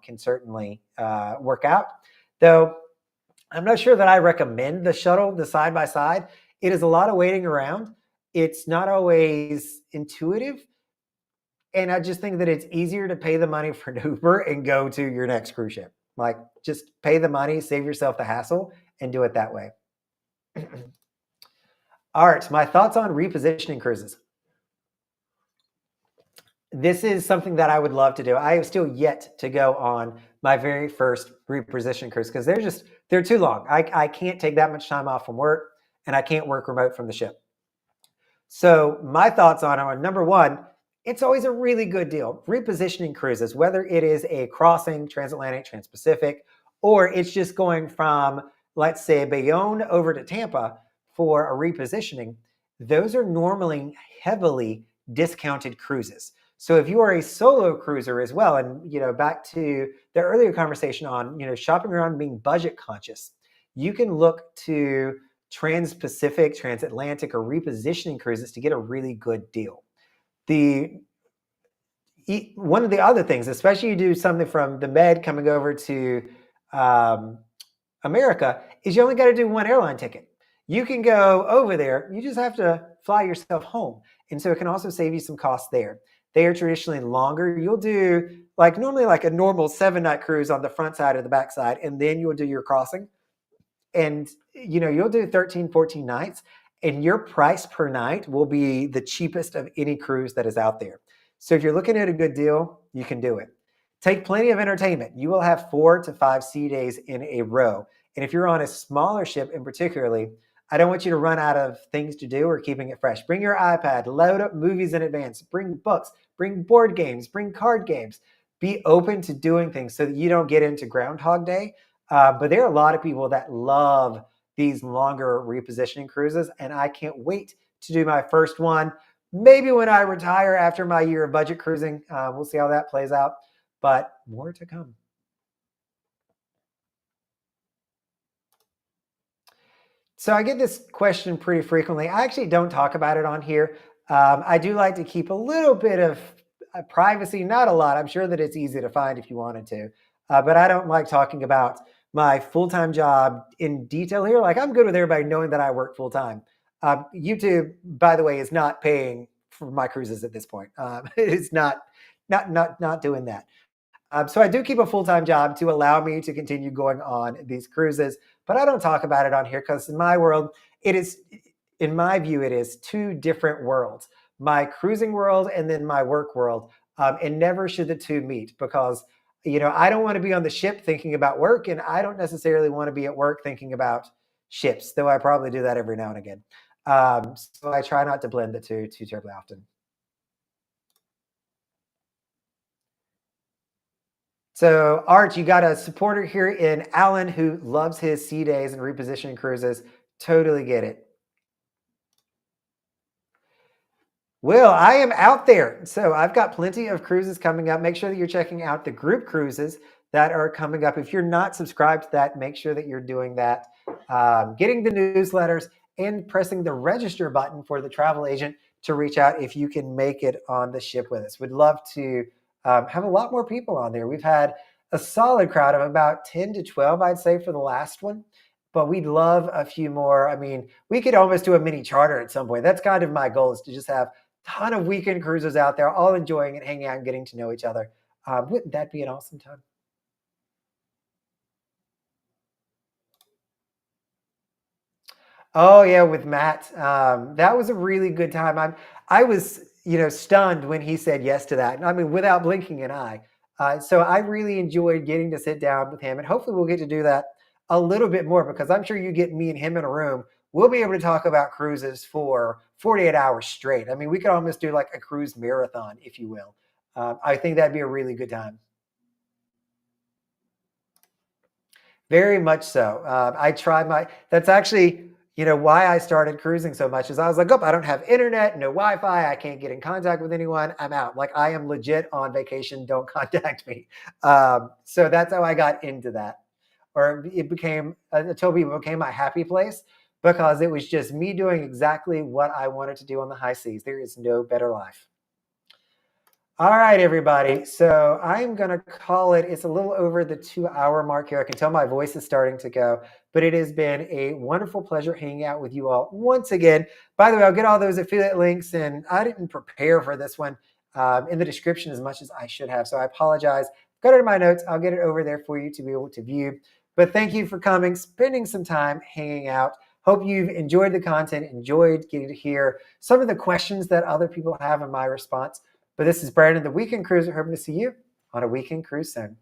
can certainly work out. Though I'm not sure that I recommend the shuttle, the side-by-side. It is a lot of waiting around. It's not always intuitive. And I just think that it's easier to pay the money for an Uber and go to your next cruise ship. Like, just pay the money, save yourself the hassle, and do it that way. All right, my thoughts on repositioning cruises. This is something that I would love to do. I have still yet to go on my very first reposition cruise because they're too long. I can't take that much time off from work, and I can't work remote from the ship. So my thoughts on it are, number one, it's always a really good deal. Repositioning cruises, whether it is a crossing, transatlantic, transpacific, or it's just going from, let's say, Bayonne over to Tampa for a repositioning, those are normally heavily discounted cruises. So if you are a solo cruiser as well, and back to the earlier conversation on shopping around and being budget conscious, you can look to Trans-Pacific, transatlantic, or repositioning cruises to get a really good deal. One of the other things, especially you do something from the Med coming over to America, is you only got to do one airline ticket. You can go over there. You just have to fly yourself home. And so it can also save you some costs there. They are traditionally longer. You'll do normally a normal 7-night cruise on the front side or the back side, and then you'll do your crossing. And you'll do 13, 14 nights, and your price per night will be the cheapest of any cruise that is out there. So if you're looking at a good deal, you can do it. Take plenty of entertainment. You will have 4 to 5 sea days in a row. And if you're on a smaller ship in particularly, I don't want you to run out of things to do or keeping it fresh. Bring your iPad, load up movies in advance, bring books, bring board games, bring card games. Be open to doing things so that you don't get into Groundhog Day. But there are a lot of people that love these longer repositioning cruises, and I can't wait to do my first one. Maybe when I retire after my year of budget cruising, we'll see how that plays out, but more to come. So I get this question pretty frequently. I actually don't talk about it on here. I do like to keep a little bit of privacy, not a lot. I'm sure that it's easy to find if you wanted to, but I don't like talking about my full-time job in detail here. Like I'm good with everybody knowing that I work full-time. YouTube, by the way, is not paying for my cruises at this point. It's not doing that. So I do keep a full-time job to allow me to continue going on these cruises, but I don't talk about it on here because in my world, it is, in my view, it is two different worlds, my cruising world and then my work world. And never should the two meet because, I don't want to be on the ship thinking about work and I don't necessarily want to be at work thinking about ships, though I probably do that every now and again. So I try not to blend the two too terribly often. So, Art, you got a supporter here in Alan who loves his sea days and repositioning cruises. Totally get it. Will, I am out there. So I've got plenty of cruises coming up. Make sure that you're checking out the group cruises that are coming up. If you're not subscribed to that, make sure that you're doing that. Getting the newsletters and pressing the register button for the travel agent to reach out if you can make it on the ship with us. We'd love to have a lot more people on there. We've had a solid crowd of about 10 to 12, I'd say, for the last one. But we'd love a few more. I mean, we could almost do a mini charter at some point. That's kind of my goal, is to just have ton of weekend cruisers out there, all enjoying it, hanging out and getting to know each other. Wouldn't that be an awesome time? Oh yeah, with Matt, that was a really good time. I was stunned when he said yes to that. I mean, without blinking an eye. So I really enjoyed getting to sit down with him, and hopefully we'll get to do that a little bit more because I'm sure you get me and him in a room. We'll be able to talk about cruises for 48 hours straight. I mean, we could almost do like a cruise marathon, if you will. I think that'd be a really good time. Very much so. I try that's actually, why I started cruising so much is I was like, oh, I don't have internet, no Wi-Fi. I can't get in contact with anyone. I'm out. Like I am legit on vacation. Don't contact me. So that's how I got into that. Or it became, Toby became my happy place because it was just me doing exactly what I wanted to do on the high seas. There is no better life. All right, everybody. So I'm going to call it. It's a little over the 2-hour mark here. I can tell my voice is starting to go, but it has been a wonderful pleasure hanging out with you all once again. By the way, I'll get all those affiliate links, and I didn't prepare for this one in the description as much as I should have. So I apologize. Got it in my notes. I'll get it over there for you to be able to view. But thank you for coming, spending some time hanging out. Hope you've enjoyed the content, enjoyed getting to hear some of the questions that other people have in my response. But this is Brandon, the Weekend Cruiser. Hoping to see you on a weekend cruise soon.